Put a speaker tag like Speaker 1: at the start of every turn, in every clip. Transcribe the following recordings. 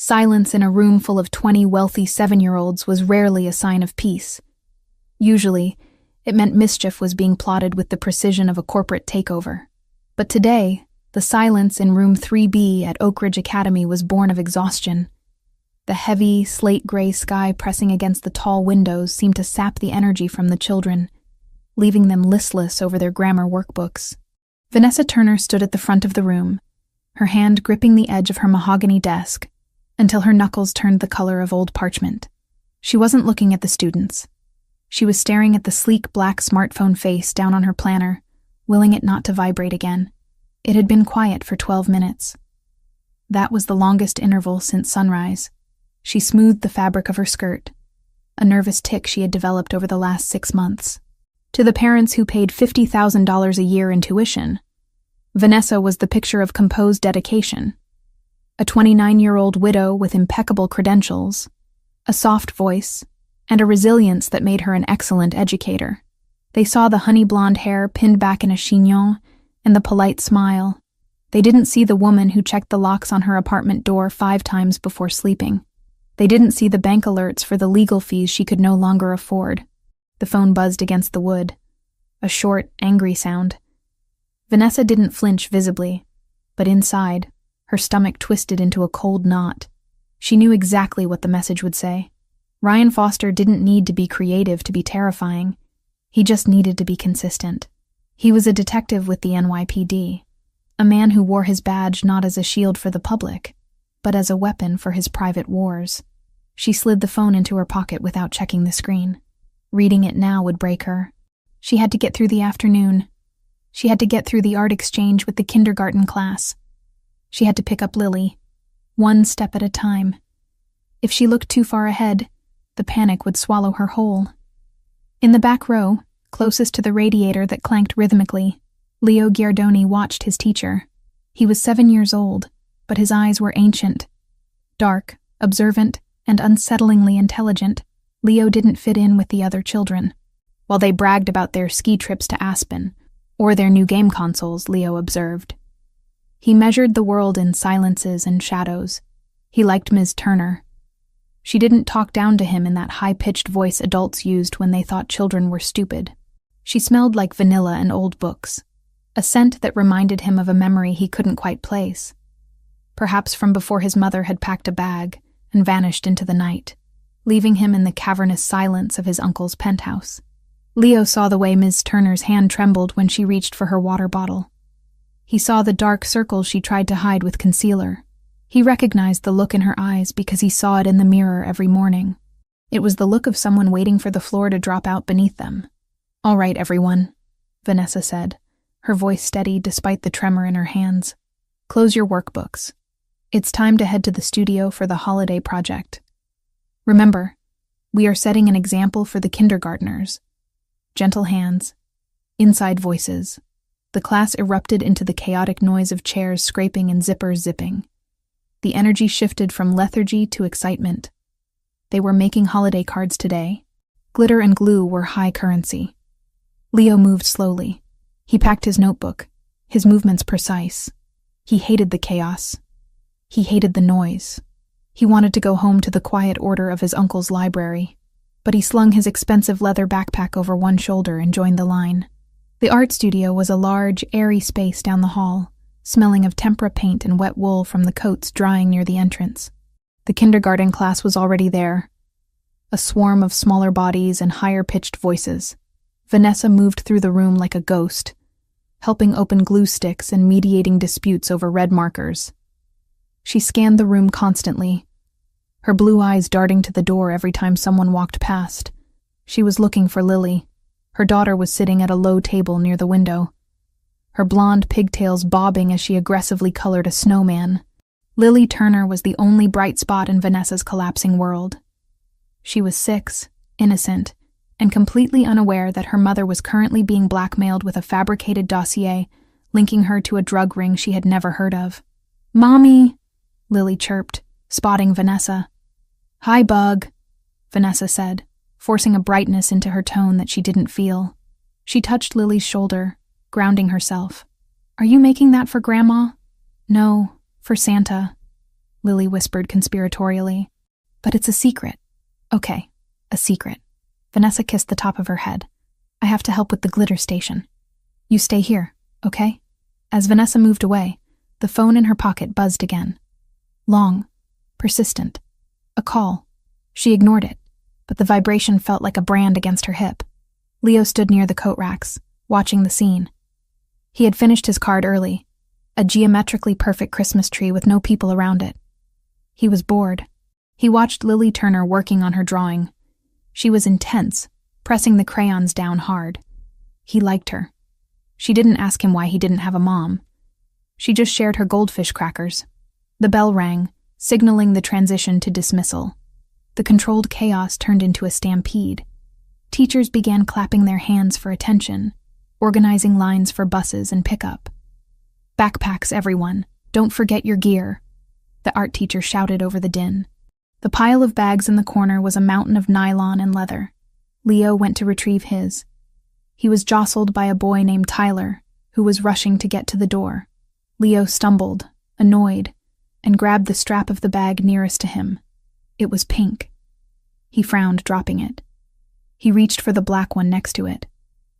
Speaker 1: Silence in a room full of 20 wealthy 7-year-olds was rarely a sign of peace. Usually, it meant mischief was being plotted with the precision of a corporate takeover. But today, the silence in room 3B at Oak Ridge Academy was born of exhaustion. The heavy, slate-gray sky pressing against the tall windows seemed to sap the energy from the children, leaving them listless over their grammar workbooks. Vanessa Turner stood at the front of the room, her hand gripping the edge of her mahogany desk, until her knuckles turned the color of old parchment. She wasn't looking at the students. She was staring at the sleek black smartphone face down on her planner, willing it not to vibrate again. It had been quiet for 12 minutes. That was the longest interval since sunrise. She smoothed the fabric of her skirt, a nervous tic she had developed over the last 6 months. To the parents who paid $50,000 a year in tuition, Vanessa was the picture of composed dedication. A 29-year-old widow with impeccable credentials, a soft voice, and a resilience that made her an excellent educator. They saw the honey-blonde hair pinned back in a chignon and the polite smile. They didn't see the woman who checked the locks on her apartment door 5 times before sleeping. They didn't see the bank alerts for the legal fees she could no longer afford. The phone buzzed against the wood. A short, angry sound. Vanessa didn't flinch visibly, but inside, her stomach twisted into a cold knot. She knew exactly what the message would say. Ryan Foster didn't need to be creative to be terrifying. He just needed to be consistent. He was a detective with the NYPD, a man who wore his badge not as a shield for the public, but as a weapon for his private wars. She slid the phone into her pocket without checking the screen. Reading it now would break her. She had to get through the afternoon. She had to get through the art exchange with the kindergarten class. She had to pick up Lily, one step at a time. If she looked too far ahead, the panic would swallow her whole. In the back row, closest to the radiator that clanked rhythmically, Leo Giardoni watched his teacher. He was 7 years old, but his eyes were ancient. Dark, observant, and unsettlingly intelligent, Leo didn't fit in with the other children. While they bragged about their ski trips to Aspen, or their new game consoles, Leo observed. He measured the world in silences and shadows. He liked Ms. Turner. She didn't talk down to him in that high-pitched voice adults used when they thought children were stupid. She smelled like vanilla and old books, a scent that reminded him of a memory he couldn't quite place. Perhaps from before his mother had packed a bag and vanished into the night, leaving him in the cavernous silence of his uncle's penthouse. Leo saw the way Ms. Turner's hand trembled when she reached for her water bottle. He saw the dark circles she tried to hide with concealer. He recognized the look in her eyes because he saw it in the mirror every morning. It was the look of someone waiting for the floor to drop out beneath them. "All right, everyone," Vanessa said, her voice steady despite the tremor in her hands. "Close your workbooks. It's time to head to the studio for the holiday project. Remember, we are setting an example for the kindergartners." Gentle hands, inside voices. The class erupted into the chaotic noise of chairs scraping and zippers zipping. The energy shifted from lethargy to excitement. They were making holiday cards today. Glitter and glue were high currency. Leo moved slowly. He packed his notebook, his movements precise. He hated the chaos. He hated the noise. He wanted to go home to the quiet order of his uncle's library, but he slung his expensive leather backpack over one shoulder and joined the line. The art studio was a large, airy space down the hall, smelling of tempera paint and wet wool from the coats drying near the entrance. The kindergarten class was already there, a swarm of smaller bodies and higher-pitched voices. Vanessa moved through the room like a ghost, helping open glue sticks and mediating disputes over red markers. She scanned the room constantly, her blue eyes darting to the door every time someone walked past. She was looking for Lily. Her daughter was sitting at a low table near the window, her blonde pigtails bobbing as she aggressively colored a snowman. Lily Turner was the only bright spot in Vanessa's collapsing world. She was 6, innocent, and completely unaware that her mother was currently being blackmailed with a fabricated dossier linking her to a drug ring she had never heard of. "Mommy," Lily chirped, spotting Vanessa. "Hi, Bug," Vanessa said, forcing a brightness into her tone that she didn't feel. She touched Lily's shoulder, grounding herself. "Are you making that for Grandma?" "No, for Santa." Lily whispered conspiratorially. But it's a secret. Okay, a secret. Vanessa kissed the top of her head. I have to help with the glitter station. You stay here, okay? As Vanessa moved away, the phone in her pocket buzzed again. Long, persistent. A call. She ignored it, but the vibration felt like a brand against her hip. Leo stood near the coat racks, watching the scene. He had finished his card early, a geometrically perfect Christmas tree with no people around it. He was bored. He watched Lily Turner working on her drawing. She was intense, pressing the crayons down hard. He liked her. She didn't ask him why he didn't have a mom. She just shared her goldfish crackers. The bell rang, signaling the transition to dismissal. The controlled chaos turned into a stampede. Teachers began clapping their hands for attention, organizing lines for buses and pickup. Backpacks, everyone. Don't forget your gear. The art teacher shouted over the din. The pile of bags in the corner was a mountain of nylon and leather. Leo went to retrieve his. He was jostled by a boy named Tyler, who was rushing to get to the door. Leo stumbled, annoyed, and grabbed the strap of the bag nearest to him. It was pink. He frowned, dropping it. He reached for the black one next to it,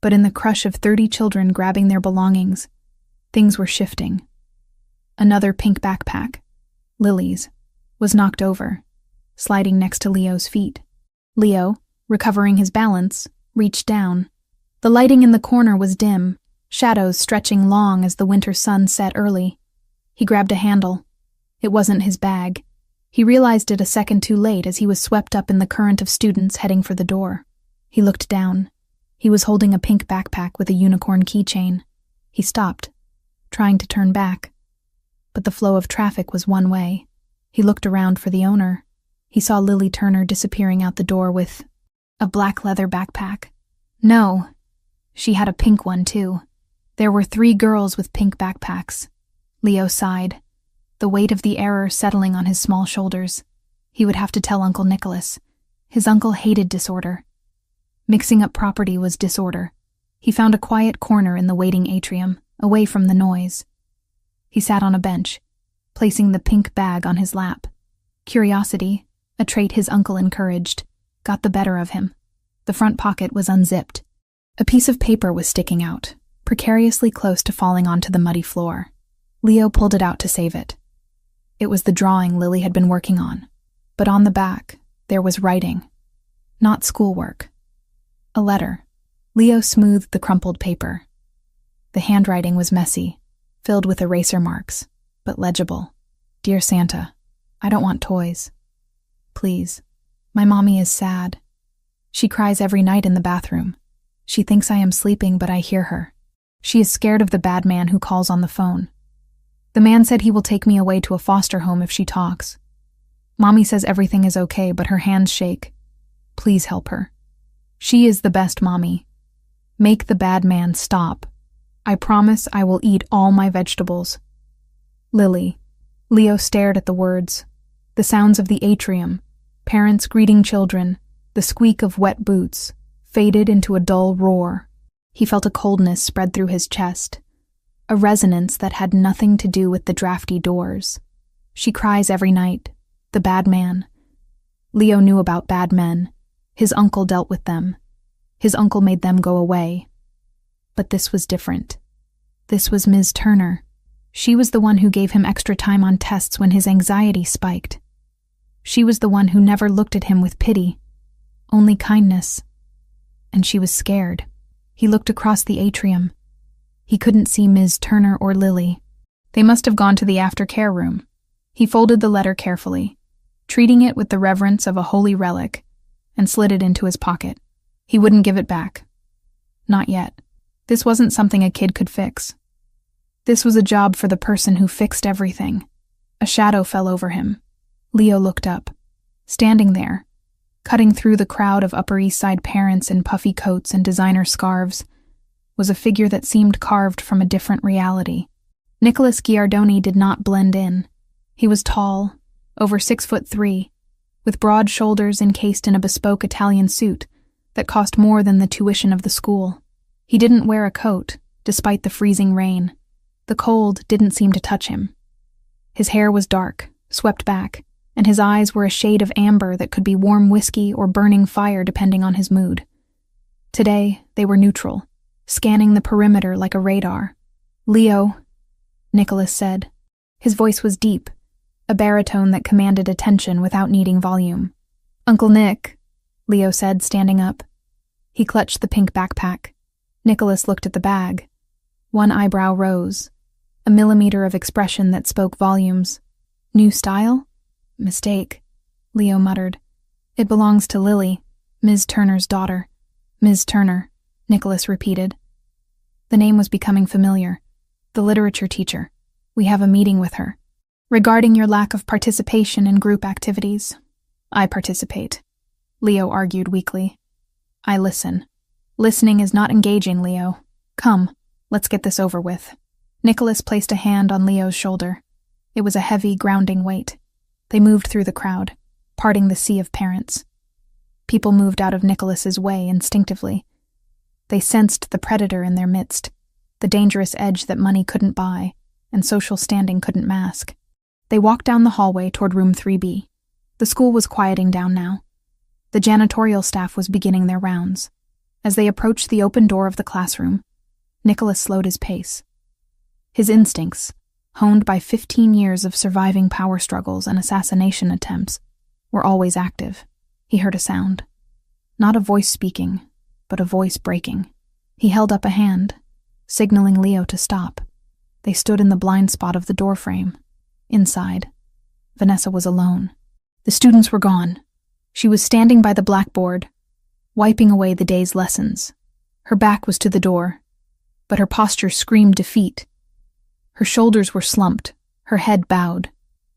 Speaker 1: but in the crush of 30 children grabbing their belongings, things were shifting. Another pink backpack, Lily's, was knocked over, sliding next to Leo's feet. Leo, recovering his balance, reached down. The lighting in the corner was dim, shadows stretching long as the winter sun set early. He grabbed a handle. It wasn't his bag. He realized it a second too late as he was swept up in the current of students heading for the door. He looked down. He was holding a pink backpack with a unicorn keychain. He stopped, trying to turn back. But the flow of traffic was one way. He looked around for the owner. He saw Lily Turner disappearing out the door with a black leather backpack. No, she had a pink one too. There were 3 girls with pink backpacks. Leo sighed, the weight of the error settling on his small shoulders. He would have to tell Uncle Nicholas. His uncle hated disorder. Mixing up property was disorder. He found a quiet corner in the waiting atrium, away from the noise. He sat on a bench, placing the pink bag on his lap. Curiosity, a trait his uncle encouraged, got the better of him. The front pocket was unzipped. A piece of paper was sticking out, precariously close to falling onto the muddy floor. Leo pulled it out to save it. It was the drawing Lily had been working on, but on the back, there was writing. Not schoolwork. A letter. Leo smoothed the crumpled paper. The handwriting was messy, filled with eraser marks, but legible. Dear Santa, I don't want toys. Please. My mommy is sad. She cries every night in the bathroom. She thinks I am sleeping, but I hear her. She is scared of the bad man who calls on the phone. The man said he will take me away to a foster home if she talks. Mommy says everything is okay, but her hands shake. Please help her. She is the best mommy. Make the bad man stop. I promise I will eat all my vegetables. Lily. Leo stared at the words. The sounds of the atrium, parents greeting children, the squeak of wet boots, faded into a dull roar. He felt a coldness spread through his chest, a resonance that had nothing to do with the drafty doors. She cries every night. The bad man. Leo knew about bad men. His uncle dealt with them. His uncle made them go away. But this was different. This was Ms. Turner. She was the one who gave him extra time on tests when his anxiety spiked. She was the one who never looked at him with pity, only kindness. And she was scared. He looked across the atrium. He couldn't see Ms. Turner or Lily. They must have gone to the aftercare room. He folded the letter carefully, treating it with the reverence of a holy relic, and slid it into his pocket. He wouldn't give it back. Not yet. This wasn't something a kid could fix. This was a job for the person who fixed everything. A shadow fell over him. Leo looked up. Standing there, cutting through the crowd of Upper East Side parents in puffy coats and designer scarves, was a figure that seemed carved from a different reality. Nicholas Giardoni did not blend in. He was tall, over 6'3", with broad shoulders encased in a bespoke Italian suit that cost more than the tuition of the school. He didn't wear a coat, despite the freezing rain. The cold didn't seem to touch him. His hair was dark, swept back, and his eyes were a shade of amber that could be warm whiskey or burning fire depending on his mood. Today, they were neutral, scanning the perimeter like a radar. "Leo," Nicholas said. His voice was deep, a baritone that commanded attention without needing volume. "Uncle Nick," Leo said, standing up. He clutched the pink backpack. Nicholas looked at the bag. One eyebrow rose, a millimeter of expression that spoke volumes. "New style?" "Mistake," Leo muttered. "It belongs to Lily, Ms. Turner's daughter." "Ms. Turner," Nicholas repeated. The name was becoming familiar. The literature teacher. "We have a meeting with her. Regarding your lack of participation in group activities." "I participate," Leo argued weakly. "I listen." "Listening is not engaging, Leo. Come, let's get this over with." Nicholas placed a hand on Leo's shoulder. It was a heavy, grounding weight. They moved through the crowd, parting the sea of parents. People moved out of Nicholas's way instinctively. They sensed the predator in their midst, the dangerous edge that money couldn't buy and social standing couldn't mask. They walked down the hallway toward room 3B. The school was quieting down now. The janitorial staff was beginning their rounds. As they approached the open door of the classroom, Nicholas slowed his pace. His instincts, honed by 15 years of surviving power struggles and assassination attempts, were always active. He heard a sound. Not a voice speaking, but a voice breaking. He held up a hand, signaling Leo to stop. They stood in the blind spot of the doorframe. Inside, Vanessa was alone. The students were gone. She was standing by the blackboard, wiping away the day's lessons. Her back was to the door, but her posture screamed defeat. Her shoulders were slumped, her head bowed.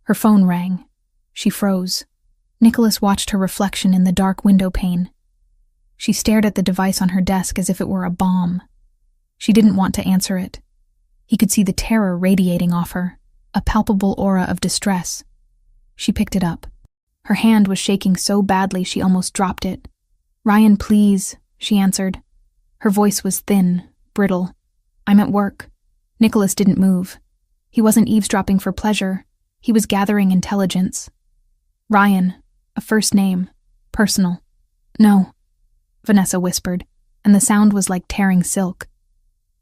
Speaker 1: Her phone rang. She froze. Nicholas watched her reflection in the dark window pane. She stared at the device on her desk as if it were a bomb. She didn't want to answer it. He could see the terror radiating off her, a palpable aura of distress. She picked it up. Her hand was shaking so badly she almost dropped it. "Ryan, please," she answered. Her voice was thin, brittle. "I'm at work." Nicholas didn't move. He wasn't eavesdropping for pleasure. He was gathering intelligence. "Ryan, a first name, personal." "No," Vanessa whispered, and the sound was like tearing silk.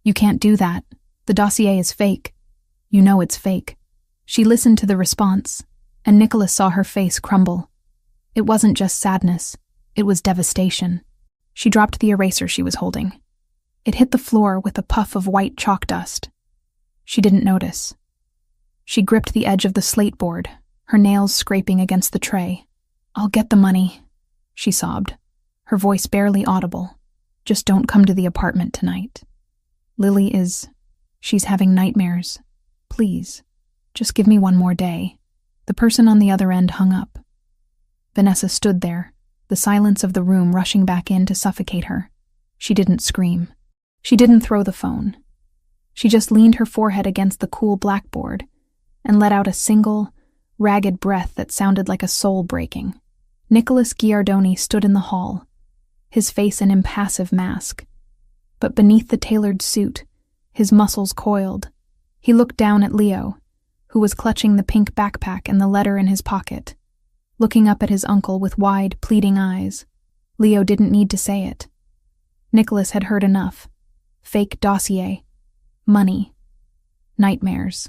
Speaker 1: "You can't do that. The dossier is fake." "You know it's fake." She listened to the response, and Nicholas saw her face crumble. It wasn't just sadness, it was devastation. She dropped the eraser she was holding. It hit the floor with a puff of white chalk dust. She didn't notice. She gripped the edge of the slate board, her nails scraping against the tray. "I'll get the money," she sobbed, her voice barely audible. "Just don't come to the apartment tonight. She's having nightmares. Please, just give me one more day." The person on the other end hung up. Vanessa stood there, the silence of the room rushing back in to suffocate her. She didn't scream. She didn't throw the phone. She just leaned her forehead against the cool blackboard and let out a single, ragged breath that sounded like a soul breaking. Nicholas Giardoni stood in the hall, his face an impassive mask. But beneath the tailored suit, his muscles coiled. He looked down at Leo, who was clutching the pink backpack and the letter in his pocket, looking up at his uncle with wide, pleading eyes. Leo didn't need to say it. Nicholas had heard enough. Fake dossier. Money. Nightmares.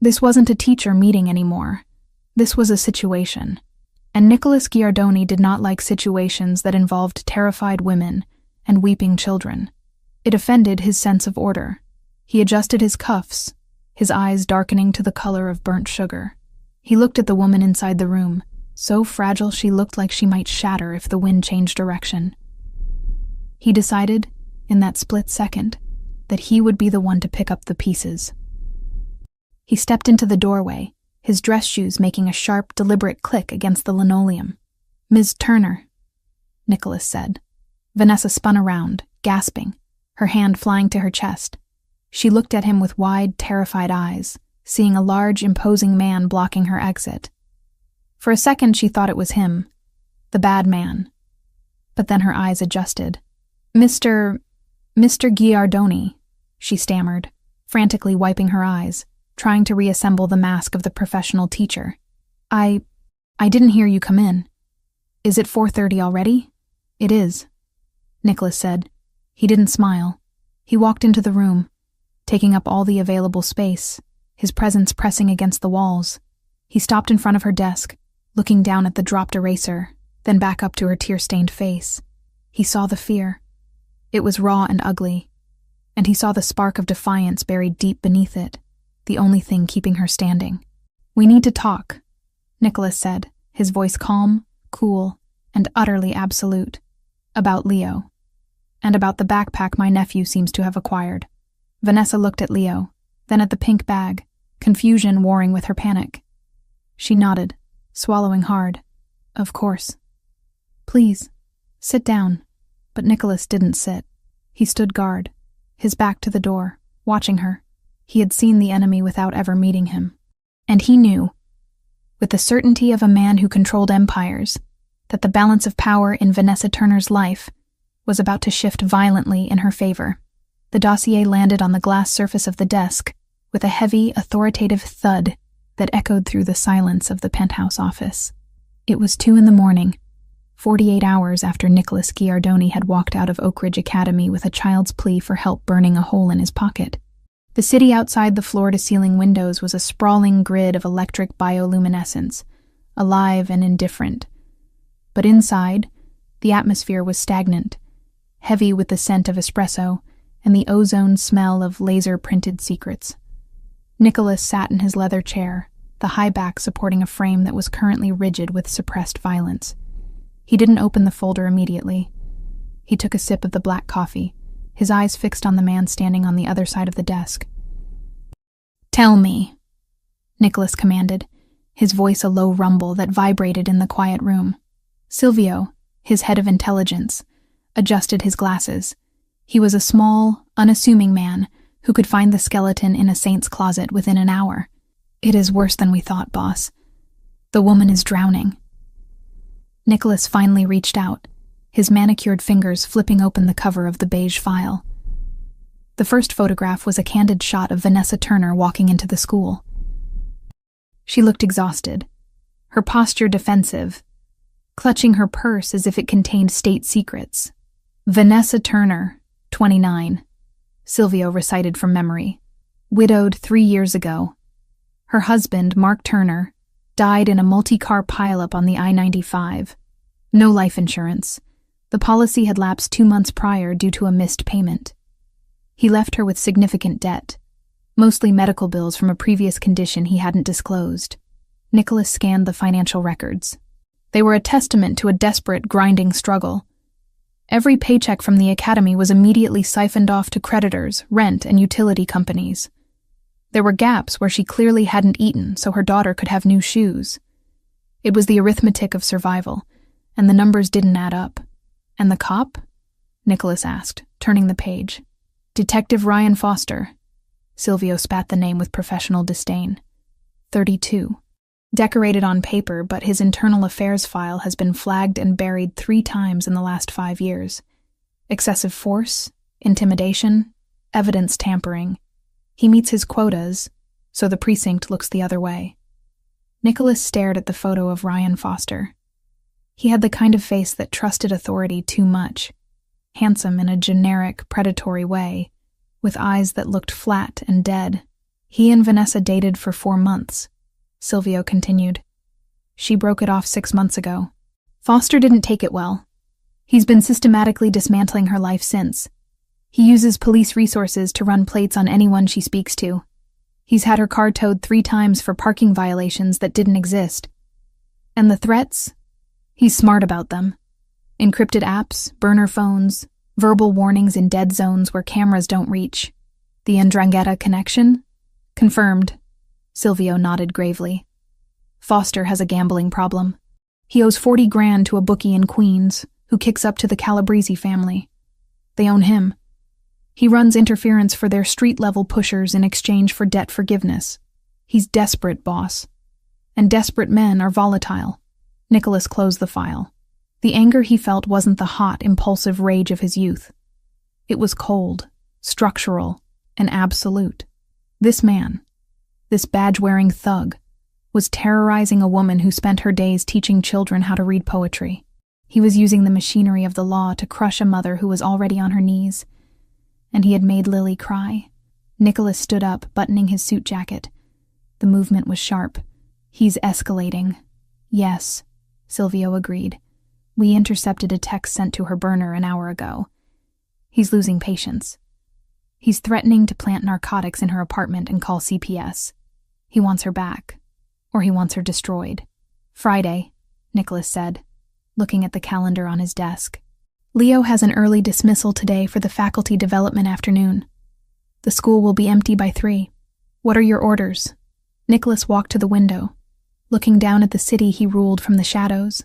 Speaker 1: This wasn't a teacher meeting anymore. This was a situation. And Nicholas Giardoni did not like situations that involved terrified women and weeping children. It offended his sense of order. He adjusted his cuffs, his eyes darkening to the color of burnt sugar. He looked at the woman inside the room, so fragile she looked like she might shatter if the wind changed direction. He decided, in that split second, that he would be the one to pick up the pieces. He stepped into the doorway, his dress shoes making a sharp, deliberate click against the linoleum. "Ms. Turner," Nicholas said. Vanessa spun around, gasping, her hand flying to her chest. She looked at him with wide, terrified eyes, seeing a large, imposing man blocking her exit. For a second she thought it was him, the bad man. But then her eyes adjusted. Mr. Giardoni," she stammered, frantically wiping her eyes, trying to reassemble the mask of the professional teacher. I didn't hear you come in. Is it 4:30 already? It is, Nicholas said. He didn't smile. He walked into the room, taking up all the available space, his presence pressing against the walls. He stopped in front of her desk, looking down at the dropped eraser, then back up to her tear-stained face. He saw the fear. It was raw and ugly, and he saw the spark of defiance buried deep beneath it, the only thing keeping her standing. "We need to talk," Nicholas said, his voice calm, cool, and utterly absolute. "About Leo. And about the backpack my nephew seems to have acquired." Vanessa looked at Leo, then at the pink bag, confusion warring with her panic. She nodded, swallowing hard. "Of course." "Please, sit down." But Nicholas didn't sit. He stood guard, his back to the door, watching her. He had seen the enemy without ever meeting him. And he knew, with the certainty of a man who controlled empires, that the balance of power in Vanessa Turner's life was about to shift violently in her favor. The dossier landed on the glass surface of the desk with a heavy, authoritative thud that echoed through the silence of the penthouse office. It was 2 a.m, 48 hours after Nicholas Giardoni had walked out of Oak Ridge Academy with a child's plea for help burning a hole in his pocket. The city outside the floor-to-ceiling windows was a sprawling grid of electric bioluminescence, alive and indifferent. But inside, the atmosphere was stagnant, heavy with the scent of espresso and the ozone smell of laser-printed secrets. Nicholas sat in his leather chair, the high back supporting a frame that was currently rigid with suppressed violence. He didn't open the folder immediately. He took a sip of the black coffee, his eyes fixed on the man standing on the other side of the desk. "Tell me," Nicholas commanded, his voice a low rumble that vibrated in the quiet room. Silvio, his head of intelligence, adjusted his glasses. He was a small, unassuming man who could find the skeleton in a saint's closet within an hour. "It is worse than we thought, boss. The woman is drowning." Nicholas finally reached out, his manicured fingers flipping open the cover of the beige file. The first photograph was a candid shot of Vanessa Turner walking into the school. She looked exhausted, her posture defensive, clutching her purse as if it contained state secrets. "Vanessa Turner, 29, Silvio recited from memory. Widowed 3 years ago. Her husband, Mark Turner, died in a multi-car pileup on the I-95. No life insurance. The policy had lapsed 2 months prior due to a missed payment. He left her with significant debt, mostly medical bills from a previous condition he hadn't disclosed." Nicholas scanned the financial records. They were a testament to a desperate, grinding struggle. Every paycheck from the academy was immediately siphoned off to creditors, rent, and utility companies. There were gaps where she clearly hadn't eaten so her daughter could have new shoes. It was the arithmetic of survival, and the numbers didn't add up. "And the cop?" Nicholas asked, turning the page. "Detective Ryan Foster." Silvio spat the name with professional disdain. 32. Decorated on paper, but his internal affairs file has been flagged and buried 3 times in the last 5 years. Excessive force, intimidation, evidence tampering. He meets his quotas, so the precinct looks the other way. Nicholas stared at the photo of Ryan Foster. He had the kind of face that trusted authority too much, handsome in a generic, predatory way, with eyes that looked flat and dead. "He and Vanessa dated for 4 months, Silvio continued. "She broke it off 6 months ago. Foster didn't take it well. He's been systematically dismantling her life since. He uses police resources to run plates on anyone she speaks to. He's had her car towed 3 times for parking violations that didn't exist. And the threats? He's smart about them. Encrypted apps, burner phones, verbal warnings in dead zones where cameras don't reach. The 'Ndrangheta connection? Confirmed." Silvio nodded gravely. "Foster has a gambling problem. He owes 40 grand to a bookie in Queens who kicks up to the Calabrese family. They own him. He runs interference for their street-level pushers in exchange for debt forgiveness. He's desperate, boss. And desperate men are volatile." Nicholas closed the file. The anger he felt wasn't the hot, impulsive rage of his youth. It was cold, structural, and absolute. This man, this badge-wearing thug, was terrorizing a woman who spent her days teaching children how to read poetry. He was using the machinery of the law to crush a mother who was already on her knees. And he had made Lily cry. Nicholas stood up, buttoning his suit jacket. The movement was sharp. "He's escalating." "Yes," Silvio agreed. "We intercepted a text sent to her burner an hour ago. He's losing patience. He's threatening to plant narcotics in her apartment and call CPS. He wants her back, or he wants her destroyed." "Friday," Nicholas said, looking at the calendar on his desk. "Leo has an early dismissal today for the faculty development afternoon. The school will be empty by 3. What are your orders?" Nicholas walked to the window, looking down at the city he ruled from the shadows.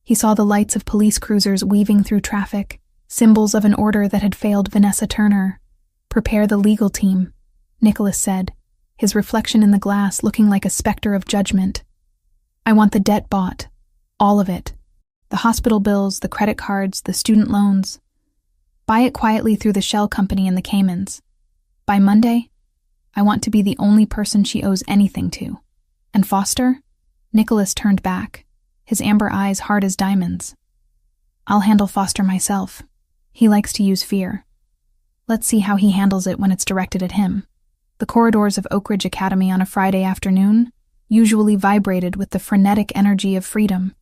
Speaker 1: He saw the lights of police cruisers weaving through traffic, symbols of an order that had failed Vanessa Turner. "Prepare the legal team," Nicholas said, his reflection in the glass looking like a specter of judgment. "I want the debt bought. All of it. The hospital bills, the credit cards, the student loans. Buy it quietly through the shell company in the Caymans. By Monday, I want to be the only person she owes anything to. And Foster?" Nicholas turned back, his amber eyes hard as diamonds. "I'll handle Foster myself. He likes to use fear. Let's see how he handles it when it's directed at him." The corridors of Oak Ridge Academy on a Friday afternoon usually vibrated with the frenetic energy of freedom.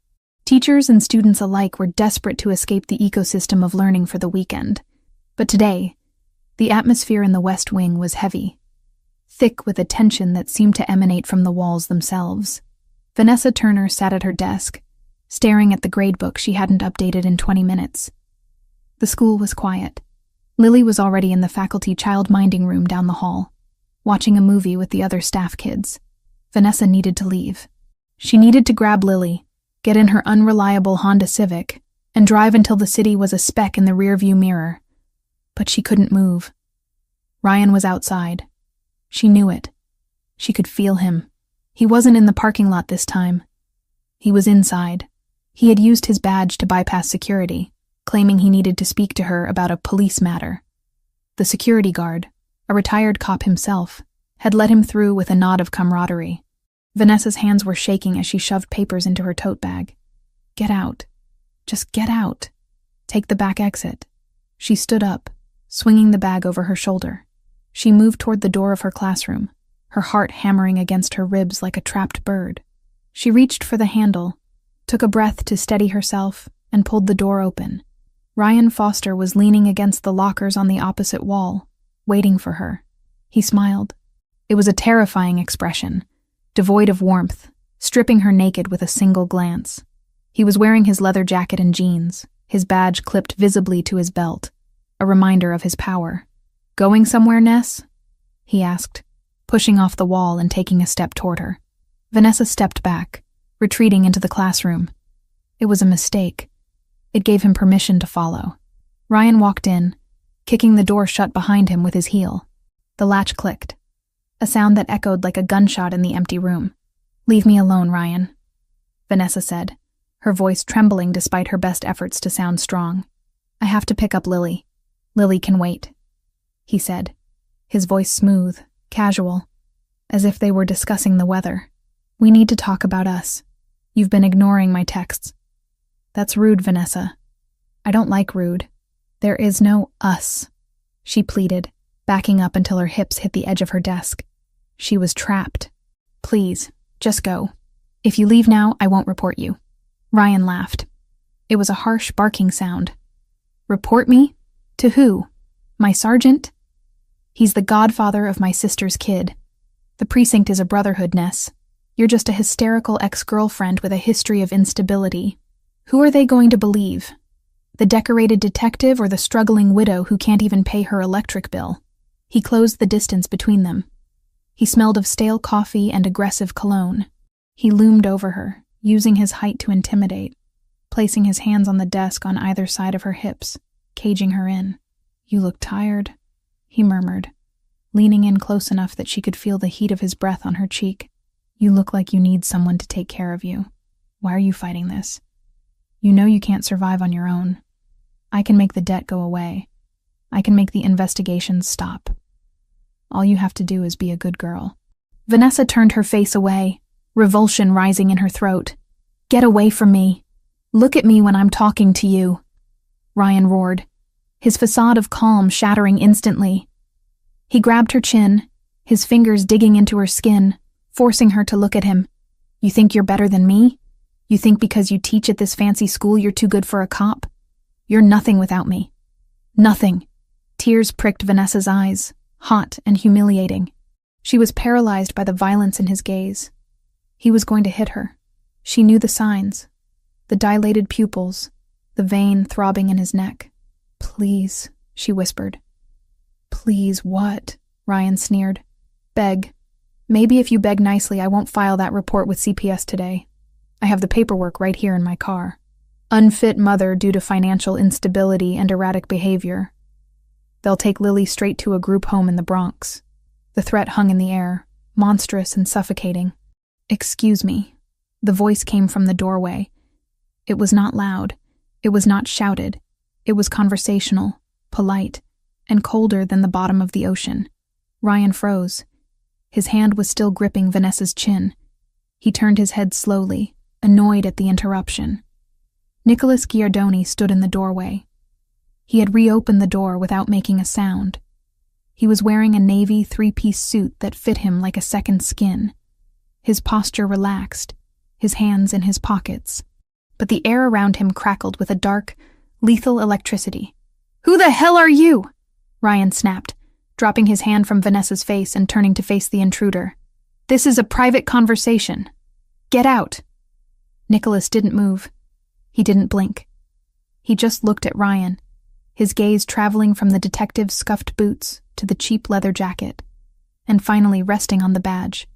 Speaker 1: Teachers and students alike were desperate to escape the ecosystem of learning for the weekend. But today, the atmosphere in the West Wing was heavy, thick with a tension that seemed to emanate from the walls themselves. Vanessa Turner sat at her desk, staring at the gradebook she hadn't updated in 20 minutes. The school was quiet. Lily was already in the faculty child-minding room down the hall, watching a movie with the other staff kids. Vanessa needed to leave. She needed to grab Lily, get in her unreliable Honda Civic, and drive until the city was a speck in the rearview mirror. But she couldn't move. Ryan was outside. She knew it. She could feel him. He wasn't in the parking lot this time. He was inside. He had used his badge to bypass security, claiming he needed to speak to her about a police matter. The security guard, a retired cop himself, had let him through with a nod of camaraderie. Vanessa's hands were shaking as she shoved papers into her tote bag. "Get out. Just get out. Take the back exit." She stood up, swinging the bag over her shoulder. She moved toward the door of her classroom, her heart hammering against her ribs like a trapped bird. She reached for the handle, took a breath to steady herself, and pulled the door open. Ryan Foster was leaning against the lockers on the opposite wall, waiting for her. He smiled. It was a terrifying expression, devoid of warmth, stripping her naked with a single glance. He was wearing his leather jacket and jeans, his badge clipped visibly to his belt, a reminder of his power. "Going somewhere, Ness?" he asked, pushing off the wall and taking a step toward her. Vanessa stepped back, retreating into the classroom. It was a mistake. It gave him permission to follow. Ryan walked in, kicking the door shut behind him with his heel. The latch clicked, a sound that echoed like a gunshot in the empty room. "Leave me alone, Ryan," Vanessa said, her voice trembling despite her best efforts to sound strong. "I have to pick up Lily. Lily can wait," he said, his voice smooth, casual, as if they were discussing the weather. "We need to talk about us. You've been ignoring my texts." "That's rude, Vanessa. I don't like rude. There is no us," she pleaded, backing up until her hips hit the edge of her desk. She was trapped. "Please, just go. If you leave now, I won't report you." Ryan laughed. It was a harsh barking sound. "Report me? To who? My sergeant? He's the godfather of my sister's kid. The precinct is a brotherhood, Ness. You're just a hysterical ex-girlfriend with a history of instability. Who are they going to believe? The decorated detective or the struggling widow who can't even pay her electric bill?" He closed the distance between them. He smelled of stale coffee and aggressive cologne. He loomed over her, using his height to intimidate, placing his hands on the desk on either side of her hips, caging her in. "You look tired," he murmured, leaning in close enough that she could feel the heat of his breath on her cheek. "You look like you need someone to take care of you. Why are you fighting this? You know you can't survive on your own. I can make the debt go away. I can make the investigations stop. All you have to do is be a good girl." Vanessa turned her face away, revulsion rising in her throat. "Get away from me. Look at me when I'm talking to you," Ryan roared, his facade of calm shattering instantly. He grabbed her chin, his fingers digging into her skin, forcing her to look at him. "You think you're better than me? You think because you teach at this fancy school you're too good for a cop? You're nothing without me. Nothing." Tears pricked Vanessa's eyes, hot and humiliating. She was paralyzed by the violence in his gaze. He was going to hit her. She knew the signs. The dilated pupils, the vein throbbing in his neck. "Please," she whispered. "Please what?" Ryan sneered. "Beg. Maybe if you beg nicely, I won't file that report with CPS today. I have the paperwork right here in my car. Unfit mother due to financial instability and erratic behavior. They'll take Lily straight to a group home in the Bronx." The threat hung in the air, monstrous and suffocating. "Excuse me." The voice came from the doorway. It was not loud. It was not shouted. It was conversational, polite, and colder than the bottom of the ocean. Ryan froze. His hand was still gripping Vanessa's chin. He turned his head slowly, annoyed at the interruption. Nicholas Giardoni stood in the doorway. He had reopened the door without making a sound. He was wearing a navy three-piece suit that fit him like a second skin. His posture relaxed, his hands in his pockets. But the air around him crackled with a dark, lethal electricity. "Who the hell are you?" Ryan snapped, dropping his hand from Vanessa's face and turning to face the intruder. "This is a private conversation. Get out." Nicholas didn't move. He didn't blink. He just looked at Ryan, his gaze traveling from the detective's scuffed boots to the cheap leather jacket, and finally resting on the badge.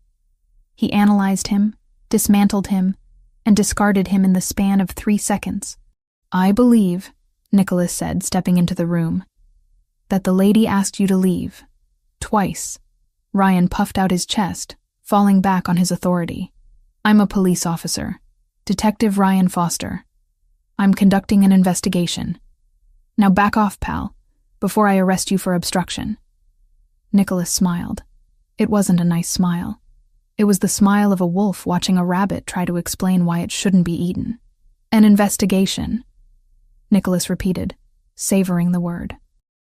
Speaker 1: He analyzed him, dismantled him, and discarded him in the span of 3 seconds. "I believe," Nicholas said, stepping into the room, "that the lady asked you to leave. Twice." Ryan puffed out his chest, falling back on his authority. "I'm a police officer, Detective Ryan Foster. I'm conducting an investigation. Now back off, pal, before I arrest you for obstruction." Nicholas smiled. It wasn't a nice smile. It was the smile of a wolf watching a rabbit try to explain why it shouldn't be eaten. "An investigation," Nicholas repeated, savoring the word.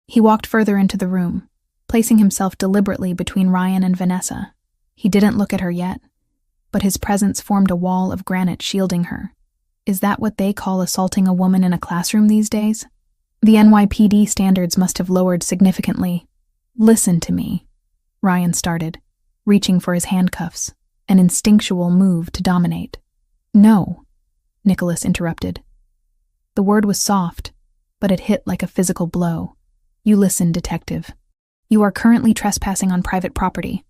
Speaker 1: He walked further into the room, placing himself deliberately between Ryan and Vanessa. He didn't look at her yet, but his presence formed a wall of granite shielding her. Is that what they call assaulting a woman in a classroom these days? The NYPD standards must have lowered significantly. "Listen to me," Ryan started, reaching for his handcuffs, an instinctual move to dominate. "No," Nicholas interrupted. The word was soft, but it hit like a physical blow. "You listen, detective. You are currently trespassing on private property.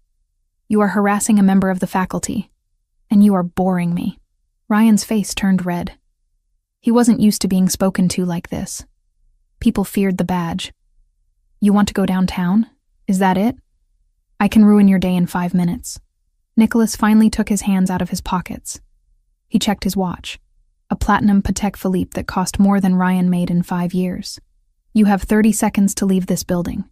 Speaker 1: You are harassing a member of the faculty, and you are boring me." Ryan's face turned red. He wasn't used to being spoken to like this. People feared the badge. "You want to go downtown? Is that it? I can ruin your day in 5 minutes." Nicholas finally took his hands out of his pockets. He checked his watch, a platinum Patek Philippe that cost more than Ryan made in 5 years. "You have 30 seconds to leave this building.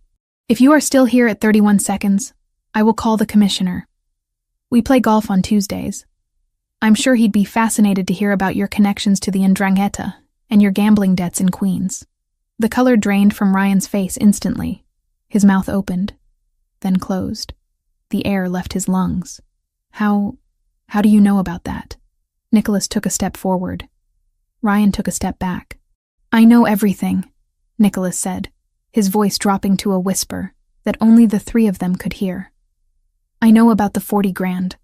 Speaker 1: If you are still here at 31 seconds, I will call the commissioner. We play golf on Tuesdays. I'm sure he'd be fascinated to hear about your connections to the 'Ndrangheta and your gambling debts in Queens." The color drained from Ryan's face instantly. His mouth opened, then closed. The air left his lungs. How do you know about that?" Nicholas took a step forward. Ryan took a step back. "I know everything," Nicholas said, his voice dropping to a whisper that only the 3 of them could hear. "I know about the 40 grand.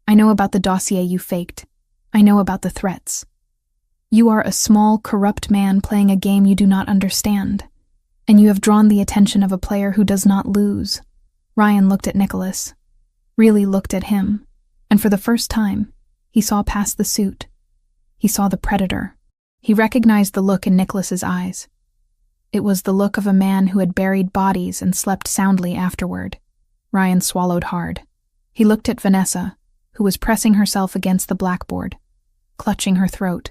Speaker 1: I know about the dossier you faked. I know about the threats. You are a small, corrupt man playing a game you do not understand, and you have drawn the attention of a player who does not lose." Ryan looked at Nicholas, really looked at him, and for the first time, he saw past the suit. He saw the predator. He recognized the look in Nicholas's eyes. It was the look of a man who had buried bodies and slept soundly afterward. Ryan swallowed hard. He looked at Vanessa, who was pressing herself against the blackboard, clutching her throat.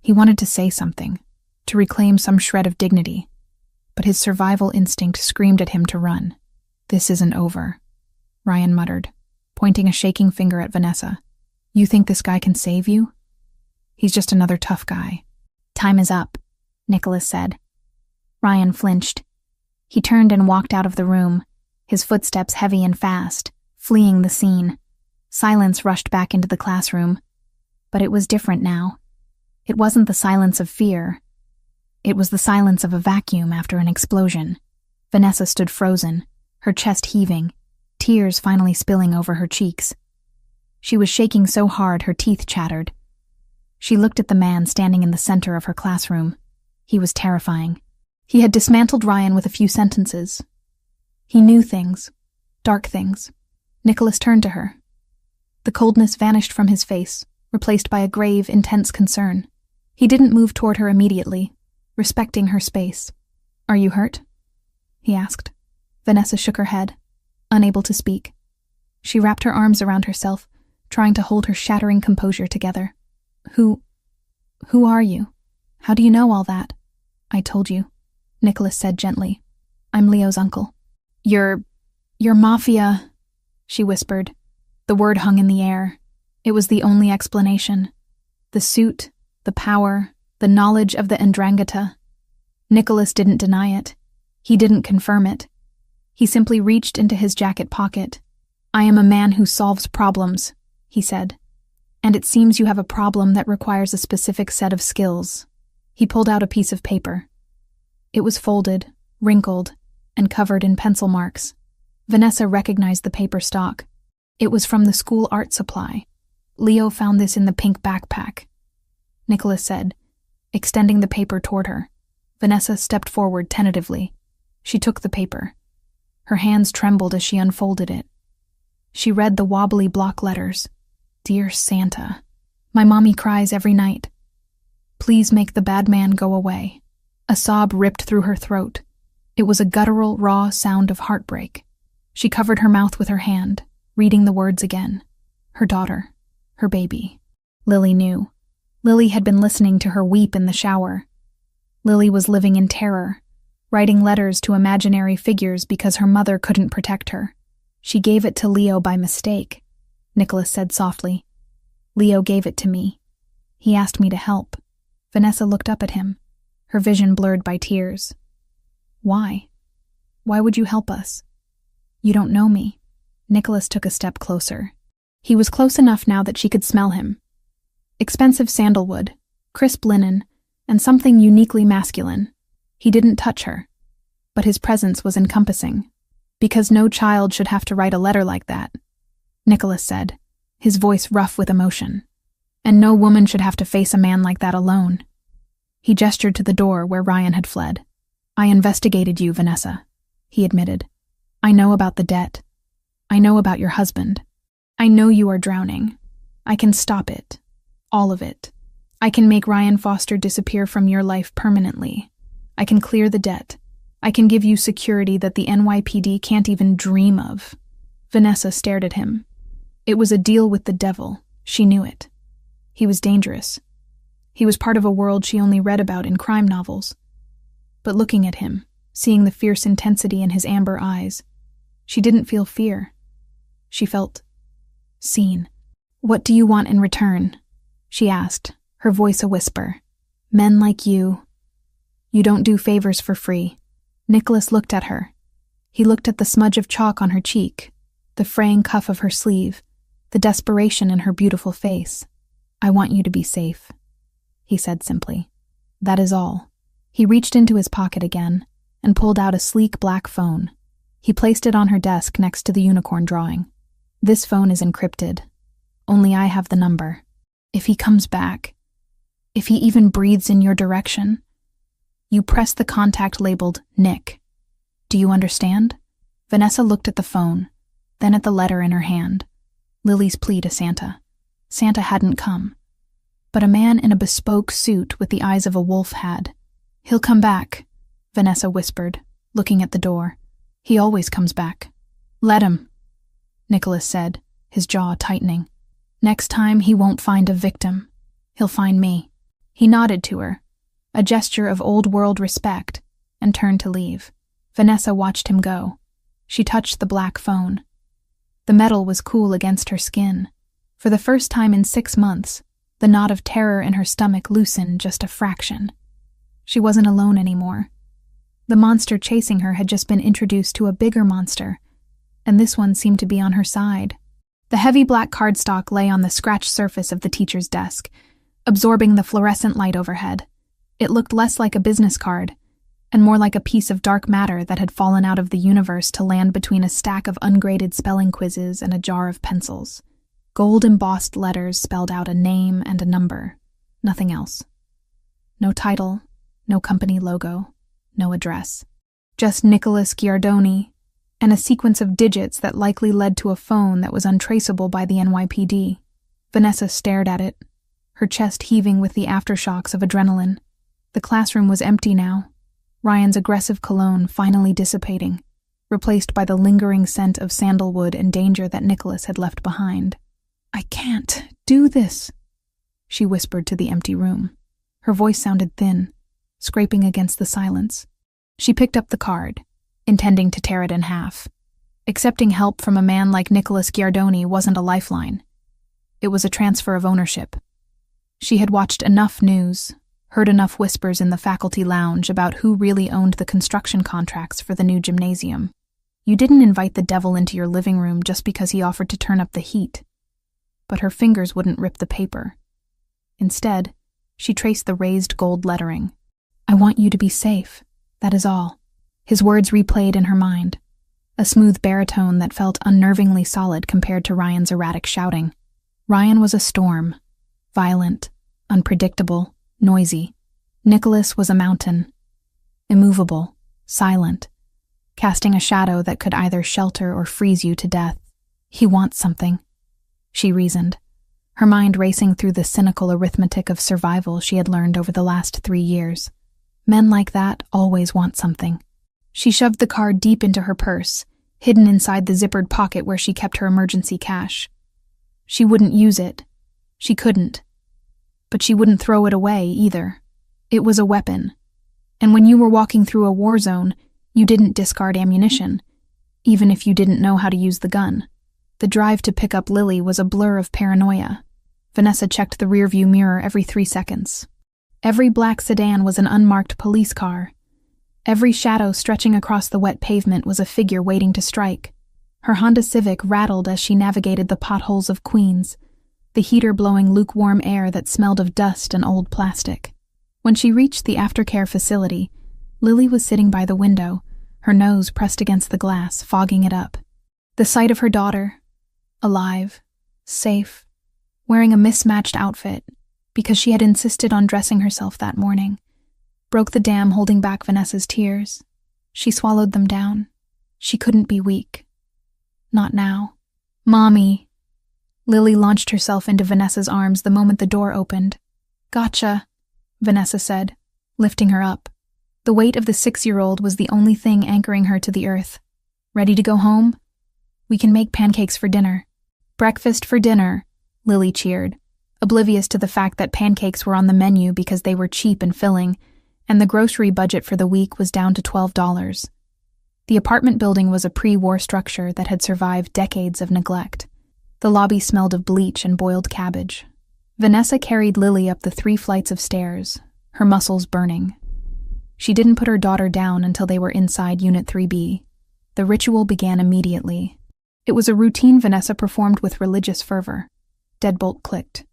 Speaker 1: He wanted to say something, to reclaim some shred of dignity, but his survival instinct screamed at him to run. "This isn't over," Ryan muttered, pointing a shaking finger at Vanessa. You think this guy can save you? He's just another tough guy.
Speaker 2: Time is up, Nicholas said. Ryan flinched. He turned and walked out of the room, his footsteps heavy and fast, fleeing the scene. Silence rushed back into the classroom. But it was different now. It wasn't the silence of fear. It was the silence of a vacuum after an explosion. Vanessa stood frozen, her chest heaving, tears finally spilling over her cheeks. She was shaking so hard her teeth chattered. She looked at the man standing in the center of her classroom. He was terrifying. He had dismantled Ryan with a few sentences. He knew things, dark things. Nicholas turned to her. The coldness vanished from his face, replaced by a grave, intense concern. He didn't move toward her immediately, respecting her space. "Are you hurt?" he asked. Vanessa shook her head, unable to speak. She wrapped her arms around herself, trying to hold her shattering composure together. Who are you? How do you know all that?" "I told you," Nicholas said gently. "I'm Leo's uncle." You're Mafia," she whispered. The word hung in the air. It was the only explanation. The suit, the power, the knowledge of the Ndrangheta. Nicholas didn't deny it. He didn't confirm it. He simply reached into his jacket pocket. "I am a man who solves problems," he said. "And it seems you have a problem that requires a specific set of skills." He pulled out a piece of paper. It was folded, wrinkled, and covered in pencil marks. Vanessa recognized the paper stock. It was from the school art supply. "Leo found this in the pink backpack," Nicholas said, extending the paper toward her. Vanessa stepped forward tentatively. She took the paper. Her hands trembled as she unfolded it. She read the wobbly block letters. "Dear Santa, my mommy cries every night. Please make the bad man go away." A sob ripped through her throat. It was a guttural, raw sound of heartbreak. She covered her mouth with her hand, reading the words again. Her daughter, her baby. Lily knew. Lily had been listening to her weep in the shower. Lily was living in terror, writing letters to imaginary figures because her mother couldn't protect her. "She gave it to Leo by mistake," Nicholas said softly. "Leo gave it to me. He asked me to help." Vanessa looked up at him, her vision blurred by tears. "Why? Why would you help us? You don't know me." Nicholas took a step closer. He was close enough now that she could smell him. Expensive sandalwood, crisp linen, and something uniquely masculine. He didn't touch her, but his presence was encompassing. "Because no child should have to write a letter like that," Nicholas said, his voice rough with emotion. "And no woman should have to face a man like that alone." He gestured to the door where Ryan had fled. "I investigated you, Vanessa," he admitted. "I know about the debt. I know about your husband. I know you are drowning. I can stop it. All of it. I can make Ryan Foster disappear from your life permanently. I can clear the debt. I can give you security that the NYPD can't even dream of." Vanessa stared at him. It was a deal with the devil. She knew it. He was dangerous. He was part of a world she only read about in crime novels. But looking at him, seeing the fierce intensity in his amber eyes, she didn't feel fear. She felt seen. "What do you want in return?" she asked, her voice a whisper. "Men like you don't do favors for free." Nicholas looked at her. He looked at the smudge of chalk on her cheek, the fraying cuff of her sleeve, the desperation in her beautiful face. "I want you to be safe," he said simply. "That is all." He reached into his pocket again and pulled out a sleek black phone. He placed it on her desk next to the unicorn drawing. "This phone is encrypted. Only I have the number. If he comes back, if he even breathes in your direction, you press the contact labeled Nick. Do you understand?" Vanessa looked at the phone, then at the letter in her hand. Lily's plea to Santa. Santa hadn't come. But a man in a bespoke suit with the eyes of a wolf had. "He'll come back," Vanessa whispered, looking at the door. "He always comes back." "Let him," Nicholas said, his jaw tightening. "Next time he won't find a victim. He'll find me." He nodded to her, a gesture of old-world respect, and turned to leave. Vanessa watched him go. She touched the black phone. The metal was cool against her skin,
Speaker 1: For the first time in 6 months, the knot of terror in her stomach loosened just a fraction. She wasn't alone anymore. The monster chasing her had just been introduced to a bigger monster, and this one seemed to be on her side. The heavy black cardstock lay on the scratched surface of the teacher's desk, absorbing the fluorescent light overhead. It looked less like a business card, and more like a piece of dark matter that had fallen out of the universe to land between a stack of ungraded spelling quizzes and a jar of pencils. Gold-embossed letters spelled out a name and a number. Nothing else. No title, no company logo, no address. Just Nicholas Giardoni, and a sequence of digits that likely led to a phone that was untraceable by the NYPD. Vanessa stared at it, her chest heaving with the aftershocks of adrenaline. The classroom was empty now, Ryan's aggressive cologne finally dissipating, replaced by the lingering scent of sandalwood and danger that Nicholas had left behind. "I can't do this," she whispered to the empty room. Her voice sounded thin, scraping against the silence. She picked up the card, intending to tear it in half. Accepting help from a man like Nicholas Giardoni wasn't a lifeline. It was a transfer of ownership. She had watched enough news, heard enough whispers in the faculty lounge about who really owned the construction contracts for the new gymnasium. You didn't invite the devil into your living room just because he offered to turn up the heat. But her fingers wouldn't rip the paper. Instead, she traced the raised gold lettering. "I want you to be safe, that is all." His words replayed in her mind, a smooth baritone that felt unnervingly solid compared to Ryan's erratic shouting. Ryan was a storm, violent, unpredictable, noisy. Nicholas was a mountain, immovable, silent, casting a shadow that could either shelter or freeze you to death. "He wants something," she reasoned, her mind racing through the cynical arithmetic of survival she had learned over the last 3 years. Men like that always want something. She shoved the card deep into her purse, hidden inside the zippered pocket where she kept her emergency cash. She wouldn't use it. She couldn't. But she wouldn't throw it away either. It was a weapon. And when you were walking through a war zone, you didn't discard ammunition, even if you didn't know how to use the gun. The drive to pick up Lily was a blur of paranoia. Vanessa checked the rearview mirror every 3 seconds. Every black sedan was an unmarked police car. Every shadow stretching across the wet pavement was a figure waiting to strike. Her Honda Civic rattled as she navigated the potholes of Queens, the heater blowing lukewarm air that smelled of dust and old plastic. When she reached the aftercare facility, Lily was sitting by the window, her nose pressed against the glass, fogging it up. The sight of her daughter, alive, safe, wearing a mismatched outfit, because she had insisted on dressing herself that morning, broke the dam holding back Vanessa's tears. She swallowed them down. She couldn't be weak. Not now. "Mommy." Lily launched herself into Vanessa's arms the moment the door opened. "Gotcha," Vanessa said, lifting her up. The weight of the 6-year-old was the only thing anchoring her to the earth. "Ready to go home? We can make pancakes for dinner." "Breakfast for dinner," Lily cheered, oblivious to the fact that pancakes were on the menu because they were cheap and filling, and the grocery budget for the week was down to $12. The apartment building was a pre-war structure that had survived decades of neglect. The lobby smelled of bleach and boiled cabbage. Vanessa carried Lily up the 3 flights of stairs, her muscles burning. She didn't put her daughter down until they were inside Unit 3B. The ritual began immediately. It was a routine Vanessa performed with religious fervor. Deadbolt clicked.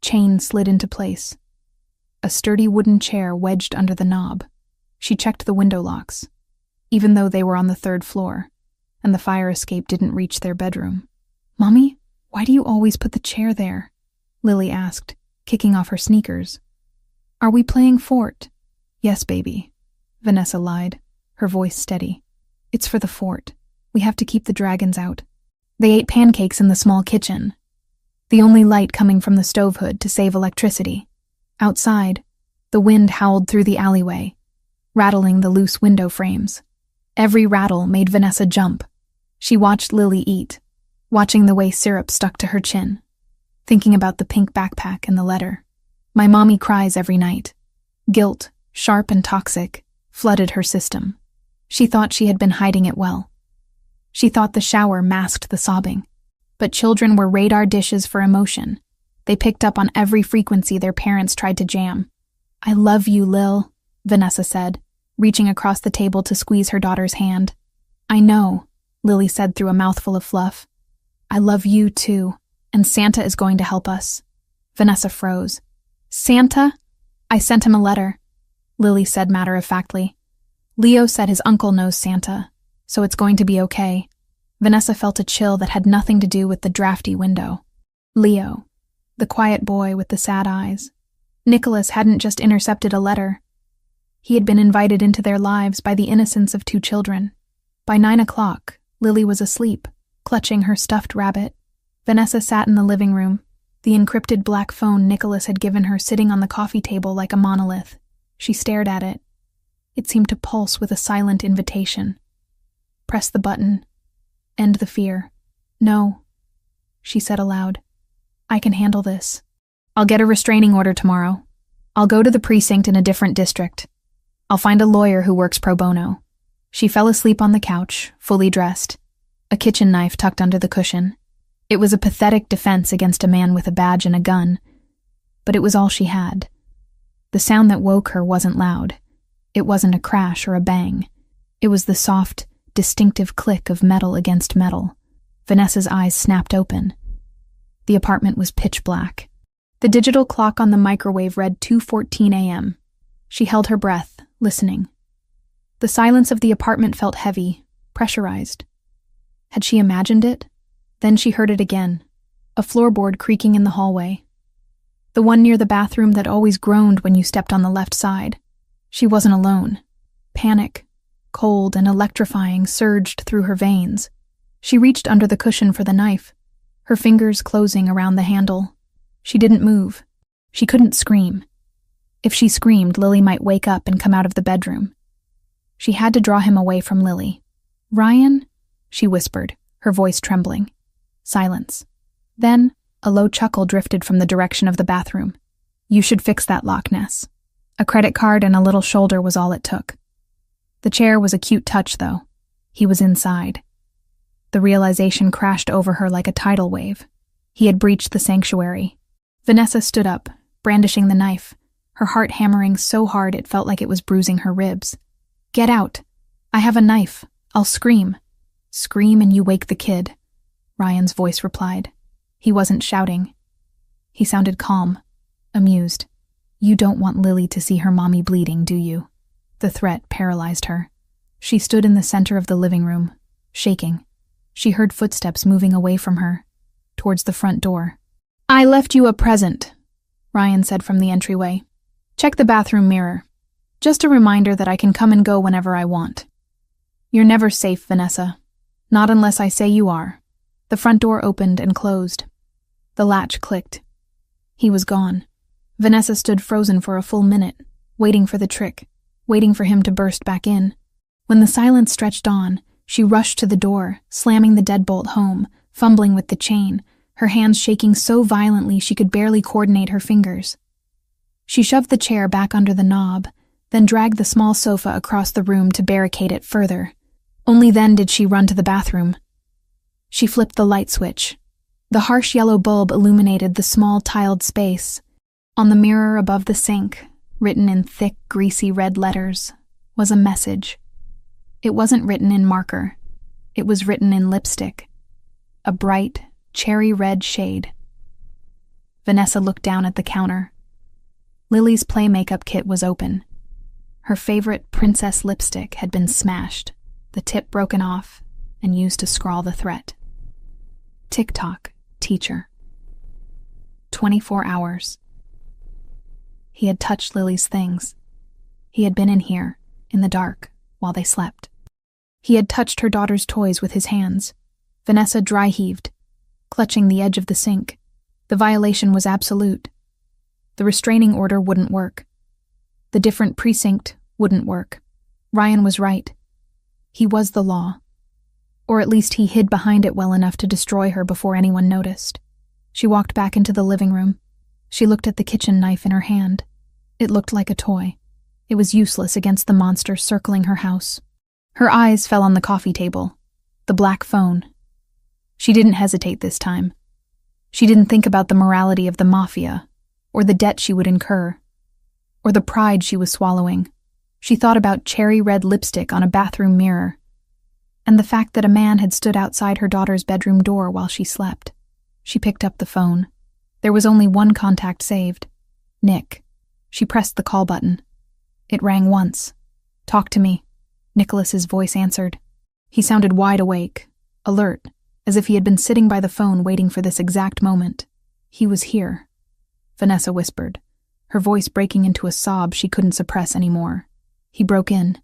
Speaker 1: Chain slid into place. A sturdy wooden chair wedged under the knob. She checked the window locks, even though they were on the 3rd floor, and the fire escape didn't reach their bedroom. "Mommy, why do you always put the chair there?" Lily asked, kicking off her sneakers. "Are we playing fort?" "Yes, baby," Vanessa lied, her voice steady. "It's for the fort. We have to keep the dragons out." They ate pancakes in the small kitchen, the only light coming from the stove hood to save electricity. Outside, the wind howled through the alleyway, rattling the loose window frames. Every rattle made Vanessa jump. She watched Lily eat, watching the way syrup stuck to her chin, thinking about the pink backpack and the letter. "My mommy cries every night." Guilt, sharp and toxic, flooded her system. She thought she had been hiding it well. She thought the shower masked the sobbing. But children were radar dishes for emotion. They picked up on every frequency their parents tried to jam. "I love you, Lil," Vanessa said, reaching across the table to squeeze her daughter's hand. "I know," Lily said through a mouthful of fluff. "I love you too, and Santa is going to help us." Vanessa froze. "Santa? I sent him a letter," Lily said matter-of-factly. "Leo said his uncle knows Santa, so it's going to be okay." Vanessa felt a chill that had nothing to do with the drafty window. Leo, the quiet boy with the sad eyes. Nicholas hadn't just intercepted a letter. He had been invited into their lives by the innocence of 2 children. By 9 o'clock, Lily was asleep, clutching her stuffed rabbit. Vanessa sat in the living room, the encrypted black phone Nicholas had given her sitting on the coffee table like a monolith. She stared at it. It seemed to pulse with a silent invitation. Press the button. End the fear. "No," she said aloud. "I can handle this. I'll get a restraining order tomorrow. I'll go to the precinct in a different district. I'll find a lawyer who works pro bono." She fell asleep on the couch, fully dressed, a kitchen knife tucked under the cushion. It was a pathetic defense against a man with a badge and a gun, but it was all she had. The sound that woke her wasn't loud. It wasn't a crash or a bang. It was the soft, distinctive click of metal against metal. Vanessa's eyes snapped open. The apartment was pitch black. The digital clock on the microwave read 2:14 a.m. She held her breath, listening. The silence of the apartment felt heavy, pressurized. Had she imagined it? Then she heard it again, a floorboard creaking in the hallway. The one near the bathroom that always groaned when you stepped on the left side. She wasn't alone. Panic, cold and electrifying, surged through her veins. She reached under the cushion for the knife, her fingers closing around the handle. She didn't move. She couldn't scream. If she screamed, Lily might wake up and come out of the bedroom. She had to draw him away from Lily. "Ryan?" she whispered, her voice trembling. Silence. Then, a low chuckle drifted from the direction of the bathroom. "You should fix that lock, Ness." A credit card and a little shoulder was all it took. The chair was a cute touch, though. He was inside. The realization crashed over her like a tidal wave. He had breached the sanctuary. Vanessa stood up, brandishing the knife, her heart hammering so hard it felt like it was bruising her ribs. "Get out. I have a knife. I'll scream." "Scream and you wake the kid," Ryan's voice replied. He wasn't shouting. He sounded calm, amused. "You don't want Lily to see her mommy bleeding, do you?" The threat paralyzed her. She stood in the center of the living room, shaking. She heard footsteps moving away from her, towards the front door. "I left you a present," Ryan said from the entryway. "Check the bathroom mirror. Just a reminder that I can come and go whenever I want." "You're never safe, Vanessa. Not unless I say you are." The front door opened and closed. The latch clicked. He was gone. Vanessa stood frozen for a full minute, waiting for the trick, waiting for him to burst back in. When the silence stretched on, she rushed to the door, slamming the deadbolt home, fumbling with the chain, her hands shaking so violently she could barely coordinate her fingers. She shoved the chair back under the knob, then dragged the small sofa across the room to barricade it further. Only then did she run to the bathroom. She flipped the light switch. The harsh yellow bulb illuminated the small tiled space. On the mirror above the sink, written in thick, greasy red letters, was a message. It wasn't written in marker. It was written in lipstick. A bright, cherry red shade. Vanessa looked down at the counter. Lily's play makeup kit was open. Her favorite princess lipstick had been smashed, the tip broken off, and used to scrawl the threat. "TikTok, teacher." 24 hours. He had touched Lily's things. He had been in here, in the dark, while they slept. He had touched her daughter's toys with his hands. Vanessa dry-heaved, clutching the edge of the sink. The violation was absolute. The restraining order wouldn't work. The different precinct wouldn't work. Ryan was right. He was the law. Or at least he hid behind it well enough to destroy her before anyone noticed. She walked back into the living room. She looked at the kitchen knife in her hand. It looked like a toy. It was useless against the monster circling her house. Her eyes fell on the coffee table, the black phone. She didn't hesitate this time. She didn't think about the morality of the Mafia, or the debt she would incur, or the pride she was swallowing. She thought about cherry red lipstick on a bathroom mirror, and the fact that a man had stood outside her daughter's bedroom door while she slept. She picked up the phone. There was only one contact saved. Nick. She pressed the call button. It rang once. "Talk to me," Nicholas's voice answered. He sounded wide awake, alert, as if he had been sitting by the phone waiting for this exact moment. He was here. Vanessa whispered, her voice breaking into a sob she couldn't suppress anymore. He broke in.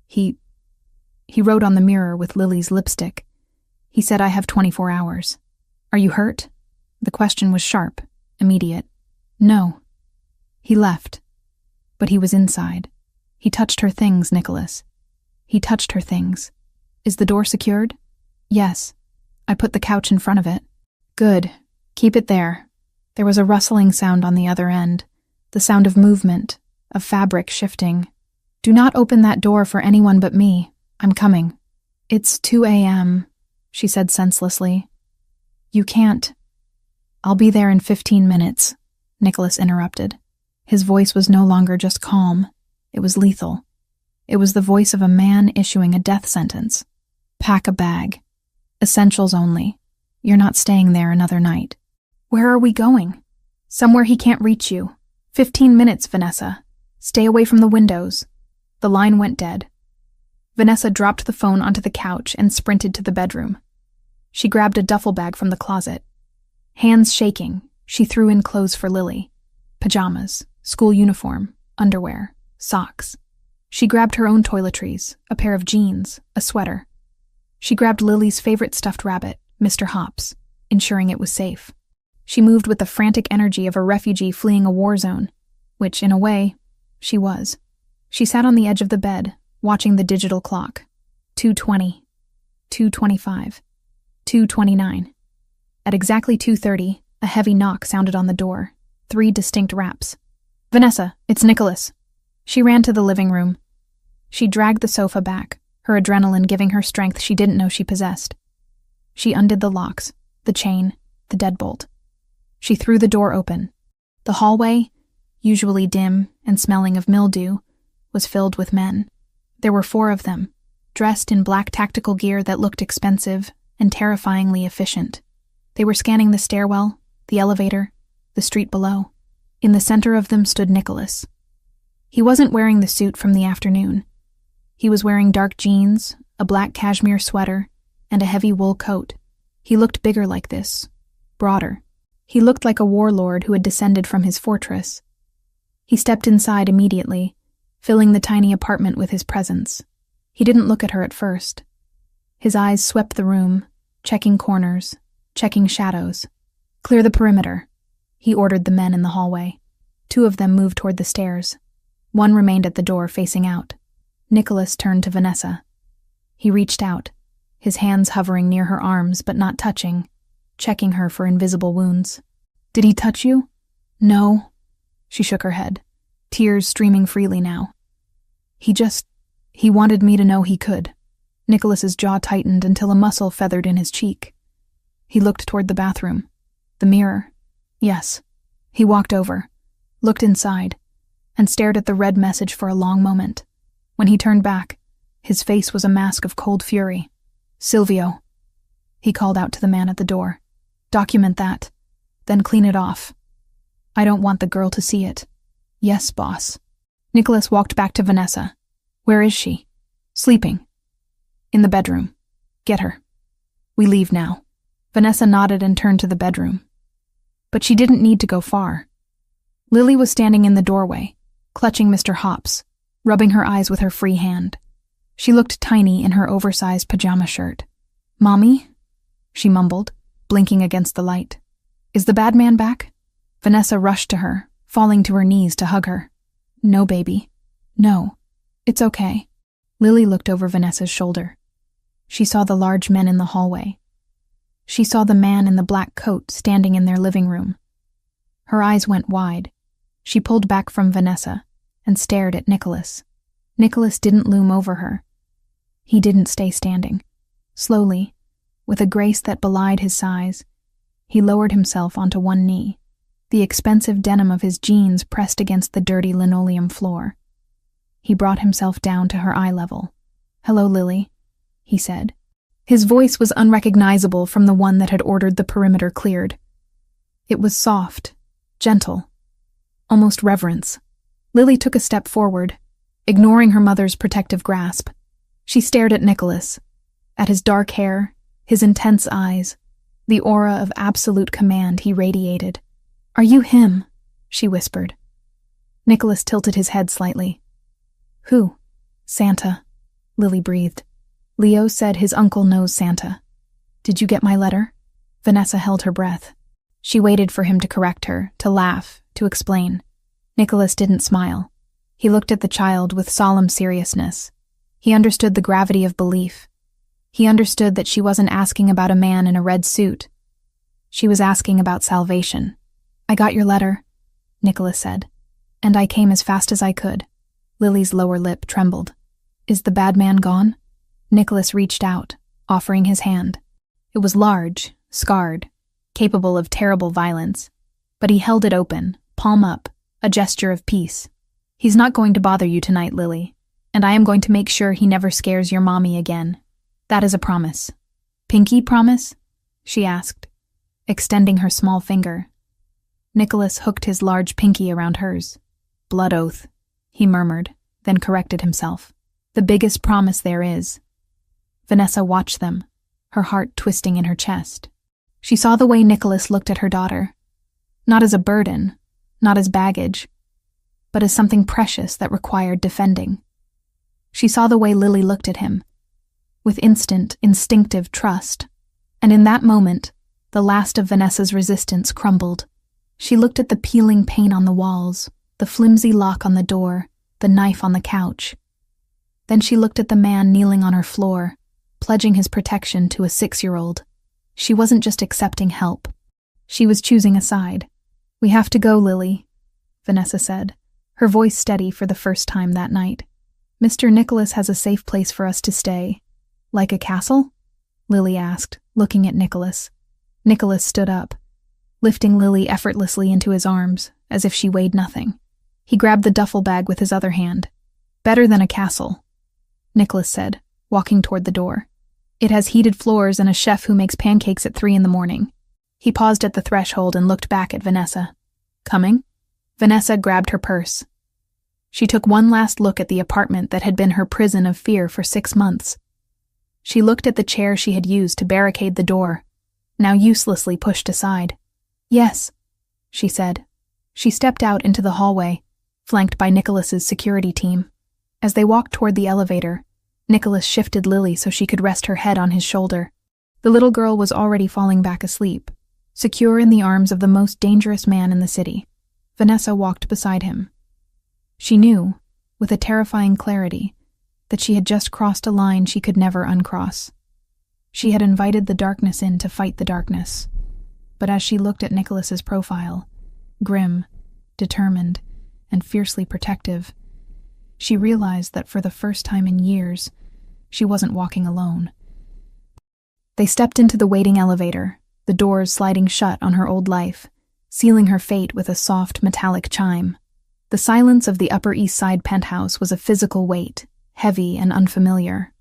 Speaker 1: He wrote on the mirror with Lily's lipstick. He said, "I have 24 hours. Are you hurt?" The question was sharp, immediate. "No." He left. But he was inside. He touched her things, Nicholas. He touched her things. "Is the door secured?" "Yes. I put the couch in front of it." "Good. Keep it there." There was a rustling sound on the other end, the sound of movement, of fabric shifting. "Do not open that door for anyone but me. I'm coming." "It's 2 a.m., she said senselessly. "You can't." "I'll be there in 15 minutes, Nicholas interrupted. His voice was no longer just calm. It was lethal. It was the voice of a man issuing a death sentence. "Pack a bag. Essentials only. You're not staying there another night." "Where are we going?" "Somewhere he can't reach you. 15 minutes, Vanessa. Stay away from the windows." The line went dead. Vanessa dropped the phone onto the couch and sprinted to the bedroom. She grabbed a duffel bag from the closet. Hands shaking, she threw in clothes for Lily. Pajamas, school uniform, underwear, socks. She grabbed her own toiletries, a pair of jeans, a sweater. She grabbed Lily's favorite stuffed rabbit, Mr. Hops, ensuring it was safe. She moved with the frantic energy of a refugee fleeing a war zone, which, in a way, she was. She sat on the edge of the bed, watching the digital clock. 2:20, 2:25, 2:29. At exactly 2:30, a heavy knock sounded on the door. 3 distinct raps. "Vanessa, it's Nicholas." She ran to the living room. She dragged the sofa back, her adrenaline giving her strength she didn't know she possessed. She undid the locks, the chain, the deadbolt. She threw the door open. The hallway, usually dim and smelling of mildew, was filled with men. There were 4 of them, dressed in black tactical gear that looked expensive and terrifyingly efficient. They were scanning the stairwell, the elevator, the street below. In the center of them stood Nicholas. He wasn't wearing the suit from the afternoon. He was wearing dark jeans, a black cashmere sweater, and a heavy wool coat. He looked bigger like this, broader. He looked like a warlord who had descended from his fortress. He stepped inside immediately, filling the tiny apartment with his presence. He didn't look at her at first. His eyes swept the room, checking corners, checking shadows. "Clear the perimeter," he ordered the men in the hallway. 2 of them moved toward the stairs. 1 remained at the door facing out. Nicholas turned to Vanessa. He reached out, his hands hovering near her arms but not touching, checking her for invisible wounds. "Did he touch you?" "No." She shook her head, tears streaming freely now. He wanted me to know he could." Nicholas's jaw tightened until a muscle feathered in his cheek. He looked toward the bathroom. The mirror. Yes. He walked over, looked inside, and stared at the red message for a long moment. When he turned back, his face was a mask of cold fury. "Silvio," he called out to the man at the door. "Document that, then clean it off. I don't want the girl to see it." "Yes, boss." Nicholas walked back to Vanessa. "Where is she?" "Sleeping. In the bedroom. Get her. We leave now." Vanessa nodded and turned to the bedroom. But she didn't need to go far. Lily was standing in the doorway, clutching Mr. Hops, rubbing her eyes with her free hand. She looked tiny in her oversized pajama shirt. "Mommy?" she mumbled, blinking against the light. "Is the bad man back?" Vanessa rushed to her, falling to her knees to hug her. "No, baby. No. It's okay." Lily looked over Vanessa's shoulder. She saw the large men in the hallway. She saw the man in the black coat standing in their living room. Her eyes went wide. She pulled back from Vanessa and stared at Nicholas. Nicholas didn't loom over her. He didn't stay standing. Slowly, With a grace that belied his size, he lowered himself onto one knee, the expensive denim of his jeans pressed against the dirty linoleum floor. He brought himself down to her eye level. "Hello, Lily," he said. His voice was unrecognizable from the one that had ordered the perimeter cleared. It was soft, gentle, almost reverence. Lily took a step forward, ignoring her mother's protective grasp. She stared at Nicholas, at his dark hair, his intense eyes, the aura of absolute command he radiated. "Are you him?" she whispered. Nicholas tilted his head slightly. "Who?" "Santa," Lily breathed. "Leo said his uncle knows Santa. Did you get my letter?" Vanessa held her breath. She waited for him to correct her, to laugh, to explain. Nicholas didn't smile. He looked at the child with solemn seriousness. He understood the gravity of belief. He understood that she wasn't asking about a man in a red suit. She was asking about salvation. "I got your letter," Nicholas said, "and I came as fast as I could." Lily's lower lip trembled. "Is the bad man gone?" Nicholas reached out, offering his hand. It was large, scarred, capable of terrible violence, but he held it open, palm up, a gesture of peace. "He's not going to bother you tonight, Lily, and I am going to make sure he never scares your mommy again. That is a promise." "Pinky promise?" she asked, extending her small finger. Nicholas hooked his large pinky around hers. "Blood oath," he murmured, then corrected himself. "The biggest promise there is." Vanessa watched them, her heart twisting in her chest. She saw the way Nicholas looked at her daughter, not as a burden, not as baggage, but as something precious that required defending. She saw the way Lily looked at him, with instant, instinctive trust, and in that moment, the last of Vanessa's resistance crumbled. She looked at the peeling paint on the walls, the flimsy lock on the door, the knife on the couch. Then she looked at the man kneeling on her floor, pledging his protection to a 6-year-old. She wasn't just accepting help. She was choosing a side. "We have to go, Lily," Vanessa said, her voice steady for the first time that night. "Mr. Nicholas has a safe place for us to stay." "Like a castle?" Lily asked, looking at Nicholas. Nicholas stood up, lifting Lily effortlessly into his arms, as if she weighed nothing. He grabbed the duffel bag with his other hand. "Better than a castle," Nicholas said, walking toward the door. "It has heated floors and a chef who makes pancakes at 3 a.m. He paused at the threshold and looked back at Vanessa. "Coming?" Vanessa grabbed her purse. She took one last look at the apartment that had been her prison of fear for 6 months. She looked at the chair she had used to barricade the door, now uselessly pushed aside. "Yes," she said. She stepped out into the hallway, flanked by Nicholas's security team. As they walked toward the elevator, Nicholas shifted Lily so she could rest her head on his shoulder. The little girl was already falling back asleep, secure in the arms of the most dangerous man in the city. Vanessa walked beside him. She knew, with a terrifying clarity, that she had just crossed a line she could never uncross. She had invited the darkness in to fight the darkness. But as she looked at Nicholas's profile, grim, determined, and fiercely protective, she realized that for the first time in years, she wasn't walking alone. They stepped into the waiting elevator, the doors sliding shut on her old life, sealing her fate with a soft metallic chime. The silence of the Upper East Side penthouse was a physical weight, heavy and unfamiliar.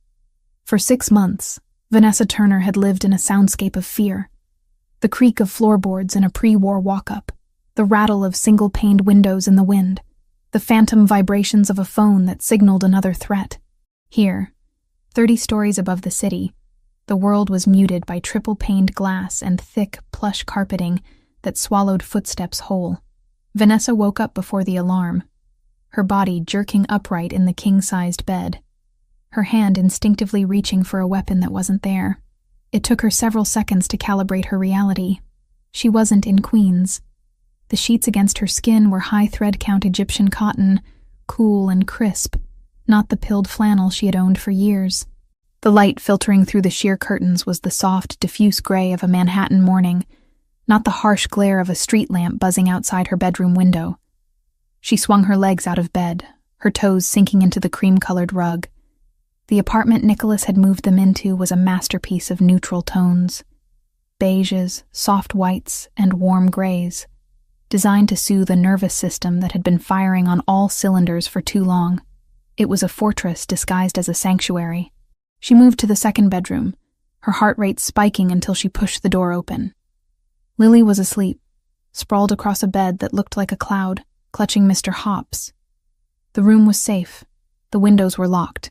Speaker 1: For 6 months, Vanessa Turner had lived in a soundscape of fear. The creak of floorboards in a pre-war walk-up, the rattle of single-paned windows in the wind, the phantom vibrations of a phone that signaled another threat. Here, 30 stories above the city, the world was muted by triple-paned glass and thick, plush carpeting that swallowed footsteps whole. Vanessa woke up before the alarm, her body jerking upright in the king-sized bed, her hand instinctively reaching for a weapon that wasn't there. It took her several seconds to calibrate her reality. She wasn't in Queens. The sheets against her skin were high thread-count Egyptian cotton, cool and crisp, not the pilled flannel she had owned for years. The light filtering through the sheer curtains was the soft, diffuse gray of a Manhattan morning, not the harsh glare of a street lamp buzzing outside her bedroom window. She swung her legs out of bed, her toes sinking into the cream-colored rug. The apartment Nicholas had moved them into was a masterpiece of neutral tones. Beiges, soft whites, and warm grays, designed to soothe a nervous system that had been firing on all cylinders for too long. It was a fortress disguised as a sanctuary. She moved to the second bedroom, her heart rate spiking until she pushed the door open. Lily was asleep, sprawled across a bed that looked like a cloud, clutching Mr. Hops. The room was safe. The windows were locked.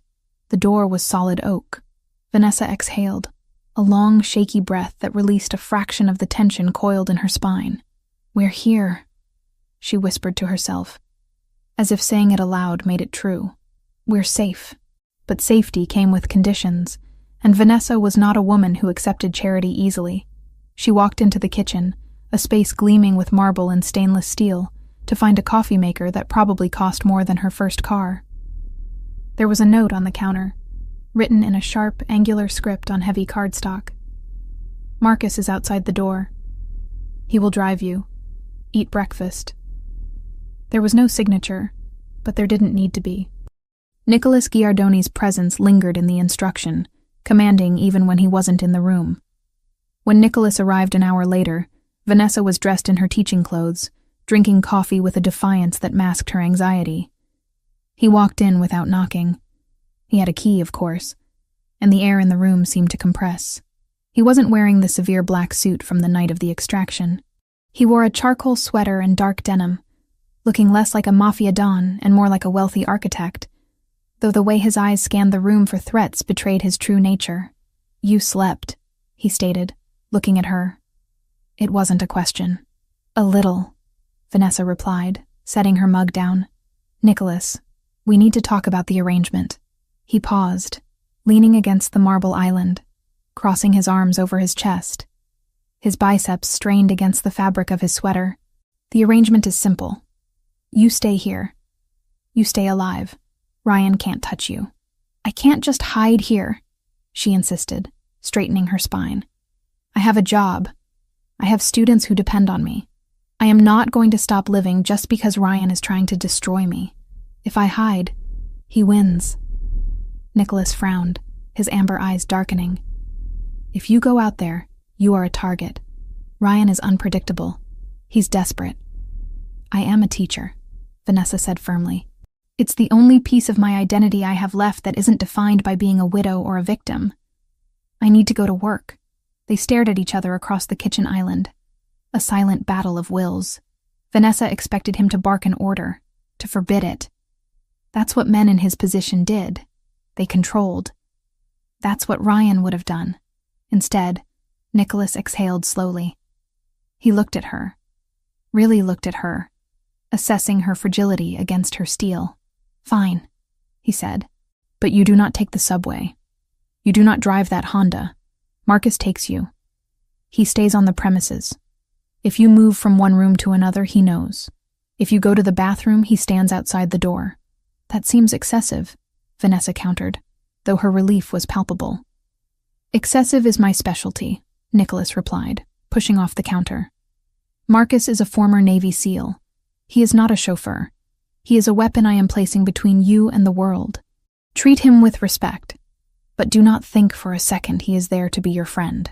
Speaker 1: The door was solid oak. Vanessa exhaled, a long, shaky breath that released a fraction of the tension coiled in her spine. "We're here," she whispered to herself, as if saying it aloud made it true. "We're safe." But safety came with conditions, and Vanessa was not a woman who accepted charity easily. She walked into the kitchen, a space gleaming with marble and stainless steel, to find a coffee maker that probably cost more than her first car. There was a note on the counter, written in a sharp, angular script on heavy cardstock. "Marcus is outside the door. He will drive you. Eat breakfast." There was no signature, but there didn't need to be. Nicholas Giardoni's presence lingered in the instruction, commanding even when he wasn't in the room. When Nicholas arrived an hour later, Vanessa was dressed in her teaching clothes, drinking coffee with a defiance that masked her anxiety. He walked in without knocking. He had a key, of course, and the air in the room seemed to compress. He wasn't wearing the severe black suit from the night of the extraction. He wore a charcoal sweater and dark denim, looking less like a Mafia don and more like a wealthy architect, though the way his eyes scanned the room for threats betrayed his true nature. "You slept," he stated, looking at her. It wasn't a question. "A little," Vanessa replied, setting her mug down. "Nicholas, we need to talk about the arrangement." He paused, leaning against the marble island, crossing his arms over his chest. His biceps strained against the fabric of his sweater. "The arrangement is simple. You stay here. You stay alive. Ryan can't touch you." "I can't just hide here," she insisted, straightening her spine. "I have a job. I have students who depend on me. I am not going to stop living just because Ryan is trying to destroy me. If I hide, he wins." Nicholas frowned, his amber eyes darkening. "If you go out there, you are a target. Ryan is unpredictable. He's desperate." "I am a teacher," Vanessa said firmly. "It's the only piece of my identity I have left that isn't defined by being a widow or a victim. I need to go to work." They stared at each other across the kitchen island. A silent battle of wills. Vanessa expected him to bark an order, to forbid it. That's what men in his position did. They controlled. That's what Ryan would have done. Instead, Nicholas exhaled slowly. He looked at her. Really looked at her, assessing her fragility against her steel. "Fine," he said. "But you do not take the subway. You do not drive that Honda. Marcus takes you. He stays on the premises. If you move from one room to another, he knows. If you go to the bathroom, he stands outside the door." "That seems excessive," Vanessa countered, though her relief was palpable. "Excessive is my specialty," Nicholas replied, pushing off the counter. "Marcus is a former Navy SEAL. He is not a chauffeur. He is a weapon I am placing between you and the world. Treat him with respect, but do not think for a second he is there to be your friend.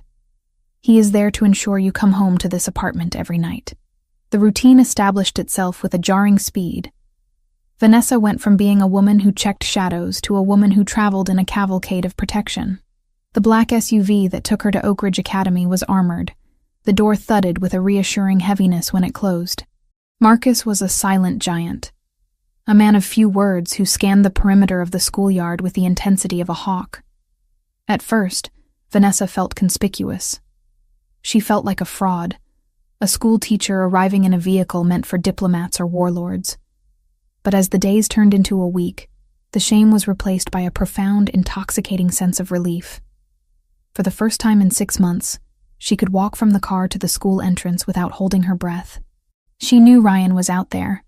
Speaker 1: He is there to ensure you come home to this apartment every night." The routine established itself with a jarring speed. Vanessa went from being a woman who checked shadows to a woman who traveled in a cavalcade of protection. The black SUV that took her to Oak Ridge Academy was armored. The door thudded with a reassuring heaviness when it closed. Marcus was a silent giant, a man of few words who scanned the perimeter of the schoolyard with the intensity of a hawk. At first, Vanessa felt conspicuous. She felt like a fraud, a school teacher arriving in a vehicle meant for diplomats or warlords. But as the days turned into a week, the shame was replaced by a profound, intoxicating sense of relief. For the first time in 6 months, she could walk from the car to the school entrance without holding her breath. She knew Ryan was out there.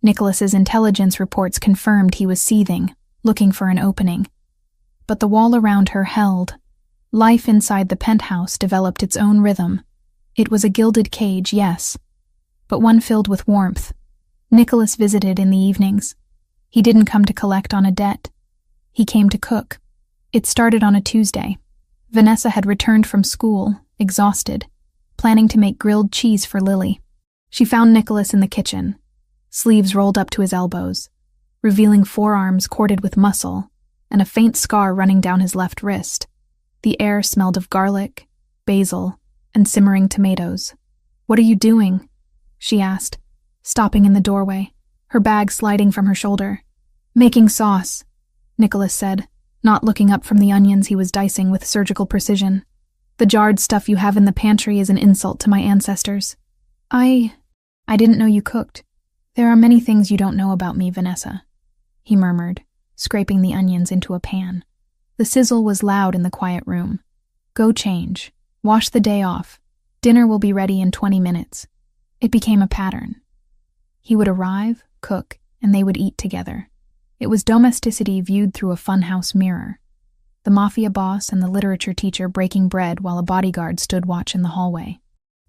Speaker 1: Nicholas's intelligence reports confirmed he was seething, looking for an opening. But the wall around her held. Life inside the penthouse developed its own rhythm. It was a gilded cage, yes, but one filled with warmth. Nicholas visited in the evenings. He didn't come to collect on a debt. He came to cook, It started on a Tuesday. Vanessa had returned from school, exhausted, planning to make grilled cheese for Lily. She found Nicholas in the kitchen, sleeves rolled up to his elbows, revealing forearms corded with muscle and a faint scar running down his left wrist. The air smelled of garlic, basil, and simmering tomatoes. "What are you doing?" she asked, stopping in the doorway, her bag sliding from her shoulder. "Making sauce," Nicholas said, not looking up from the onions he was dicing with surgical precision. "The jarred stuff you have in the pantry is an insult to my ancestors." I didn't know you cooked. There are many things you don't know about me, Vanessa," he murmured, scraping the onions into a pan. The sizzle was loud in the quiet room. "Go change. Wash the day off. Dinner will be ready in 20 minutes. It became a pattern. He would arrive, cook, and they would eat together. It was domesticity viewed through a funhouse mirror. The Mafia boss and the literature teacher breaking bread while a bodyguard stood watch in the hallway.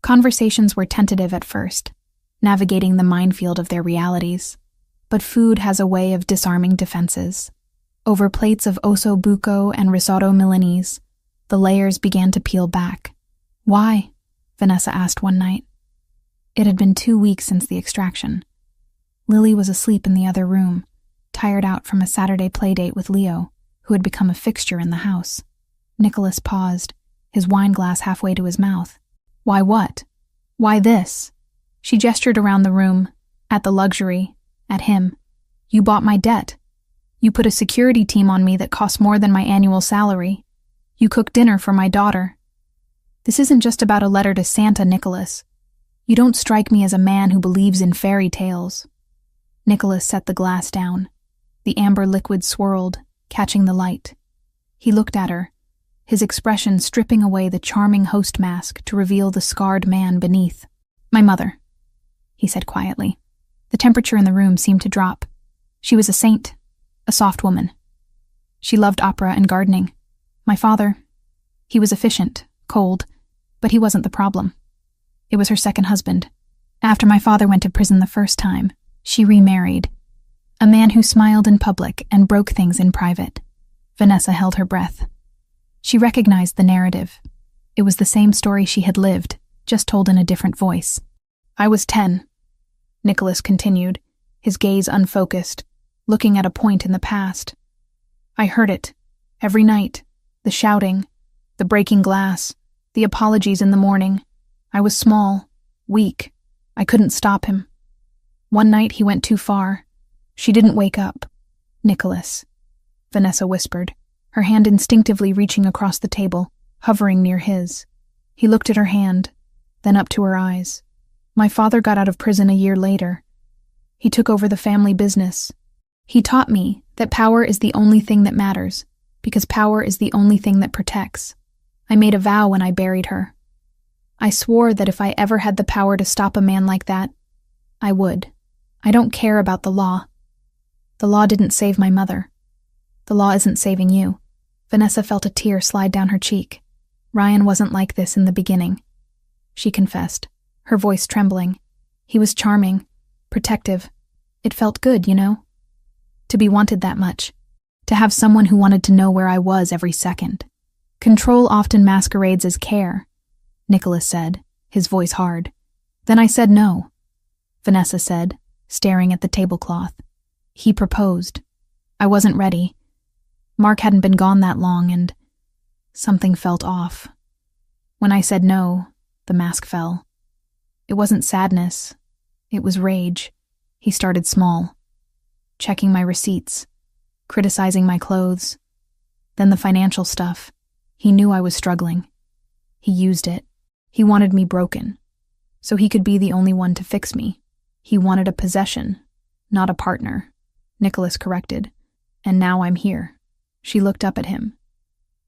Speaker 1: Conversations were tentative at first, navigating the minefield of their realities. But food has a way of disarming defenses. Over plates of osso buco and risotto Milanese, the layers began to peel back. "Why?" Vanessa asked one night. It had been 2 weeks since the extraction. Lily was asleep in the other room, tired out from a Saturday playdate with Leo, who had become a fixture in the house. Nicholas paused, his wine glass halfway to his mouth. "Why what? Why this?" She gestured around the room, at the luxury, at him. "You bought my debt. You put a security team on me that cost more than my annual salary. You cooked dinner for my daughter. This isn't just about a letter to Santa, Nicholas. You don't strike me as a man who believes in fairy tales." Nicholas set the glass down. The amber liquid swirled, catching the light. He looked at her, his expression stripping away the charming host mask to reveal the scarred man beneath. "My mother," he said quietly. The temperature in the room seemed to drop. She was a saint, a soft woman. She loved opera and gardening. My father, he was efficient, cold, but he wasn't the problem. It was her second husband. After my father went to prison the first time, she remarried. A man who smiled in public and broke things in private. Vanessa held her breath. She recognized the narrative. It was the same story she had lived, just told in a different voice. "I was 10, Nicholas continued, his gaze unfocused, looking at a point in the past. "I heard it, every night, the shouting, the breaking glass, the apologies in the morning. I was small, weak. I couldn't stop him. One night he went too far. She didn't wake up." "Nicholas," Vanessa whispered, her hand instinctively reaching across the table, hovering near his. He looked at her hand, then up to her eyes. "My father got out of prison a year later. He took over the family business. He taught me that power is the only thing that matters, because power is the only thing that protects. I made a vow when I buried her. I swore that if I ever had the power to stop a man like that, I would. I don't care about the law. The law didn't save my mother. The law isn't saving you." Vanessa felt a tear slide down her cheek. Ryan wasn't like this in the beginning, she confessed, her voice trembling. He was charming, protective. It felt good, you know? To be wanted that much. To have someone who wanted to know where I was every second. "Control often masquerades as care," Nicholas said, his voice hard. "Then I said no," Vanessa said, staring at the tablecloth. "He proposed. I wasn't ready. Mark hadn't been gone that long, and something felt off. When I said no, the mask fell. It wasn't sadness. It was rage." He started small, checking my receipts, criticizing my clothes, then the financial stuff. He knew I was struggling. He used it. He wanted me broken, so he could be the only one to fix me. He wanted a possession, not a partner, Nicholas corrected. "And now I'm here." She looked up at him,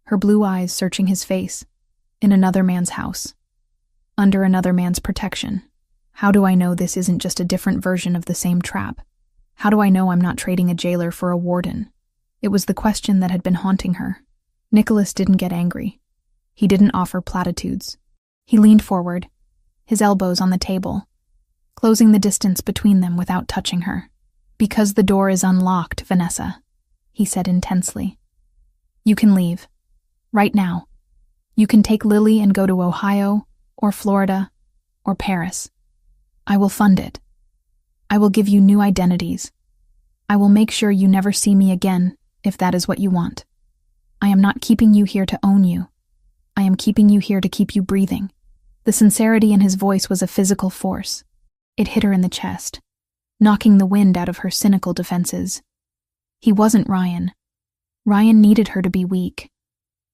Speaker 1: her blue eyes searching his face, in another man's house, under another man's protection. How do I know this isn't just a different version of the same trap? How do I know I'm not trading a jailer for a warden? It was the question that had been haunting her. Nicholas didn't get angry. He didn't offer platitudes. He leaned forward, his elbows on the table, closing the distance between them without touching her. "Because the door is unlocked, Vanessa," he said intensely. You can leave. Right now. You can take Lily and go to Ohio, or Florida, or Paris. I will fund it. I will give you new identities. I will make sure you never see me again, if that is what you want. I am not keeping you here to own you. I am keeping you here to keep you breathing. The sincerity in his voice was a physical force. It hit her in the chest, knocking the wind out of her cynical defenses. He wasn't Ryan. Ryan needed her to be weak.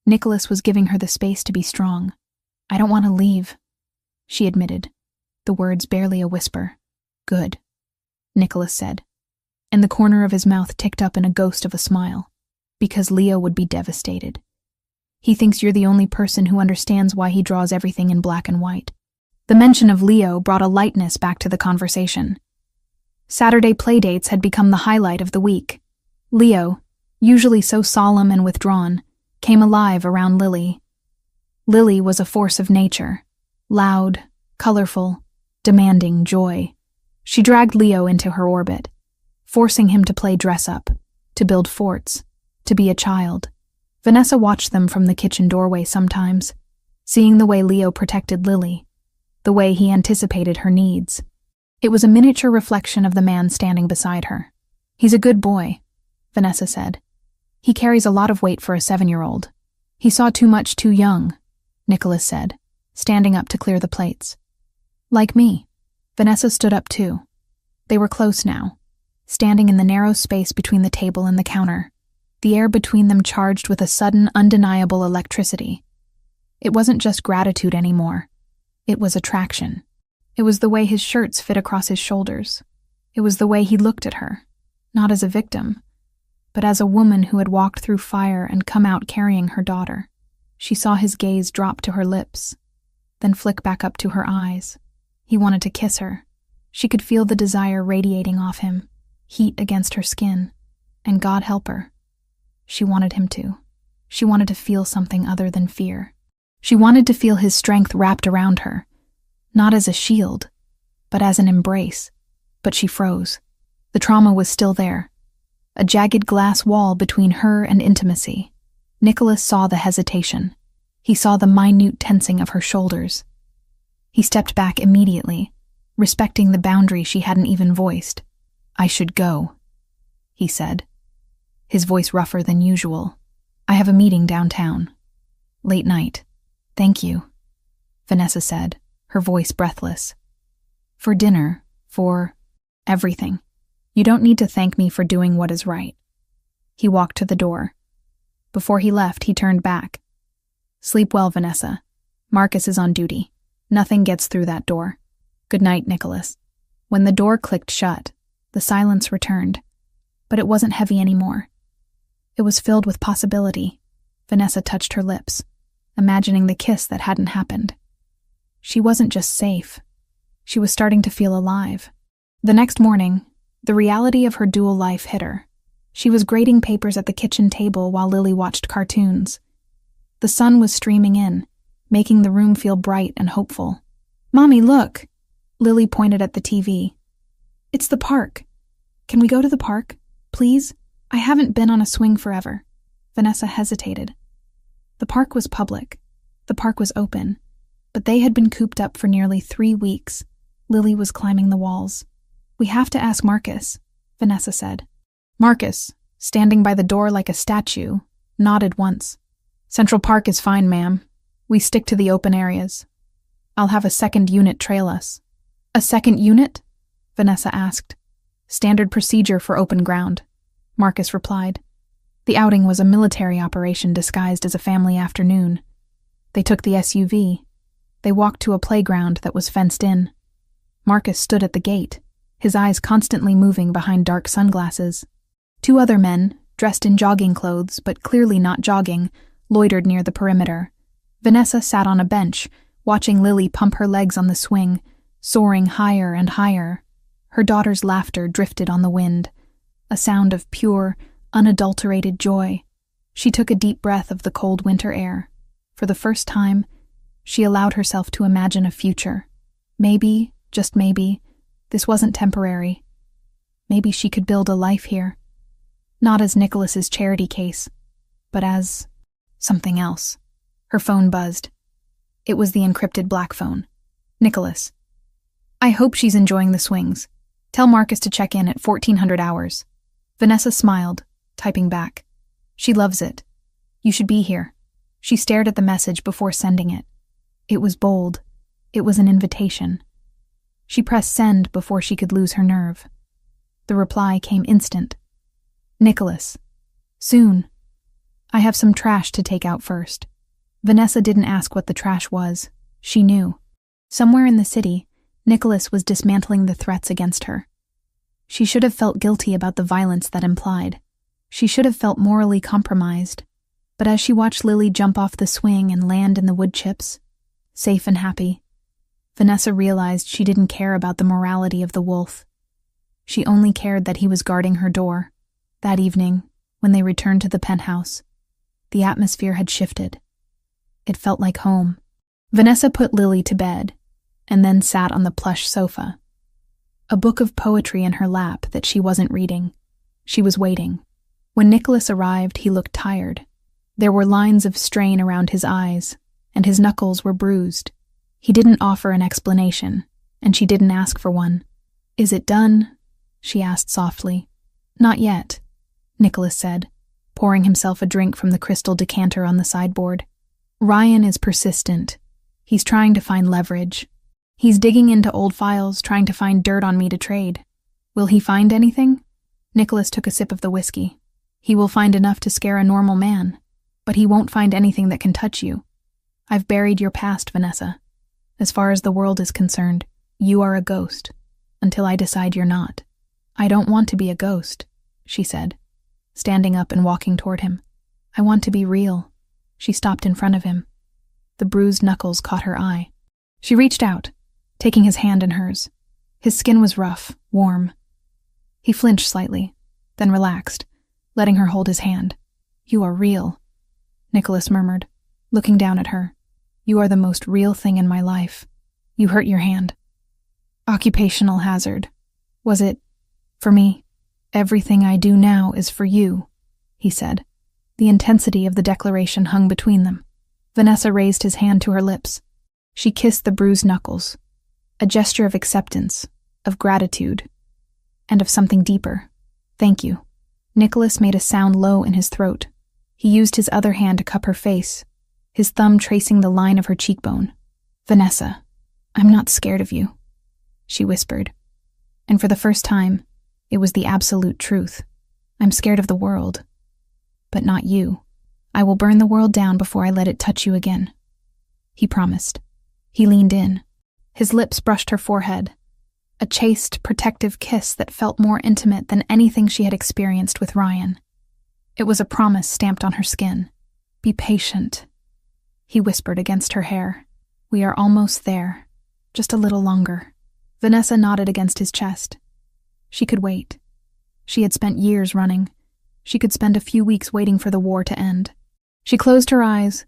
Speaker 1: Nicholas was giving her the space to be strong. I don't want to leave, she admitted, the words barely a whisper. Good, Nicholas said, and the corner of his mouth ticked up in a ghost of a smile, because Leo would be devastated. He thinks you're the only person who understands why he draws everything in black and white. The mention of Leo brought a lightness back to the conversation. Saturday playdates had become the highlight of the week. Leo, usually so solemn and withdrawn, came alive around Lily. Lily was a force of nature, loud, colorful, demanding joy. She dragged Leo into her orbit, forcing him to play dress-up, to build forts, to be a child. Vanessa watched them from the kitchen doorway sometimes, seeing the way Leo protected Lily, the way he anticipated her needs. It was a miniature reflection of the man standing beside her. He's a good boy, Vanessa said. He carries a lot of weight for a 7-year-old. He saw too much too young, Nicholas said, standing up to clear the plates. Like me. Vanessa stood up too. They were close now, standing in the narrow space between the table and the counter, the air between them charged with a sudden, undeniable electricity. It wasn't just gratitude anymore. It was attraction. It was the way his shirts fit across his shoulders. It was the way he looked at her, not as a victim, but as a woman who had walked through fire and come out carrying her daughter. She saw his gaze drop to her lips, then flick back up to her eyes. He wanted to kiss her. She could feel the desire radiating off him, heat against her skin, and God help her. She wanted him to. She wanted to feel something other than fear. She wanted to feel his strength wrapped around her, not as a shield, but as an embrace. But she froze. The trauma was still there, a jagged glass wall between her and intimacy. Nicholas saw the hesitation. He saw the minute tensing of her shoulders. He stepped back immediately, respecting the boundary she hadn't even voiced. I should go, he said, his voice rougher than usual. I have a meeting downtown. Late night. Thank you, Vanessa said, her voice breathless. For dinner, for everything. You don't need to thank me for doing what is right. He walked to the door. Before he left, he turned back. Sleep well, Vanessa. Marcus is on duty. Nothing gets through that door. Good night, Nicholas. When the door clicked shut, the silence returned, but it wasn't heavy anymore. It was filled with possibility. Vanessa touched her lips, imagining the kiss that hadn't happened. She wasn't just safe. She was starting to feel alive. The next morning, the reality of her dual life hit her. She was grading papers at the kitchen table while Lily watched cartoons. The sun was streaming in, making the room feel bright and hopeful. Mommy, look! Lily pointed at the TV. It's the park. Can we go to the park, please? I haven't been on a swing forever. Vanessa hesitated. The park was public. The park was open. But they had been cooped up for nearly 3 weeks. Lily was climbing the walls. We have to ask Marcus, Vanessa said. Marcus, standing by the door like a statue, nodded once. Central Park is fine, ma'am. We stick to the open areas. I'll have a second unit trail us. A second unit? Vanessa asked. Standard procedure for open ground, Marcus replied. The outing was a military operation disguised as a family afternoon. They took the SUV. They walked to a playground that was fenced in. Marcus stood at the gate, his eyes constantly moving behind dark sunglasses. 2 other men, dressed in jogging clothes but clearly not jogging, loitered near the perimeter. Vanessa sat on a bench, watching Lily pump her legs on the swing, soaring higher and higher. Her daughter's laughter drifted on the wind, a sound of pure, unadulterated joy. She took a deep breath of the cold winter air. For the first time, she allowed herself to imagine a future. Maybe, just maybe, this wasn't temporary. Maybe she could build a life here. Not as Nicholas's charity case, but as something else. Her phone buzzed. It was the encrypted black phone. Nicholas. I hope she's enjoying the swings. Tell Marcus to check in at 1400 hours. Vanessa smiled, typing back. She loves it. You should be here. She stared at the message before sending it. It was bold. It was an invitation. She pressed send before she could lose her nerve. The reply came instant. Nicholas. Soon. I have some trash to take out first. Vanessa didn't ask what the trash was. She knew. Somewhere in the city, Nicholas was dismantling the threats against her. She should have felt guilty about the violence that implied. She should have felt morally compromised. But as she watched Lily jump off the swing and land in the wood chips, safe and happy, Vanessa realized she didn't care about the morality of the wolf. She only cared that he was guarding her door. That evening, when they returned to the penthouse, the atmosphere had shifted. It felt like home. Vanessa put Lily to bed, and then sat on the plush sofa. A book of poetry in her lap that she wasn't reading. She was waiting. When Nicholas arrived, he looked tired. There were lines of strain around his eyes, and his knuckles were bruised. He didn't offer an explanation, and she didn't ask for one. Is it done? She asked softly. Not yet, Nicholas said, pouring himself a drink from the crystal decanter on the sideboard. Ryan is persistent. He's trying to find leverage. He's digging into old files, trying to find dirt on me to trade. Will he find anything? Nicholas took a sip of the whiskey. He will find enough to scare a normal man, but he won't find anything that can touch you. I've buried your past, Vanessa. As far as the world is concerned, you are a ghost, until I decide you're not. I don't want to be a ghost, she said, standing up and walking toward him. I want to be real. She stopped in front of him. The bruised knuckles caught her eye. She reached out, taking his hand in hers. His skin was rough, warm. He flinched slightly, then relaxed, letting her hold his hand. You are real, Nicholas murmured, looking down at her. You are the most real thing in my life. You hurt your hand. Occupational hazard. Was it for me? Everything I do now is for you, he said. The intensity of the declaration hung between them. Vanessa raised his hand to her lips. She kissed the bruised knuckles, a gesture of acceptance, of gratitude, and of something deeper. Thank you. Nicholas made a sound low in his throat. He used his other hand to cup her face, his thumb tracing the line of her cheekbone. Vanessa, I'm not scared of you, she whispered. And for the first time, it was the absolute truth. I'm scared of the world, but not you. I will burn the world down before I let it touch you again. He promised. He leaned in. His lips brushed her forehead, a chaste, protective kiss that felt more intimate than anything she had experienced with Ryan. It was a promise stamped on her skin. Be patient, he whispered against her hair. We are almost there. Just a little longer. Vanessa nodded against his chest. She could wait. She had spent years running. She could spend a few weeks waiting for the war to end. She closed her eyes,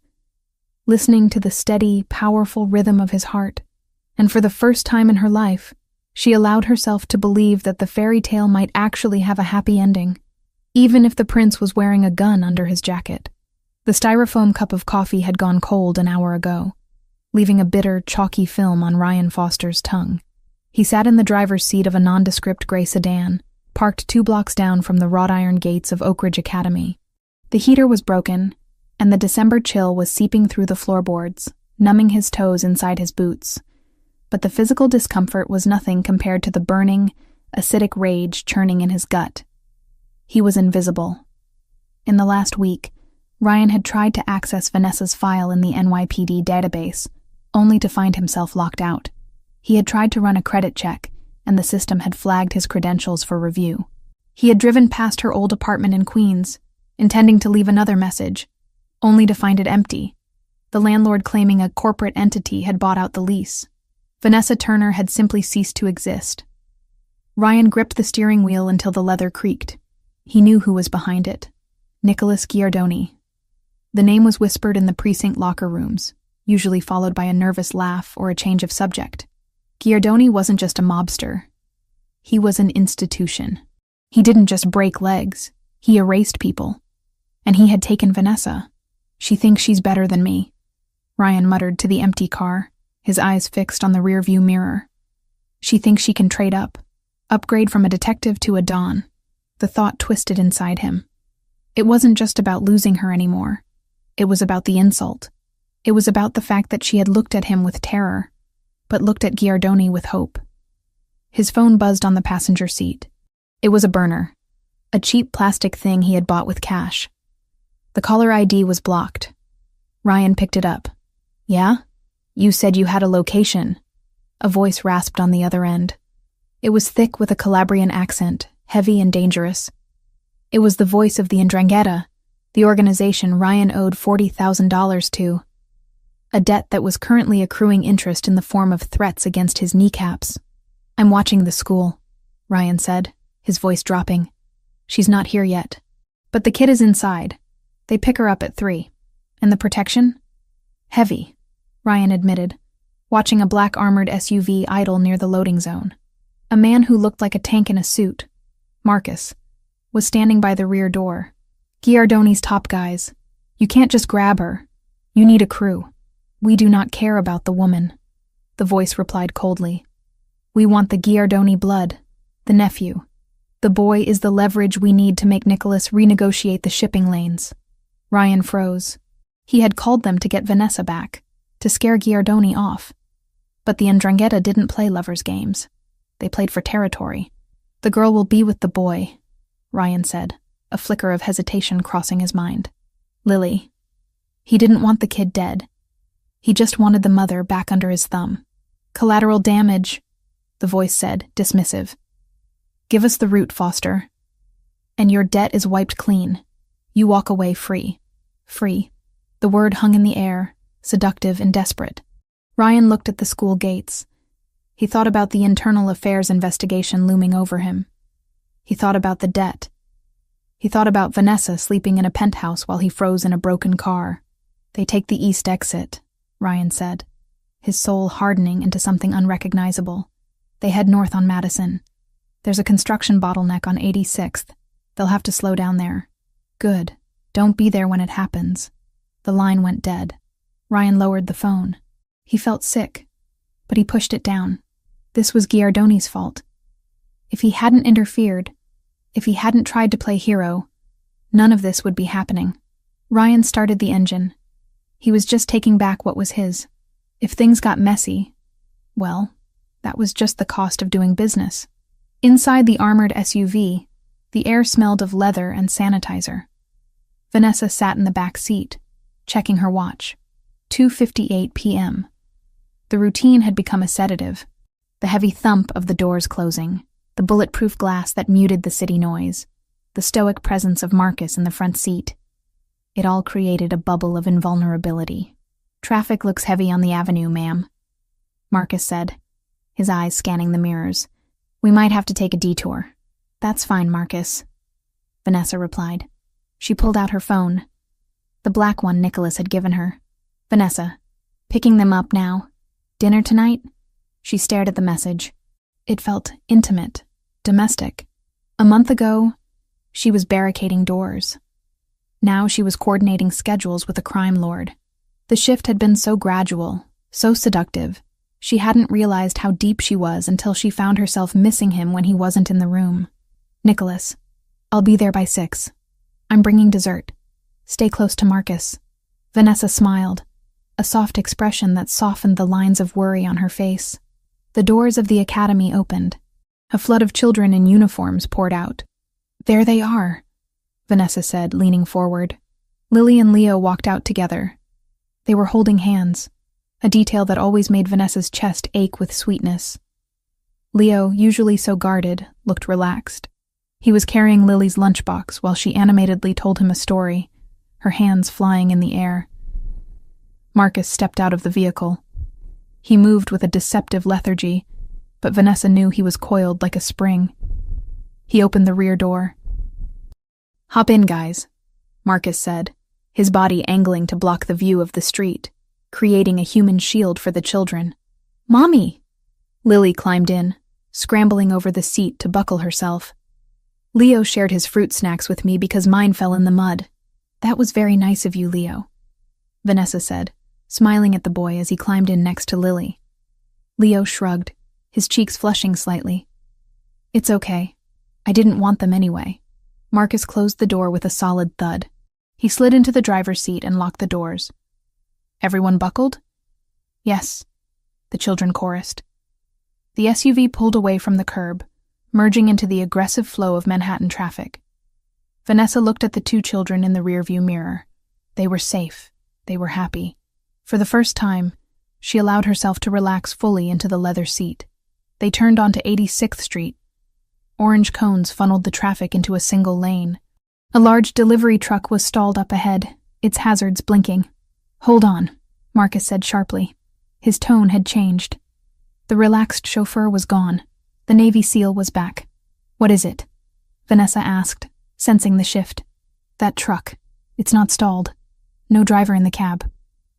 Speaker 1: listening to the steady, powerful rhythm of his heart, and for the first time in her life, she allowed herself to believe that the fairy tale might actually have a happy ending, even if the prince was wearing a gun under his jacket. The styrofoam cup of coffee had gone cold an hour ago, leaving a bitter, chalky film on Ryan Foster's tongue. He sat in the driver's seat of a nondescript gray sedan, parked 2 blocks down from the wrought iron gates of Oak Ridge Academy. The heater was broken, and the December chill was seeping through the floorboards, numbing his toes inside his boots. But the physical discomfort was nothing compared to the burning, acidic rage churning in his gut. He was invisible. In the last week, Ryan had tried to access Vanessa's file in the NYPD database, only to find himself locked out. He had tried to run a credit check, and the system had flagged his credentials for review. He had driven past her old apartment in Queens, intending to leave another message, only to find it empty, the landlord claiming a corporate entity had bought out the lease. Vanessa Turner had simply ceased to exist. Ryan gripped the steering wheel until the leather creaked. He knew who was behind it. Nicholas Giardoni. The name was whispered in the precinct locker rooms, usually followed by a nervous laugh or a change of subject. Giardoni wasn't just a mobster. He was an institution. He didn't just break legs. He erased people. And he had taken Vanessa. She thinks she's better than me, Ryan muttered to the empty car, his eyes fixed on the rearview mirror. She thinks she can trade up, upgrade from a detective to a Don. The thought twisted inside him. It wasn't just about losing her anymore. It was about the insult. It was about the fact that she had looked at him with terror, but looked at Giardoni with hope. His phone buzzed on the passenger seat. It was a burner, a cheap plastic thing he had bought with cash. The caller ID was blocked. Ryan picked it up. "Yeah? You said you had a location." A voice rasped on the other end. It was thick with a Calabrian accent, heavy and dangerous. It was the voice of the 'Ndrangheta, the organization Ryan owed $40,000 to. A debt that was currently accruing interest in the form of threats against his kneecaps. "I'm watching the school," Ryan said, his voice dropping. "She's not here yet. But the kid is inside. They pick her up at 3. And the protection?" "Heavy," Ryan admitted, watching a black armored SUV idle near the loading zone. A man who looked like a tank in a suit, Marcus, was standing by the rear door. "Giardoni's top guys. You can't just grab her. You need a crew. We do not care about the woman," the voice replied coldly. "We want the Giardoni blood, the nephew. The boy is the leverage we need to make Nicholas renegotiate the shipping lanes." Ryan froze. He had called them to get Vanessa back, to scare Giardoni off. But the 'Ndrangheta didn't play lovers' games. They played for territory. "The girl will be with the boy," Ryan said, a flicker of hesitation crossing his mind. "Lily." He didn't want the kid dead. He just wanted the mother back under his thumb. "Collateral damage," the voice said, dismissive. "Give us the route, Foster. And your debt is wiped clean. You walk away free." Free. The word hung in the air, seductive and desperate. Ryan looked at the school gates. He thought about the internal affairs investigation looming over him. He thought about the debt. He thought about Vanessa sleeping in a penthouse while he froze in a broken car. "They take the east exit," Ryan said, his soul hardening into something unrecognizable. "They head north on Madison. There's a construction bottleneck on 86th. They'll have to slow down there." "Good. Don't be there when it happens." The line went dead. Ryan lowered the phone. He felt sick, but he pushed it down. This was Giardoni's fault. If he hadn't interfered, if he hadn't tried to play hero, none of this would be happening. Ryan started the engine. He was just taking back what was his. If things got messy, well, that was just the cost of doing business. Inside the armored SUV, the air smelled of leather and sanitizer. Vanessa sat in the back seat, checking her watch. 2:58 p.m. The routine had become a sedative. The heavy thump of the doors closing, the bulletproof glass that muted the city noise, the stoic presence of Marcus in the front seat. It all created a bubble of invulnerability. "Traffic looks heavy on the avenue, ma'am," Marcus said, his eyes scanning the mirrors. "We might have to take a detour." "That's fine, Marcus," Vanessa replied. She pulled out her phone, the black one Nicholas had given her. "Vanessa, picking them up now. Dinner tonight?" She stared at the message. It felt intimate, domestic. A month ago, she was barricading doors. Now she was coordinating schedules with a crime lord. The shift had been so gradual, so seductive. She hadn't realized how deep she was until she found herself missing him when he wasn't in the room. "Nicholas, I'll be there by 6. I'm bringing dessert. Stay close to Marcus." Vanessa smiled, a soft expression that softened the lines of worry on her face. The doors of the academy opened. A flood of children in uniforms poured out. "There they are," Vanessa said, leaning forward. Lily and Leo walked out together. They were holding hands, a detail that always made Vanessa's chest ache with sweetness. Leo, usually so guarded, looked relaxed. He was carrying Lily's lunchbox while she animatedly told him a story, her hands flying in the air. Marcus stepped out of the vehicle. He moved with a deceptive lethargy, but Vanessa knew he was coiled like a spring. He opened the rear door. "Hop in, guys," Marcus said, his body angling to block the view of the street, creating a human shield for the children. "Mommy!" Lily climbed in, scrambling over the seat to buckle herself. "Leo shared his fruit snacks with me because mine fell in the mud. That was very nice of you, Leo, Vanessa said, smiling at the boy as he climbed in next to Lily. Leo shrugged, his cheeks flushing slightly. It's okay. I didn't want them anyway. Marcus closed the door with a solid thud. He slid into the driver's seat and locked the doors. Everyone buckled? Yes, the children chorused. The SUV pulled away from the curb, merging into the aggressive flow of Manhattan traffic. Vanessa looked at the two children in the rearview mirror. They were safe. They were happy. For the first time, she allowed herself to relax fully into the leather seat. They turned onto 86th Street. Orange cones funneled the traffic into a single lane. A large delivery truck was stalled up ahead, its hazards blinking. Hold on, Marcus said sharply. His tone had changed. The relaxed chauffeur was gone. The Navy SEAL was back. What is it? Vanessa asked, sensing the shift. That truck. It's not stalled. No driver in the cab.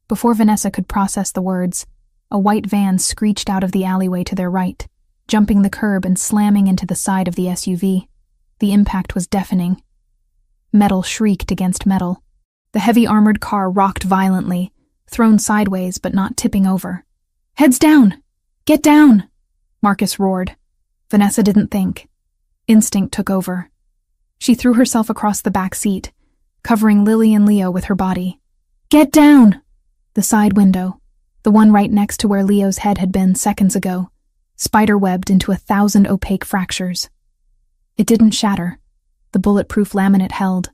Speaker 1: Before Vanessa could process the words, a white van screeched out of the alleyway to their right, jumping the curb and slamming into the side of the SUV. The impact was deafening. Metal shrieked against metal. The heavy armored car rocked violently, thrown sideways but not tipping over. Heads down! Get down! Marcus roared. Vanessa didn't think. Instinct took over. She threw herself across the back seat, covering Lily and Leo with her body. Get down! The side window, the one right next to where Leo's head had been seconds ago, spider-webbed into 1,000 opaque fractures. It didn't shatter. The bulletproof laminate held,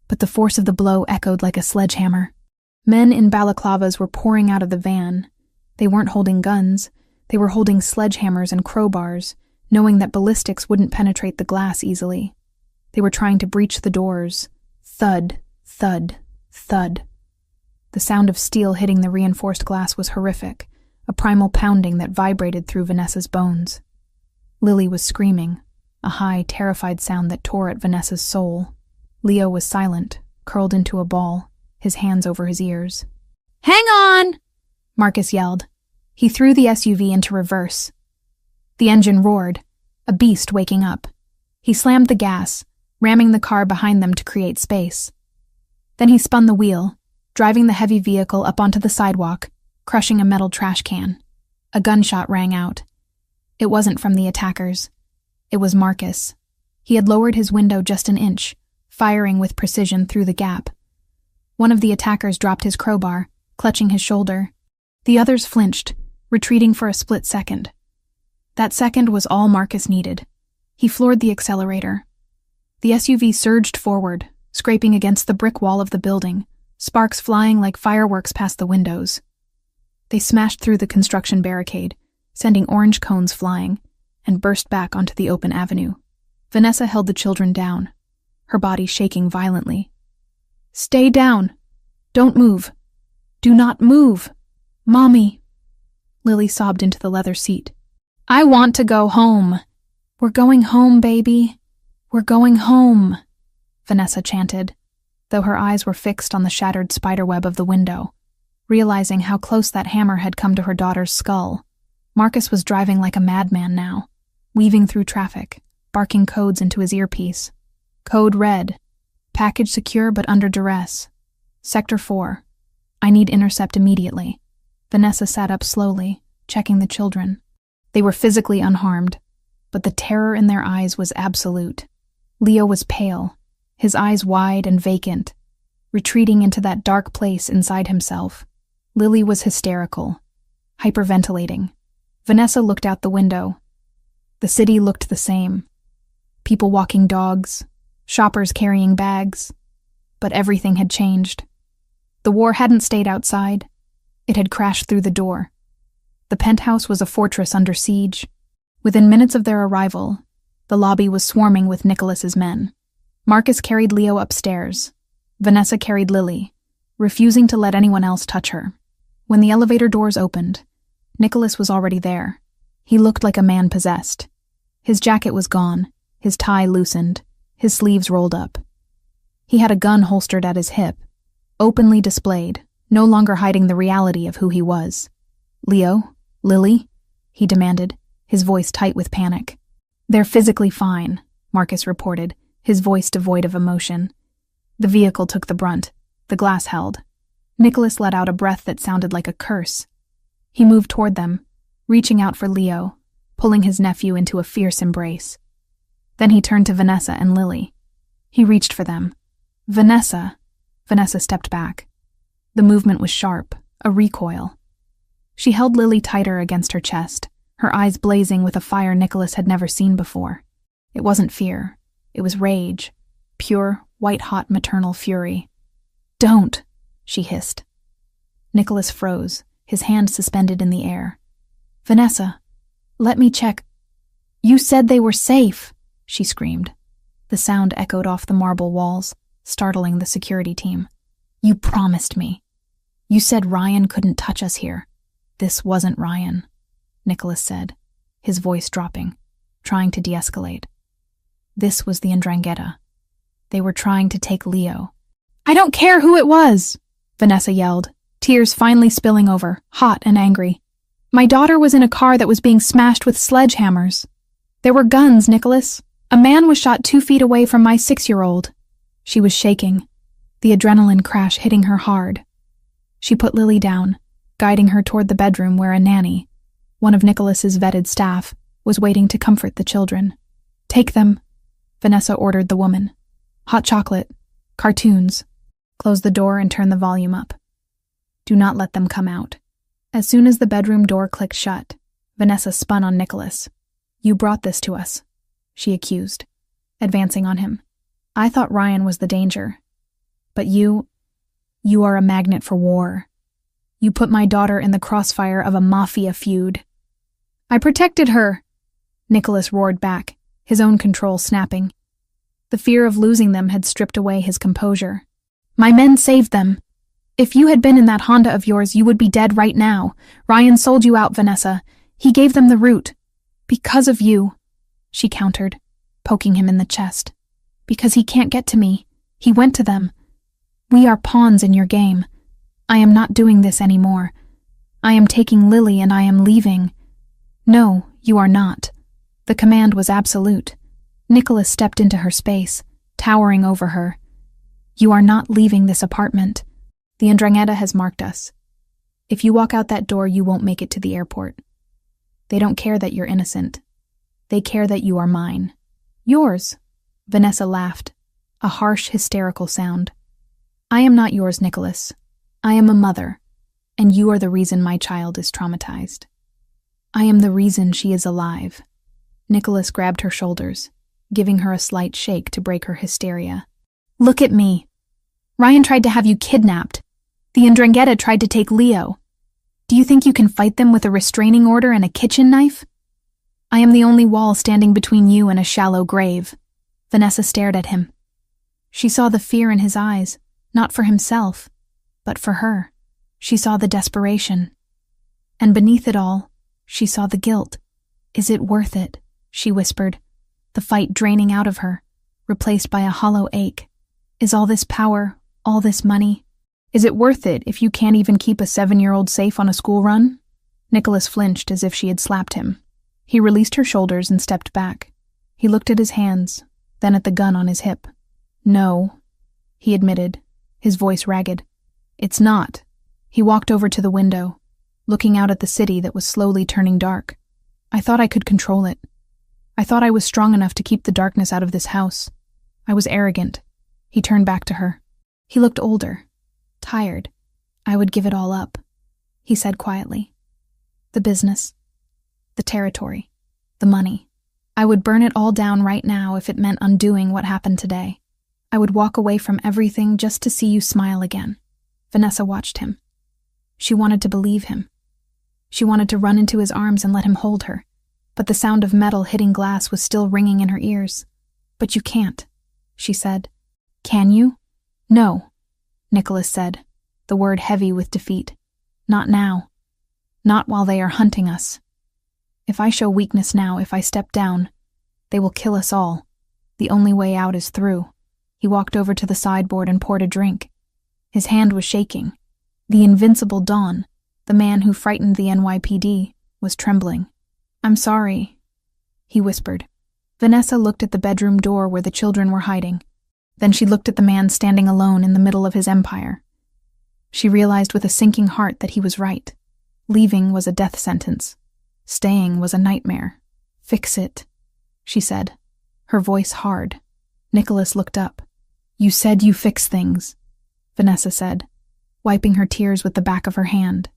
Speaker 1: but the force of the blow echoed like a sledgehammer. Men in balaclavas were pouring out of the van. They weren't holding guns. They were holding sledgehammers and crowbars, knowing that ballistics wouldn't penetrate the glass easily. They were trying to breach the doors. Thud, thud, thud. The sound of steel hitting the reinforced glass was horrific, a primal pounding that vibrated through Vanessa's bones. Lily was screaming, a high, terrified sound that tore at Vanessa's soul. Leo was silent, curled into a ball, his hands over his ears. Hang on! Marcus yelled. He threw the SUV into reverse. The engine roared, a beast waking up. He slammed the gas, ramming the car behind them to create space. Then he spun the wheel, driving the heavy vehicle up onto the sidewalk, crushing a metal trash can. A gunshot rang out. It wasn't from the attackers. It was Marcus. He had lowered his window just an inch, firing with precision through the gap. One of the attackers dropped his crowbar, clutching his shoulder. The others flinched, retreating for a split second. That second was all Marcus needed. He floored the accelerator. The SUV surged forward, scraping against the brick wall of the building, sparks flying like fireworks past the windows. They smashed through the construction barricade, sending orange cones flying, and burst back onto the open avenue. Vanessa held the children down, her body shaking violently. Stay down. Don't move. Do not move. Mommy. Lily sobbed into the leather seat. I want to go home. We're going home, baby. We're going home, Vanessa chanted, though her eyes were fixed on the shattered spiderweb of the window, realizing how close that hammer had come to her daughter's skull. Marcus was driving like a madman now, weaving through traffic, barking codes into his earpiece. Code red. Package secure but under duress. Sector 4. I need intercept immediately. Vanessa sat up slowly, checking the children. They were physically unharmed, but the terror in their eyes was absolute. Leo was pale, his eyes wide and vacant, retreating into that dark place inside himself. Lily was hysterical, hyperventilating. Vanessa looked out the window. The city looked the same. People walking dogs, shoppers carrying bags. But everything had changed. The war hadn't stayed outside. It had crashed through the door. The penthouse was a fortress under siege. Within minutes of their arrival, the lobby was swarming with Nicholas's men. Marcus carried Leo upstairs. Vanessa carried Lily, refusing to let anyone else touch her. When the elevator doors opened, Nicholas was already there. He looked like a man possessed. His jacket was gone, his tie loosened, his sleeves rolled up. He had a gun holstered at his hip, openly displayed, no longer hiding the reality of who he was. Leo? Lily? He demanded, his voice tight with panic. They're physically fine, Marcus reported, his voice devoid of emotion. The vehicle took the brunt. The glass held. Nicholas let out a breath that sounded like a curse. He moved toward them, reaching out for Leo, pulling his nephew into a fierce embrace. Then he turned to Vanessa and Lily. He reached for them. Vanessa stepped back. The movement was sharp, a recoil. She held Lily tighter against her chest, her eyes blazing with a fire Nicholas had never seen before. It wasn't fear. It was rage. Pure, white-hot maternal fury. "Don't," she hissed. Nicholas froze, his hand suspended in the air. "Vanessa, let me check." "You said they were safe," she screamed. The sound echoed off the marble walls, startling the security team. "You promised me. You said Ryan couldn't touch us here." "This wasn't Ryan," Nicholas said, his voice dropping, trying to de-escalate. "This was the Ndrangheta. They were trying to take Leo." "I don't care who it was," Vanessa yelled, tears finally spilling over, hot and angry. "My daughter was in a car that was being smashed with sledgehammers. There were guns, Nicholas. A man was shot 2 feet away from my 6-year-old. She was shaking, the adrenaline crash hitting her hard. She put Lily down, guiding her toward the bedroom where a nanny, one of Nicholas's vetted staff, was waiting to comfort the children. "Take them," Vanessa ordered the woman. "Hot chocolate, cartoons. Close the door and turn the volume up. Do not let them come out." As soon as the bedroom door clicked shut, Vanessa spun on Nicholas. "You brought this to us," she accused, advancing on him. "I thought Ryan was the danger. But you are a magnet for war. You put my daughter in the crossfire of a Mafia feud." "I protected her," Nicholas roared back, his own control snapping. The fear of losing them had stripped away his composure. "My men saved them. If you had been in that Honda of yours, you would be dead right now. Ryan sold you out, Vanessa. He gave them the route. Because of you," she countered, poking him in the chest. "Because he can't get to me. He went to them. We are pawns in your game. I am not doing this anymore. I am taking Lily and I am leaving." "No, you are not." The command was absolute. Nicholas stepped into her space, towering over her. "You are not leaving this apartment. The Ndrangheta has marked us. If you walk out that door, you won't make it to the airport. They don't care that you're innocent. They care that you are mine." "Yours," Vanessa laughed, a harsh, hysterical sound. "I am not yours, Nicholas. I am a mother, and you are the reason my child is traumatized. I am the reason she is alive." Nicholas grabbed her shoulders, giving her a slight shake to break her hysteria. "Look at me. Ryan tried to have you kidnapped. The Ndrangheta tried to take Leo. Do you think you can fight them with a restraining order and a kitchen knife? I am the only wall standing between you and a shallow grave." Vanessa stared at him. She saw the fear in his eyes, not for himself, but for her. She saw the desperation. And beneath it all, she saw the guilt. "Is it worth it?" she whispered, the fight draining out of her, replaced by a hollow ache. "Is all this power, all this money? Is it worth it if you can't even keep a 7-year-old safe on a school run?" Nicholas flinched as if she had slapped him. He released her shoulders and stepped back. He looked at his hands, then at the gun on his hip. "No," he admitted, his voice ragged. "It's not." He walked over to the window, looking out at the city that was slowly turning dark. "I thought I could control it. I thought I was strong enough to keep the darkness out of this house. I was arrogant." He turned back to her. He looked older, tired. "I would give it all up," he said quietly. "The business, the territory, the money. I would burn it all down right now if it meant undoing what happened today. I would walk away from everything just to see you smile again." Vanessa watched him. She wanted to believe him. She wanted to run into his arms and let him hold her, but the sound of metal hitting glass was still ringing in her ears. "But you can't," she said. "Can you?" "No," Nicholas said, the word heavy with defeat. "Not now. Not while they are hunting us. If I show weakness now, if I step down, they will kill us all. The only way out is through." He walked over to the sideboard and poured a drink. His hand was shaking. The invincible Don, the man who frightened the NYPD, was trembling. "I'm sorry," he whispered. Vanessa looked at the bedroom door where the children were hiding. Then she looked at the man standing alone in the middle of his empire. She realized with a sinking heart that he was right. Leaving was a death sentence. Staying was a nightmare. "Fix it," she said, her voice hard. Nicholas looked up. "You said you fix things," Vanessa said, wiping her tears with the back of her hand.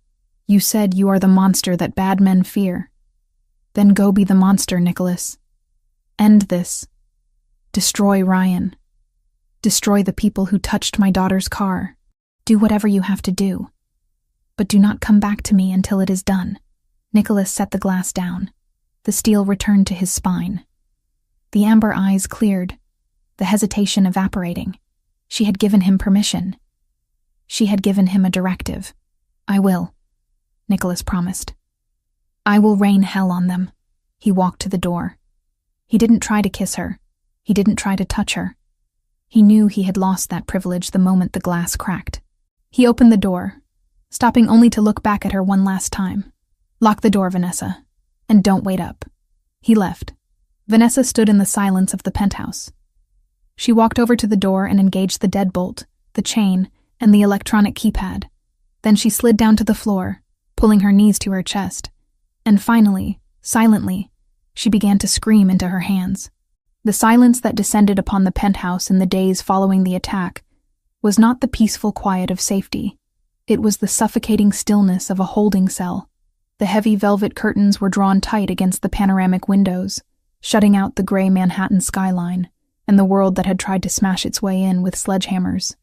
Speaker 1: "You said you are the monster that bad men fear. Then go be the monster, Nicholas. End this. Destroy Ryan. Destroy the people who touched my daughter's car. Do whatever you have to do. But do not come back to me until it is done." Nicholas set the glass down. The steel returned to his spine. The amber eyes cleared, the hesitation evaporating. She had given him permission. She had given him a directive. "I will," Nicholas promised. "I will rain hell on them." He walked to the door. He didn't try to kiss her. He didn't try to touch her. He knew he had lost that privilege the moment the glass cracked. He opened the door, stopping only to look back at her one last time. "Lock the door, Vanessa, and don't wait up." He left. Vanessa stood in the silence of the penthouse. She walked over to the door and engaged the deadbolt, the chain, and the electronic keypad. Then she slid down to the floor, pulling her knees to her chest. And finally, silently, she began to scream into her hands. The silence that descended upon the penthouse in the days following the attack was not the peaceful quiet of safety. It was the suffocating stillness of a holding cell. The heavy velvet curtains were drawn tight against the panoramic windows, shutting out the gray Manhattan skyline and the world that had tried to smash its way in with sledgehammers.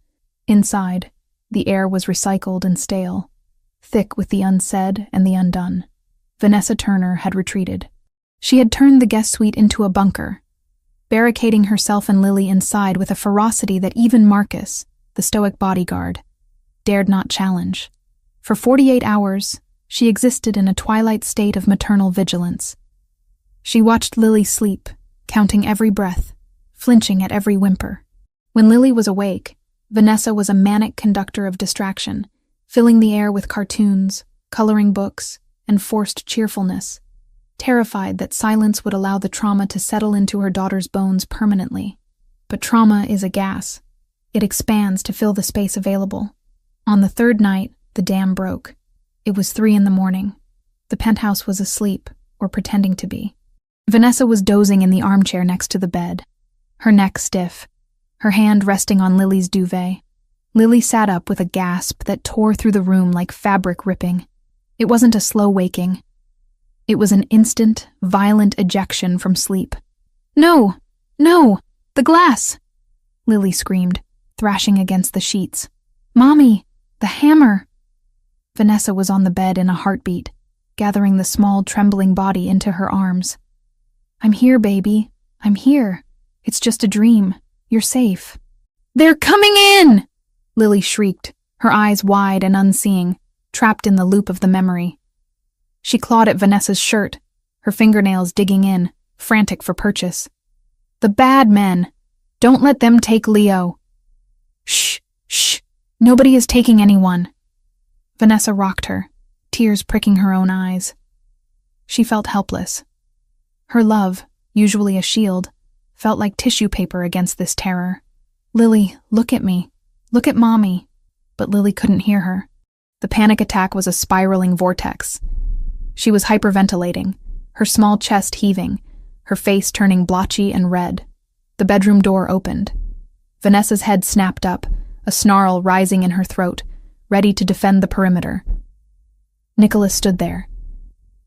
Speaker 1: Inside, the air was recycled and stale, thick with the unsaid and the undone. Vanessa Turner had retreated. She had turned the guest suite into a bunker, barricading herself and Lily inside with a ferocity that even Marcus, the stoic bodyguard, dared not challenge. For 48 hours, she existed in a twilight state of maternal vigilance. She watched Lily sleep, counting every breath, flinching at every whimper. When Lily was awake, Vanessa was a manic conductor of distraction, filling the air with cartoons, coloring books, and forced cheerfulness, terrified that silence would allow the trauma to settle into her daughter's bones permanently. But trauma is a gas. It expands to fill the space available. On the third night, the dam broke. It was 3 a.m. The penthouse was asleep, or pretending to be. Vanessa was dozing in the armchair next to the bed, her neck stiff, her hand resting on Lily's duvet. Lily sat up with a gasp that tore through the room like fabric ripping. It wasn't a slow waking. It was an instant, violent ejection from sleep. "No! No! The glass!" Lily screamed, thrashing against the sheets. "Mommy! The hammer!" Vanessa was on the bed in a heartbeat, gathering the small, trembling body into her arms. "I'm here, baby. I'm here. It's just a dream. You're safe." "They're coming in!" Lily shrieked, her eyes wide and unseeing, trapped in the loop of the memory. She clawed at Vanessa's shirt, her fingernails digging in, frantic for purchase. "The bad men! Don't let them take Leo!" "Shh! Shh! Nobody is taking anyone!" Vanessa rocked her, tears pricking her own eyes. She felt helpless. Her love, usually a shield, felt like tissue paper against this terror. "Lily, look at me. Look at Mommy." But Lily couldn't hear her. The panic attack was a spiraling vortex. She was hyperventilating, her small chest heaving, her face turning blotchy and red. The bedroom door opened. Vanessa's head snapped up, a snarl rising in her throat, ready to defend the perimeter. Nicholas stood there.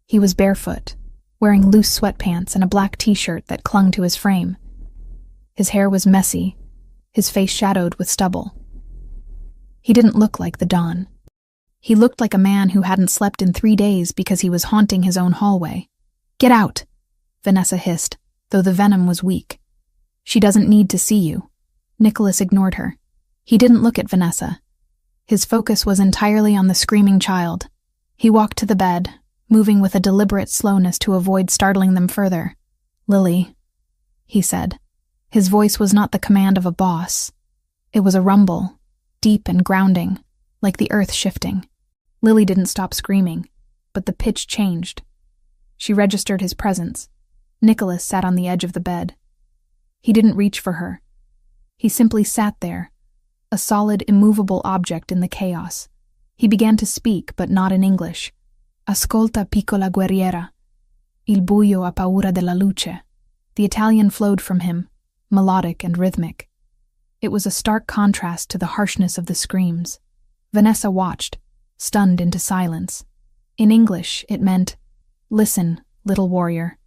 Speaker 1: He was barefoot, wearing loose sweatpants and a black t-shirt that clung to his frame. His hair was messy, his face shadowed with stubble. He didn't look like the Don. He looked like a man who hadn't slept in 3 days because he was haunting his own hallway. "Get out," Vanessa hissed, though the venom was weak. "She doesn't need to see you." Nicholas ignored her. He didn't look at Vanessa. His focus was entirely on the screaming child. He walked to the bed, moving with a deliberate slowness to avoid startling them further. "Lily," he said. His voice was not the command of a boss. It was a rumble, deep and grounding, like the earth shifting. Lily didn't stop screaming, but the pitch changed. She registered his presence. Nicholas sat on the edge of the bed. He didn't reach for her. He simply sat there, a solid, immovable object in the chaos. He began to speak, but not in English. Ascolta, piccola guerriera. Il buio ha paura della luce. The Italian flowed from him, melodic and rhythmic. It was a stark contrast to the harshness of the screams. Vanessa watched, stunned into silence. In English, it meant, "Listen, little warrior.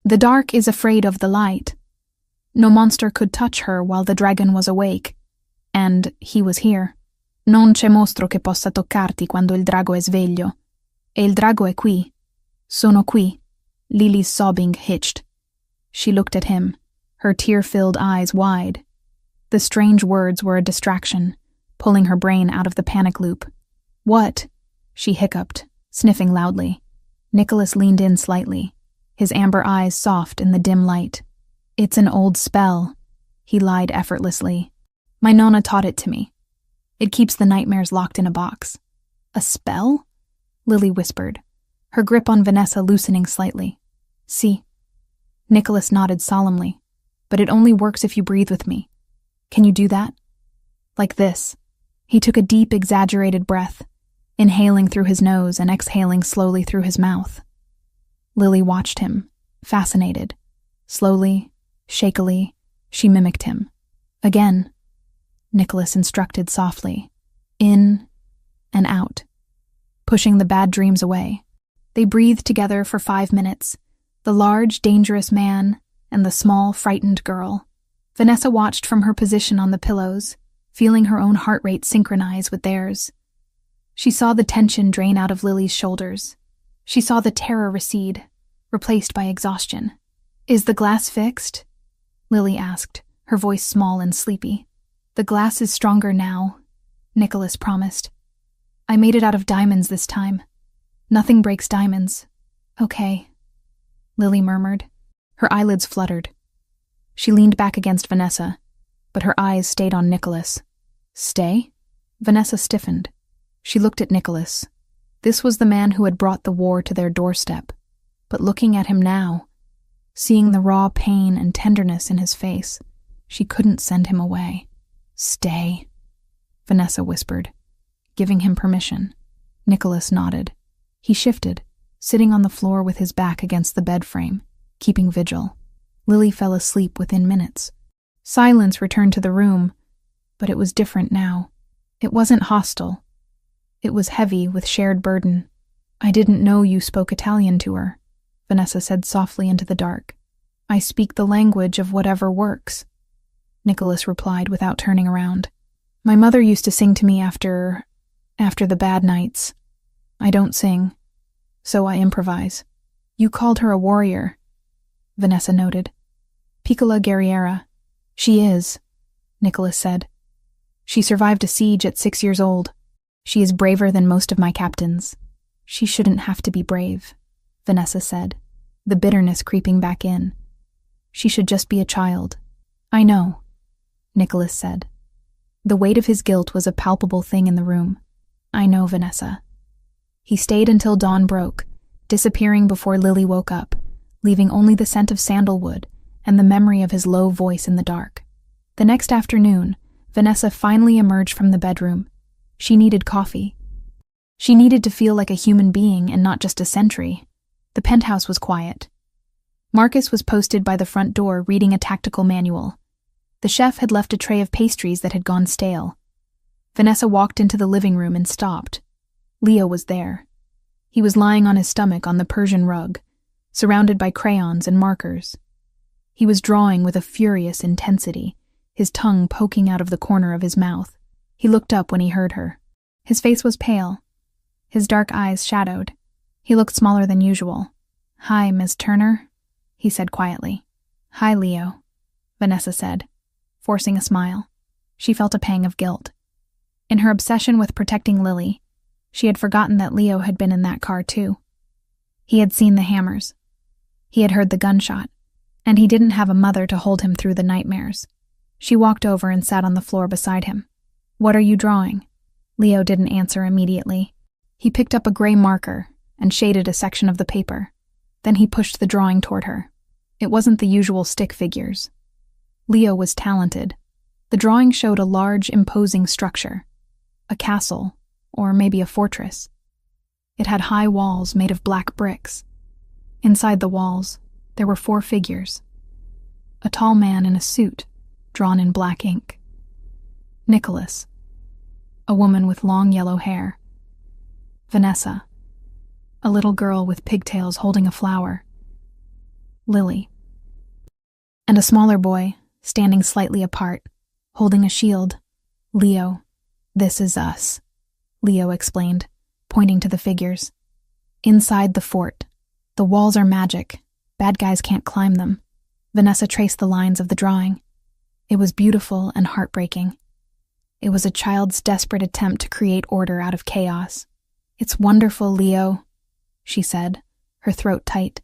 Speaker 1: The dark is afraid of the light. No monster could touch her while the dragon was awake. And he was here. Non c'è mostro che possa toccarti quando il drago è sveglio. E il drago è qui. Sono qui." Lily's sobbing hitched. She looked at him, her tear-filled eyes wide. The strange words were a distraction, pulling her brain out of the panic loop. "What?" she hiccuped, sniffing loudly. Nicholas leaned in slightly, his amber eyes soft in the dim light. "It's an old spell," he lied effortlessly. "My nonna taught it to me. It keeps the nightmares locked in a box." "A spell?" Lily whispered, her grip on Vanessa loosening slightly. "See." Nicholas nodded solemnly. "But it only works if you breathe with me. Can you do that?" "Like this." He took a deep, exaggerated breath, inhaling through his nose and exhaling slowly through his mouth. Lily watched him, fascinated. Slowly, shakily, she mimicked him. Again, Nicholas instructed softly. In and out, pushing the bad dreams away. They breathed together for 5 minutes, the large, dangerous man and the small, frightened girl. Vanessa watched from her position on the pillows, feeling her own heart rate synchronize with theirs. She saw the tension drain out of Lily's shoulders. She saw the terror recede, replaced by exhaustion. "Is the glass fixed?" Lily asked, her voice small and sleepy. "The glass is stronger now," Nicholas promised. "I made it out of diamonds this time. Nothing breaks diamonds." "Okay," Lily murmured. Her eyelids fluttered. She leaned back against Vanessa, but her eyes stayed on Nicholas. "Stay?" Vanessa stiffened. She looked at Nicholas. This was the man who had brought the war to their doorstep. But looking at him now, seeing the raw pain and tenderness in his face, she couldn't send him away. "Stay," Vanessa whispered, giving him permission. Nicholas nodded. He shifted, sitting on the floor with his back against the bed frame, keeping vigil. Lily fell asleep within minutes. Silence returned to the room, but it was different now. It wasn't hostile. It was heavy with shared burden. "I didn't know you spoke Italian to her," Vanessa said softly into the dark. "I speak the language of whatever works," Nicholas replied without turning around. "My mother used to sing to me after the bad nights. I don't sing, so I improvise." "You called her a warrior," Vanessa noted. "Piccola guerriera." "She is," Nicholas said. "She survived a siege at 6 years old. She is braver than most of my captains." "She shouldn't have to be brave," Vanessa said, the bitterness creeping back in. "She should just be a child." "I know," Nicholas said. The weight of his guilt was a palpable thing in the room. "I know, Vanessa." He stayed until dawn broke, disappearing before Lily woke up, leaving only the scent of sandalwood and the memory of his low voice in the dark. The next afternoon, Vanessa finally emerged from the bedroom. She needed coffee. She needed to feel like a human being and not just a sentry. The penthouse was quiet. Marcus was posted by the front door reading a tactical manual. The chef had left a tray of pastries that had gone stale. Vanessa walked into the living room and stopped. Leo was there. He was lying on his stomach on the Persian rug, surrounded by crayons and markers. He was drawing with a furious intensity, his tongue poking out of the corner of his mouth. He looked up when he heard her. His face was pale, his dark eyes shadowed. He looked smaller than usual. "Hi, Miss Turner," he said quietly. "Hi, Leo," Vanessa said, forcing a smile. She felt a pang of guilt. In her obsession with protecting Lily, she had forgotten that Leo had been in that car too. He had seen the hammers. He had heard the gunshot, and he didn't have a mother to hold him through the nightmares. She walked over and sat on the floor beside him. "What are you drawing?" Leo didn't answer immediately. He picked up a gray marker and shaded a section of the paper. Then he pushed the drawing toward her. It wasn't the usual stick figures. Leo was talented. The drawing showed a large, imposing structure, a castle, or maybe a fortress. It had high walls made of black bricks. Inside the walls, there were 4 figures. A tall man in a suit, drawn in black ink. Nicholas. A woman with long yellow hair. Vanessa. A little girl with pigtails holding a flower. Lily. And a smaller boy, standing slightly apart, holding a shield. Leo. This is us, Leo explained, pointing to the figures. Inside the fort. The walls are magic. Bad guys can't climb them. Vanessa traced the lines of the drawing. It was beautiful and heartbreaking. It was a child's desperate attempt to create order out of chaos. It's wonderful, Leo, she said, her throat tight.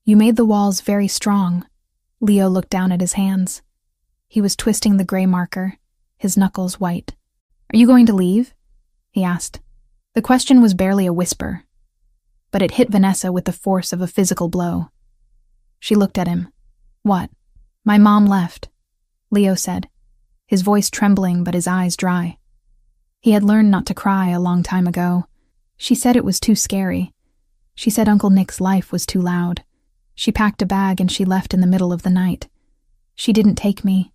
Speaker 1: You made the walls very strong. Leo looked down at his hands. He was twisting the gray marker, his knuckles white. Are you going to leave? He asked. The question was barely a whisper, but it hit Vanessa with the force of a physical blow. She looked at him. What? My mom left, Leo said, his voice trembling but his eyes dry. He had learned not to cry a long time ago. She said it was too scary. She said Uncle Nick's life was too loud. She packed a bag and she left in the middle of the night. She didn't take me.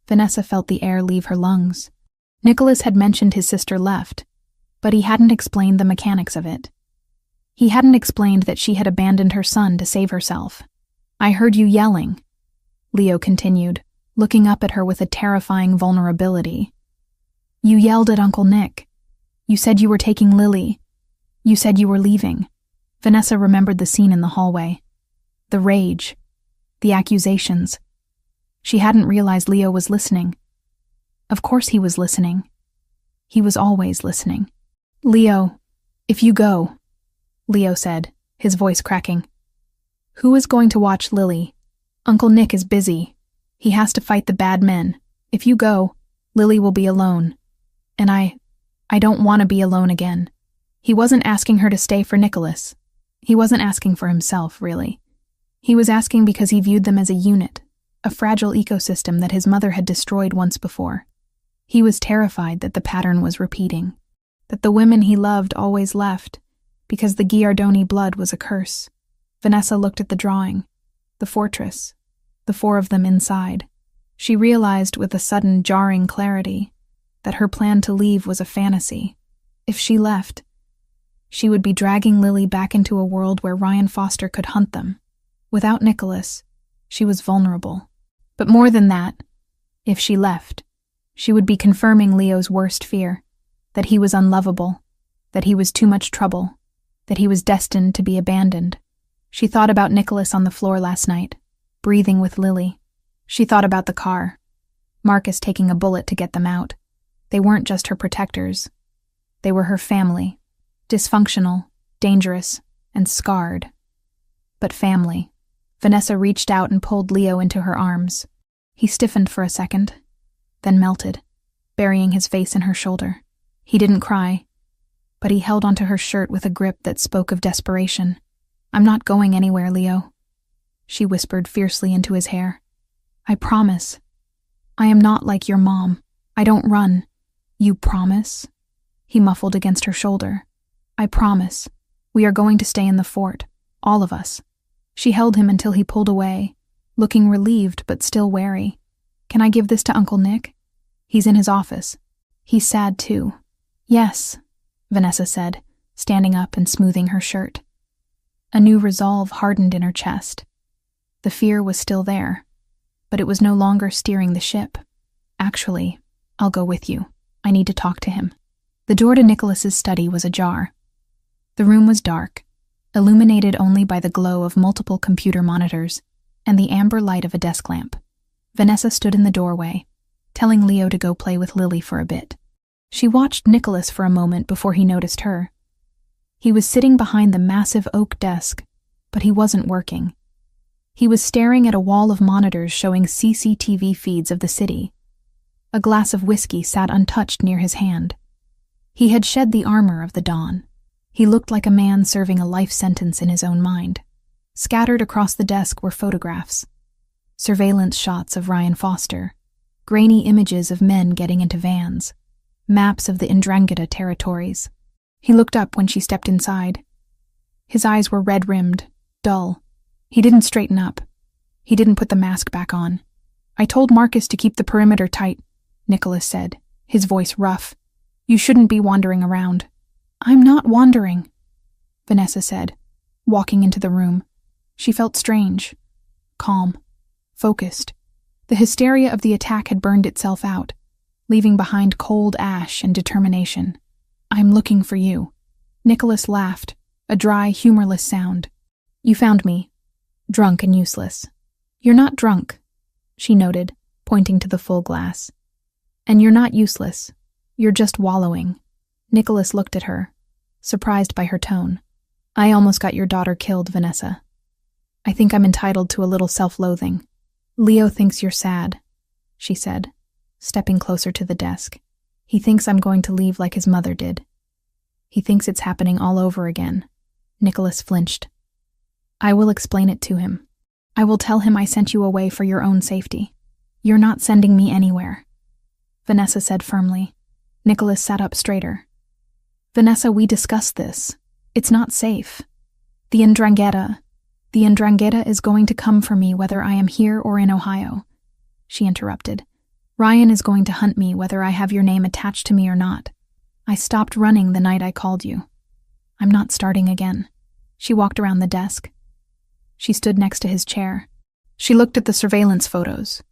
Speaker 1: Vanessa felt the air leave her lungs. Nicholas had mentioned his sister left, but he hadn't explained the mechanics of it. He hadn't explained that she had abandoned her son to save herself. I heard you yelling, Leo continued, looking up at her with a terrifying vulnerability. You yelled at Uncle Nick. You said you were taking Lily. You said you were leaving. Vanessa remembered the scene in the hallway. The rage. The accusations. She hadn't realized Leo was listening. Of course he was listening. He was always listening. Leo, if you go, Leo said, his voice cracking. Who is going to watch Lily? Uncle Nick is busy. He has to fight the bad men. If you go, Lily will be alone. And I don't want to be alone again. He wasn't asking her to stay for Nicholas. He wasn't asking for himself, really. He was asking because he viewed them as a unit, a fragile ecosystem that his mother had destroyed once before. He was terrified that the pattern was repeating, that the women he loved always left, because the Giardoni blood was a curse. Vanessa looked at the drawing, the fortress, the 4 of them inside. She realized with a sudden jarring clarity that her plan to leave was a fantasy. If she left, she would be dragging Lily back into a world where Ryan Foster could hunt them. Without Nicholas, she was vulnerable. But more than that, if she left, she would be confirming Leo's worst fear, that he was unlovable, that he was too much trouble, that he was destined to be abandoned. She thought about Nicholas on the floor last night, breathing with Lily. She thought about the car, Marcus taking a bullet to get them out. They weren't just her protectors. They were her family, dysfunctional, dangerous, and scarred. But family. Vanessa reached out and pulled Leo into her arms. He stiffened for a second, then melted, burying his face in her shoulder. He didn't cry, but he held onto her shirt with a grip that spoke of desperation. I'm not going anywhere, Leo, she whispered fiercely into his hair. I promise. I am not like your mom. I don't run. You promise? He muffled against her shoulder. I promise. We are going to stay in the fort, all of us. She held him until he pulled away, looking relieved but still wary. Can I give this to Uncle Nick? He's in his office. He's sad too. Yes, Vanessa said, standing up and smoothing her shirt. A new resolve hardened in her chest. The fear was still there, but it was no longer steering the ship. Actually, I'll go with you. I need to talk to him. The door to Nicholas's study was ajar. The room was dark, illuminated only by the glow of multiple computer monitors and the amber light of a desk lamp. Vanessa stood in the doorway, telling Leo to go play with Lily for a bit. She watched Nicholas for a moment before he noticed her. He was sitting behind the massive oak desk, but he wasn't working. He was staring at a wall of monitors showing CCTV feeds of the city. A glass of whiskey sat untouched near his hand. He had shed the armor of the dawn. He looked like a man serving a life sentence in his own mind. Scattered across the desk were photographs. Surveillance shots of Ryan Foster, grainy images of men getting into vans, maps of the Ndrangheta territories. He looked up when she stepped inside. His eyes were red-rimmed, dull. He didn't straighten up. He didn't put the mask back on. "I told Marcus to keep the perimeter tight," Nicholas said, his voice rough. "You shouldn't be wandering around." "I'm not wandering," Vanessa said, walking into the room. She felt strange, calm, focused. The hysteria of the attack had burned itself out, leaving behind cold ash and determination. "I'm looking for you." Nicholas laughed, a dry, humorless sound. "You found me, drunk and useless." "You're not drunk," she noted, pointing to the full glass. "And you're not useless. You're just wallowing." Nicholas looked at her, surprised by her tone. "I almost got your daughter killed, Vanessa. I think I'm entitled to a little self-loathing." "Leo thinks you're sad," she said, stepping closer to the desk. "He thinks I'm going to leave like his mother did. He thinks it's happening all over again." Nicholas flinched. "I will explain it to him. I will tell him I sent you away for your own safety. You're not sending me anywhere," Vanessa said firmly. Nicholas sat up straighter. "Vanessa, we discussed this. It's not safe. The Ndrangheta is going to come for me whether I am here or in Ohio," she interrupted. "Ryan is going to hunt me whether I have your name attached to me or not. I stopped running the night I called you. I'm not starting again." She walked around the desk. She stood next to his chair. She looked at the surveillance photos.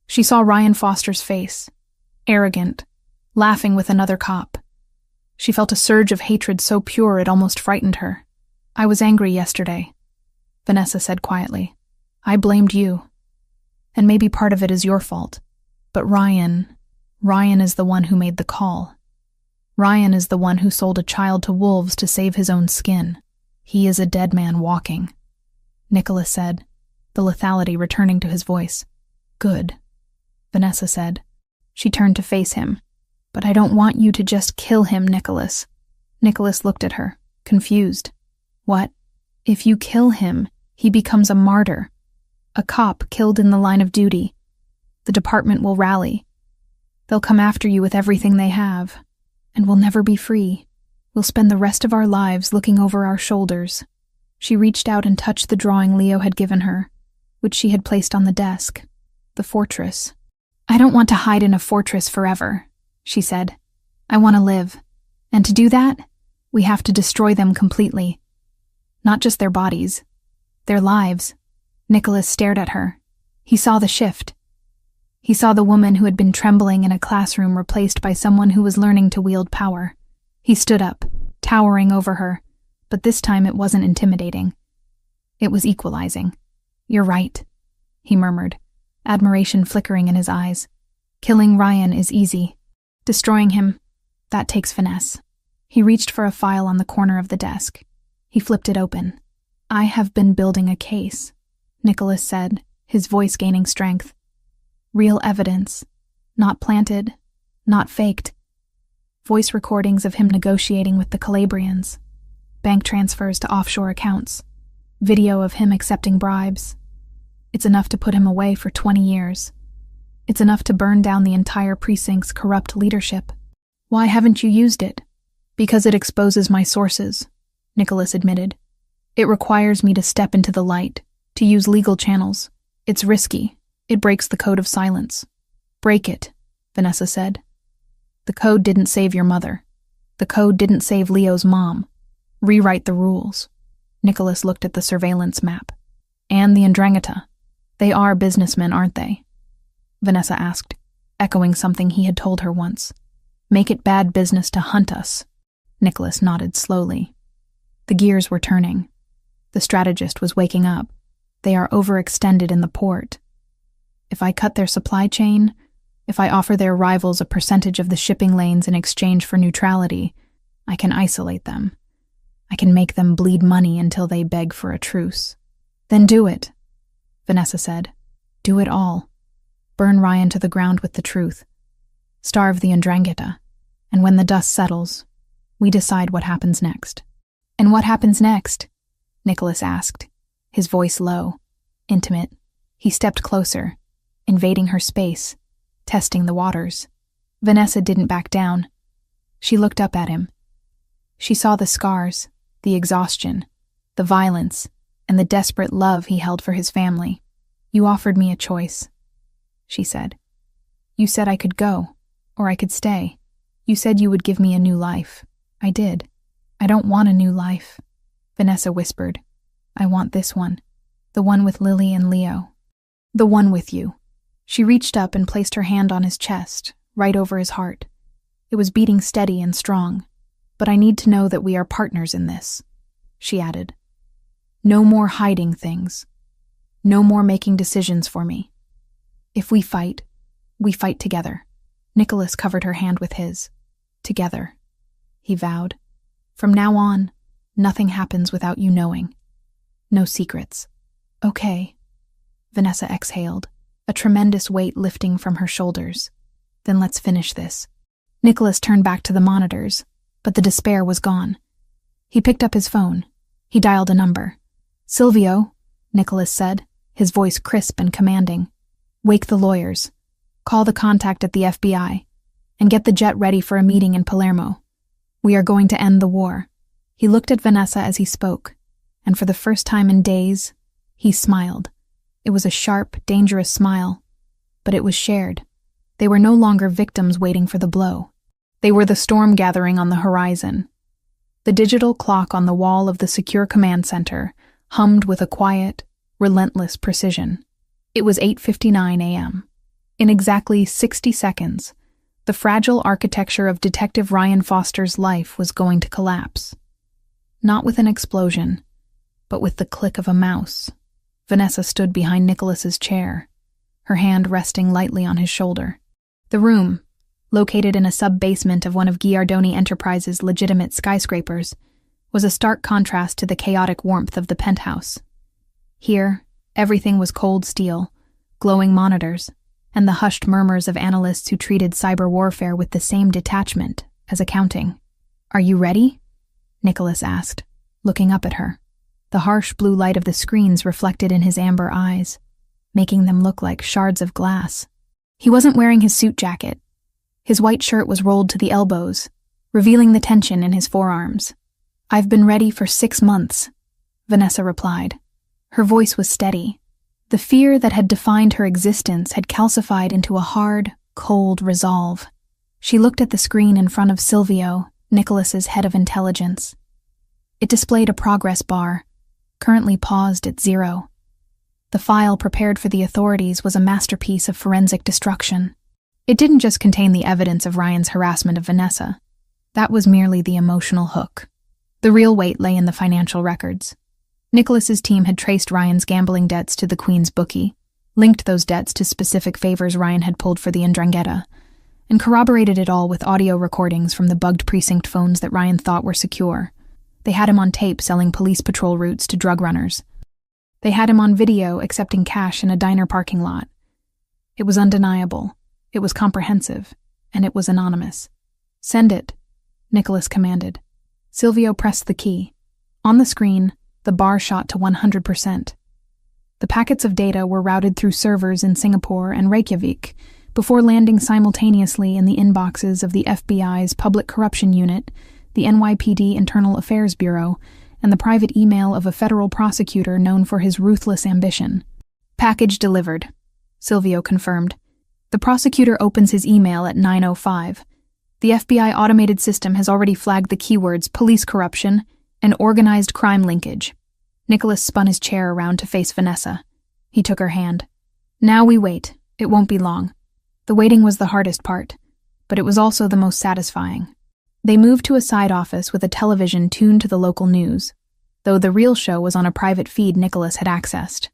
Speaker 1: She saw Ryan Foster's face, arrogant, laughing with another cop. She felt a surge of hatred so pure it almost frightened her. "I was angry yesterday," Vanessa said quietly. "I blamed you. And maybe part of it is your fault. But Ryan is the one who made the call. Ryan is the one who sold a child to wolves to save his own skin. He is a dead man walking," Nicholas said, the lethality returning to his voice. "Good," Vanessa said. She turned to face him. "But I don't want you to just kill him, Nicholas." Nicholas looked at her, confused. "What? If you kill him, he becomes a martyr. A cop killed in the line of duty. The department will rally. They'll come after you with everything they have. And we'll never be free. We'll spend the rest of our lives looking over our shoulders." She reached out and touched the drawing Leo had given her, which she had placed on the desk. The fortress. "I don't want to hide in a fortress forever," she said. "I want to live. And to do that, we have to destroy them completely. Not just their bodies. Their lives." Nicholas stared at her. He saw the shift. He saw the woman who had been trembling in a classroom replaced by someone who was learning to wield power. He stood up, towering over her, but this time it wasn't intimidating. It was equalizing. "You're right," he murmured, admiration flickering in his eyes. "Killing Ryan is easy. Destroying him, that takes finesse." He reached for a file on the corner of the desk. He flipped it open. "I have been building a case," Nicholas said, his voice gaining strength. "Real evidence. Not planted. Not faked. Voice recordings of him negotiating with the Calabrians. Bank transfers to offshore accounts. Video of him accepting bribes. It's enough to put him away for 20 years. It's enough to burn down the entire precinct's corrupt leadership." "Why haven't you used it?" "Because it exposes my sources," Nicholas admitted. "It requires me to step into the light, to use legal channels. It's risky. It breaks the code of silence." "Break it," Vanessa said. "The code didn't save your mother. The code didn't save Leo's mom. Rewrite the rules." Nicholas looked at the surveillance map. "And the Ndrangheta. They are businessmen, aren't they?" Vanessa asked, echoing something he had told her once. "Make it bad business to hunt us." Nicholas nodded slowly. The gears were turning. The strategist was waking up. They are overextended in the port. If I cut their supply chain, if I offer their rivals a percentage of the shipping lanes in exchange for neutrality, I can isolate them. I can make them bleed money until they beg for a truce. "Then do it," Vanessa said. "Do it all. Burn Ryan to the ground with the truth. Starve the Ndrangheta. And when the dust settles, we decide what happens next." "And what happens next?" Nicholas asked, his voice low, intimate. He stepped closer, invading her space, testing the waters. Vanessa didn't back down. She looked up at him. She saw the scars, the exhaustion, the violence, and the desperate love he held for his family. "You offered me a choice," she said. "You said I could go, or I could stay. You said you would give me a new life. I did. I don't want a new life," Vanessa whispered. "I want this one. The one with Lily and Leo. The one with you." She reached up and placed her hand on his chest, right over his heart. It was beating steady and strong. "But I need to know that we are partners in this," she added. "No more hiding things. No more making decisions for me. If we fight together." Nicholas covered her hand with his. "Together," he vowed. "From now on, nothing happens without you knowing. No secrets." "Okay," Vanessa exhaled, a tremendous weight lifting from her shoulders. "Then let's finish this." Nicholas turned back to the monitors, but the despair was gone. He picked up his phone. He dialed a number. "Silvio," Nicholas said, his voice crisp and commanding. "Wake the lawyers. Call the contact at the FBI, and get the jet ready for a meeting in Palermo. We are going to end the war." He looked at Vanessa as he spoke, and for the first time in days, he smiled. It was a sharp, dangerous smile, but it was shared. They were no longer victims waiting for the blow. They were the storm gathering on the horizon. The digital clock on the wall of the secure command center hummed with a quiet, relentless precision. It was 8:59 a.m. In exactly 60 seconds, the fragile architecture of Detective Ryan Foster's life was going to collapse. Not with an explosion, but with the click of a mouse. Vanessa stood behind Nicholas's chair, her hand resting lightly on his shoulder. The room, located in a sub-basement of one of Giardoni Enterprises' legitimate skyscrapers, was a stark contrast to the chaotic warmth of the penthouse. Here, everything was cold steel, glowing monitors, and the hushed murmurs of analysts who treated cyber warfare with the same detachment as accounting. "Are you ready?" Nicholas asked, looking up at her. The harsh blue light of the screens reflected in his amber eyes, making them look like shards of glass. He wasn't wearing his suit jacket. His white shirt was rolled to the elbows, revealing the tension in his forearms. "I've been ready for 6 months," Vanessa replied. Her voice was steady. The fear that had defined her existence had calcified into a hard, cold resolve. She looked at the screen in front of Silvio, Nicholas's head of intelligence. It displayed a progress bar, currently paused at 0. The file prepared for the authorities was a masterpiece of forensic destruction. It didn't just contain the evidence of Ryan's harassment of Vanessa. That was merely the emotional hook. The real weight lay in the financial records. Nicholas's team had traced Ryan's gambling debts to the Queen's bookie, linked those debts to specific favors Ryan had pulled for the 'Ndrangheta, and corroborated it all with audio recordings from the bugged precinct phones that Ryan thought were secure. They had him on tape selling police patrol routes to drug runners. They had him on video accepting cash in a diner parking lot. It was undeniable, it was comprehensive, and it was anonymous. "Send it," Nicholas commanded. Silvio pressed the key. On the screen, the bar shot to 100%. The packets of data were routed through servers in Singapore and Reykjavik before landing simultaneously in the inboxes of the FBI's Public Corruption Unit, the NYPD Internal Affairs Bureau, and the private email of a federal prosecutor known for his ruthless ambition. "Package delivered," Silvio confirmed. The prosecutor opens his email at 9:05. The FBI automated system has already flagged the keywords police corruption and organized crime linkage. Nicholas spun his chair around to face Vanessa. He took her hand. "Now we wait. It won't be long." The waiting was the hardest part, but it was also the most satisfying. They moved to a side office with a television tuned to the local news, though the real show was on a private feed Nicholas had accessed.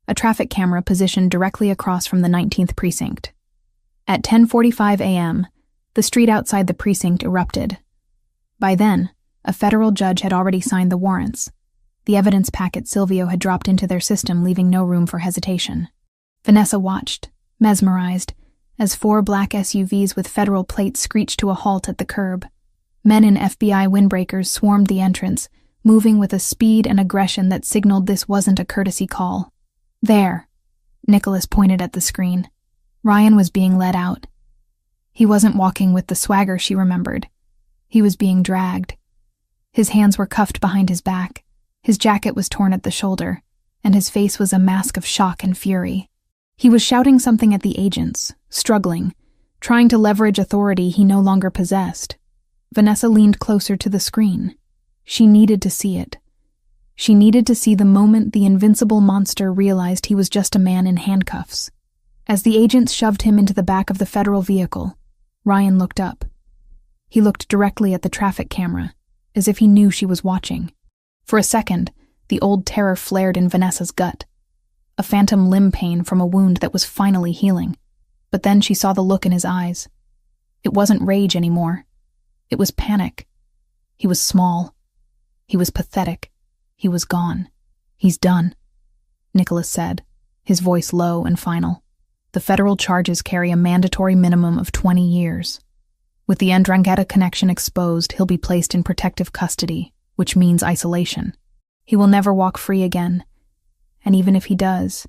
Speaker 1: A traffic camera positioned directly across from the 19th precinct. At 10:45 a.m., the street outside the precinct erupted. By then, a federal judge had already signed the warrants. The evidence packet Silvio had dropped into their system, leaving no room for hesitation. Vanessa watched, mesmerized, as 4 black SUVs with federal plates screeched to a halt at the curb. Men in FBI windbreakers swarmed the entrance, moving with a speed and aggression that signaled this wasn't a courtesy call. "There," Nicholas pointed at the screen. Ryan was being led out. He wasn't walking with the swagger she remembered. He was being dragged. His hands were cuffed behind his back, his jacket was torn at the shoulder, and his face was a mask of shock and fury. He was shouting something at the agents, struggling, trying to leverage authority he no longer possessed. Vanessa leaned closer to the screen. She needed to see it. She needed to see the moment the invincible monster realized he was just a man in handcuffs. As the agents shoved him into the back of the federal vehicle, Ryan looked up. He looked directly at the traffic camera, as if he knew she was watching. For a second, the old terror flared in Vanessa's gut, a phantom limb pain from a wound that was finally healing. But then she saw the look in his eyes. It wasn't rage anymore. It was panic. He was small. He was pathetic. He was gone. "He's done," Nicholas said, his voice low and final. "The federal charges carry a mandatory minimum of 20 years. With the Ndrangheta connection exposed, he'll be placed in protective custody, which means isolation. He will never walk free again. And even if he does,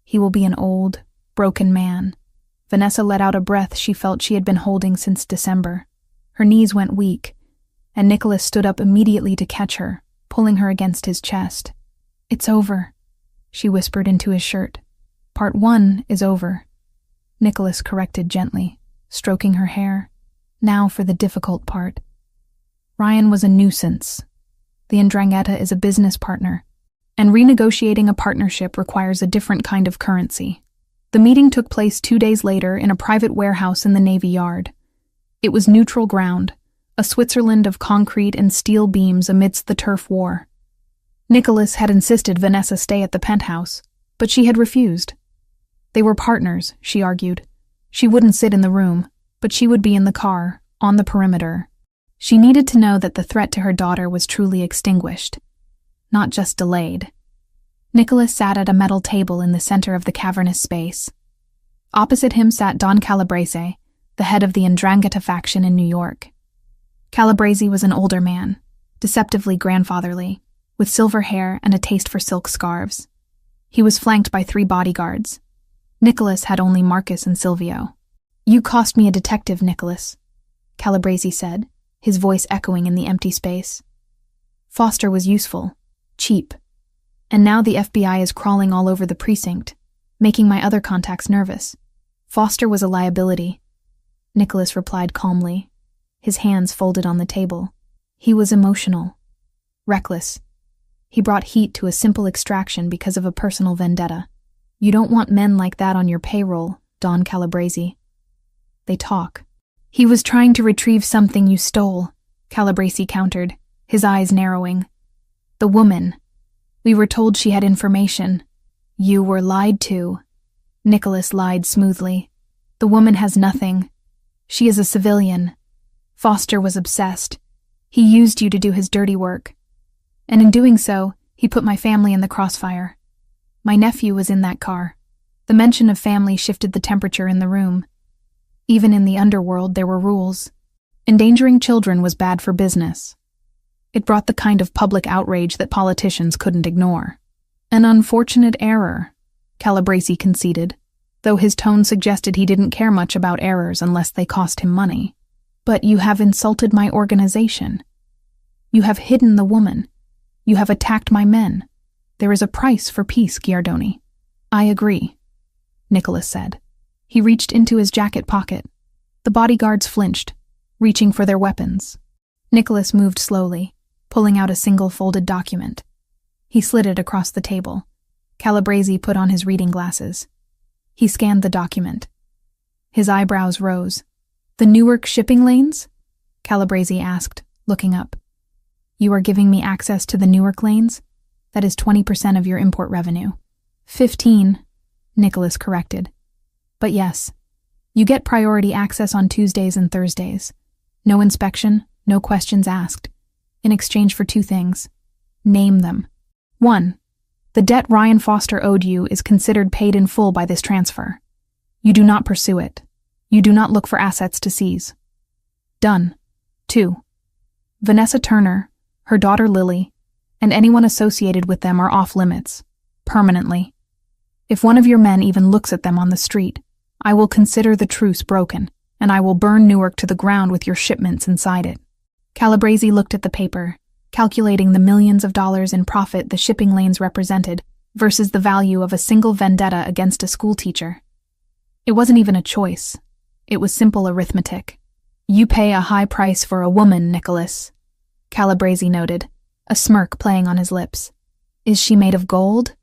Speaker 1: he will be an old, broken man." Vanessa let out a breath she felt she had been holding since December. Her knees went weak, and Nicholas stood up immediately to catch her, pulling her against his chest. "It's over," she whispered into his shirt. "Part 1 is over," Nicholas corrected gently, stroking her hair. "Now for the difficult part." Ryan was a nuisance. The Ndrangheta is a business partner, and renegotiating a partnership requires a different kind of currency. The meeting took place 2 days later in a private warehouse in the Navy Yard. It was neutral ground, a Switzerland of concrete and steel beams amidst the turf war. Nicholas had insisted Vanessa stay at the penthouse, but she had refused. They were partners, she argued. She wouldn't sit in the room, but she would be in the car, on the perimeter. She needed to know that the threat to her daughter was truly extinguished, not just delayed. Nicholas sat at a metal table in the center of the cavernous space. Opposite him sat Don Calabrese, the head of the Ndrangheta faction in New York. Calabrese was an older man, deceptively grandfatherly, with silver hair and a taste for silk scarves. He was flanked by 3 bodyguards. Nicholas had only Marcus and Silvio. "You cost me a detective, Nicholas," Calabrese said, his voice echoing in the empty space. "Foster was useful, cheap, and now the FBI is crawling all over the precinct, making my other contacts nervous. Foster was a liability," Nicholas replied calmly, his hands folded on the table. "He was emotional, reckless. He brought heat to a simple extraction because of a personal vendetta. You don't want men like that on your payroll, Don Calabrese. They talk." "He was trying to retrieve something you stole," Calabrese countered, his eyes narrowing. "The woman. We were told she had information." "You were lied to," Nicholas lied smoothly. "The woman has nothing. She is a civilian. Foster was obsessed. He used you to do his dirty work. And in doing so, he put my family in the crossfire. My nephew was in that car." The mention of family shifted the temperature in the room. Even in the underworld, there were rules. Endangering children was bad for business. It brought the kind of public outrage that politicians couldn't ignore. "An unfortunate error," Calabrese conceded, though his tone suggested he didn't care much about errors unless they cost him money. "But you have insulted my organization. You have hidden the woman. You have attacked my men. There is a price for peace, Giardoni." "I agree," Nicholas said. He reached into his jacket pocket. The bodyguards flinched, reaching for their weapons. Nicholas moved slowly, pulling out a single folded document. He slid it across the table. Calabrese put on his reading glasses. He scanned the document. His eyebrows rose. "The Newark shipping lanes?" Calabrese asked, looking up. "You are giving me access to the Newark lanes? That is 20% of your import revenue." 15, Nicholas corrected. "But yes, you get priority access on Tuesdays and Thursdays. No inspection, no questions asked. In exchange for 2 things. Name them. 1. The debt Ryan Foster owed you is considered paid in full by this transfer. You do not pursue it. You do not look for assets to seize. Done. 2. Vanessa Turner, her daughter Lily, and anyone associated with them are off limits, permanently. If one of your men even looks at them on the street, I will consider the truce broken, and I will burn Newark to the ground with your shipments inside it." Calabrese looked at the paper, calculating the millions of dollars in profit the shipping lanes represented versus the value of a single vendetta against a schoolteacher. It wasn't even a choice. It was simple arithmetic. "You pay a high price for a woman, Nicholas," Calabrese noted, a smirk playing on his lips. "Is she made of gold?"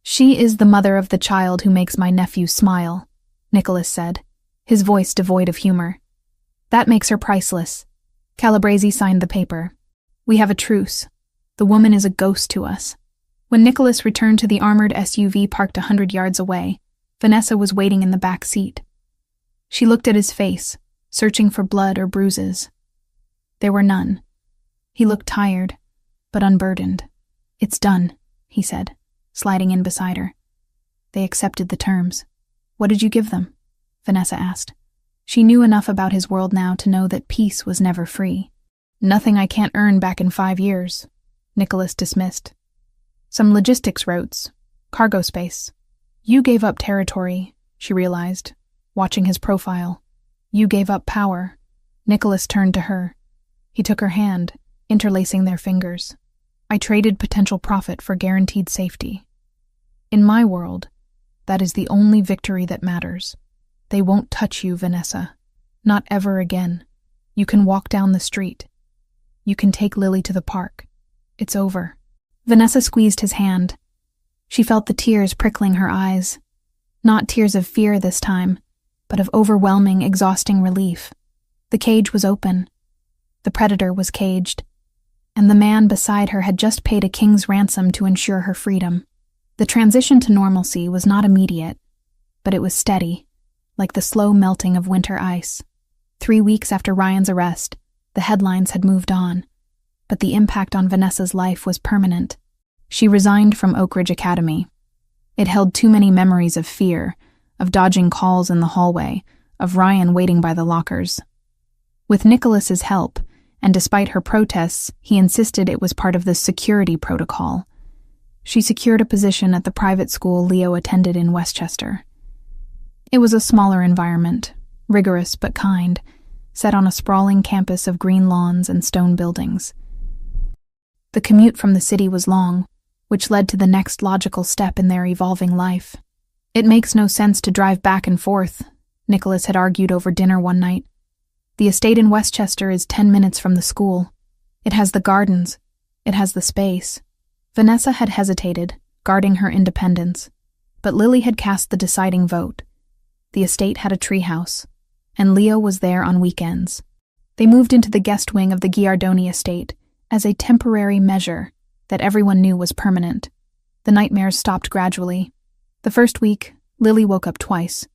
Speaker 1: "She is the mother of the child who makes my nephew smile," Nicholas said, his voice devoid of humor. "That makes her priceless." Calabrese signed the paper. "We have a truce. The woman is a ghost to us." When Nicholas returned to the armored SUV parked 100 yards away, Vanessa was waiting in the back seat. She looked at his face, searching for blood or bruises. There were none. He looked tired, but unburdened. "It's done," he said, sliding in beside her. "They accepted the terms." "What did you give them?" Vanessa asked. She knew enough about his world now to know that peace was never free. "Nothing I can't earn back in 5 years," Nicholas dismissed. "Some logistics routes, cargo space." "You gave up territory," she realized, watching his profile. "You gave up power." Nicholas turned to her. He took her hand, interlacing their fingers. "I traded potential profit for guaranteed safety. In my world, that is the only victory that matters. They won't touch you, Vanessa. Not ever again. You can walk down the street. You can take Lily to the park. It's over." Vanessa squeezed his hand. She felt the tears prickling her eyes. Not tears of fear this time, but of overwhelming, exhausting relief. The cage was open. The predator was caged. And the man beside her had just paid a king's ransom to ensure her freedom. The transition to normalcy was not immediate, but it was steady, like the slow melting of winter ice. 3 weeks after Ryan's arrest, the headlines had moved on, but the impact on Vanessa's life was permanent. She resigned from Oak Ridge Academy. It held too many memories of fear, of dodging calls in the hallway, of Ryan waiting by the lockers. With Nicholas's help, and despite her protests, he insisted it was part of the security protocol. She secured a position at the private school Leo attended in Westchester. It was a smaller environment, rigorous but kind, set on a sprawling campus of green lawns and stone buildings. The commute from the city was long, which led to the next logical step in their evolving life. "It makes no sense to drive back and forth," Nicholas had argued over dinner one night. "The estate in Westchester is 10 minutes from the school. It has the gardens. It has the space." Vanessa had hesitated, guarding her independence, but Lily had cast the deciding vote. The estate had a treehouse, and Leo was there on weekends. They moved into the guest wing of the Giardoni estate as a temporary measure that everyone knew was permanent. The nightmares stopped gradually. The first week, Lily woke up twice.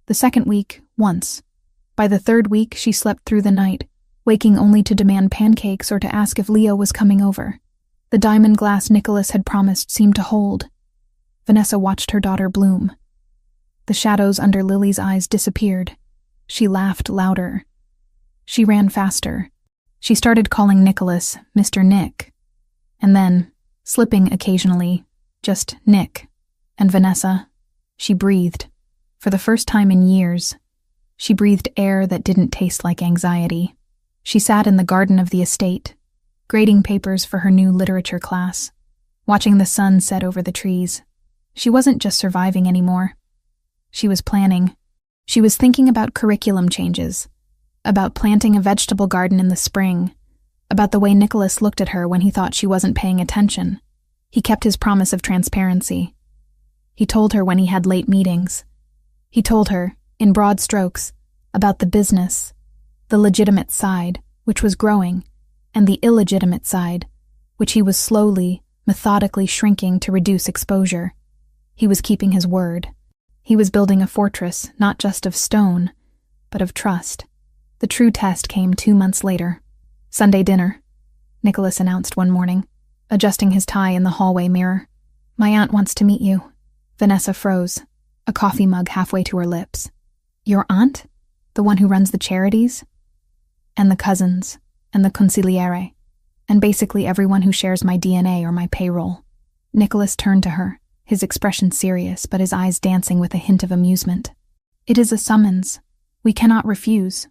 Speaker 1: The second week, once. By the third week, she slept through the night, waking only to demand pancakes or to ask if Leo was coming over. The diamond glass Nicholas had promised seemed to hold. Vanessa watched her daughter bloom. The shadows under Lily's eyes disappeared. She laughed louder. She ran faster. She started calling Nicholas Mr. Nick. And then, slipping occasionally, just Nick. And Vanessa, she breathed. For the first time in years, she breathed air that didn't taste like anxiety. She sat in the garden of the estate, grading papers for her new literature class, watching the sun set over the trees. She wasn't just surviving anymore. She was planning. She was thinking about curriculum changes, about planting a vegetable garden in the spring, about the way Nicholas looked at her when he thought she wasn't paying attention. He kept his promise of transparency. He told her when he had late meetings. He told her, in broad strokes, about the business, the legitimate side, which was growing, and the illegitimate side, which he was slowly, methodically shrinking to reduce exposure. He was keeping his word. He was building a fortress, not just of stone, but of trust. The true test came 2 months later. "Sunday dinner," Nicholas announced one morning, adjusting his tie in the hallway mirror. "My aunt wants to meet you." Vanessa froze, a coffee mug halfway to her lips. "Your aunt? The one who runs the charities?" "And the cousins, and the consigliere, and basically everyone who shares my DNA or my payroll." Nicholas turned to her, his expression serious but his eyes dancing with a hint of amusement. It is a summons. We cannot refuse.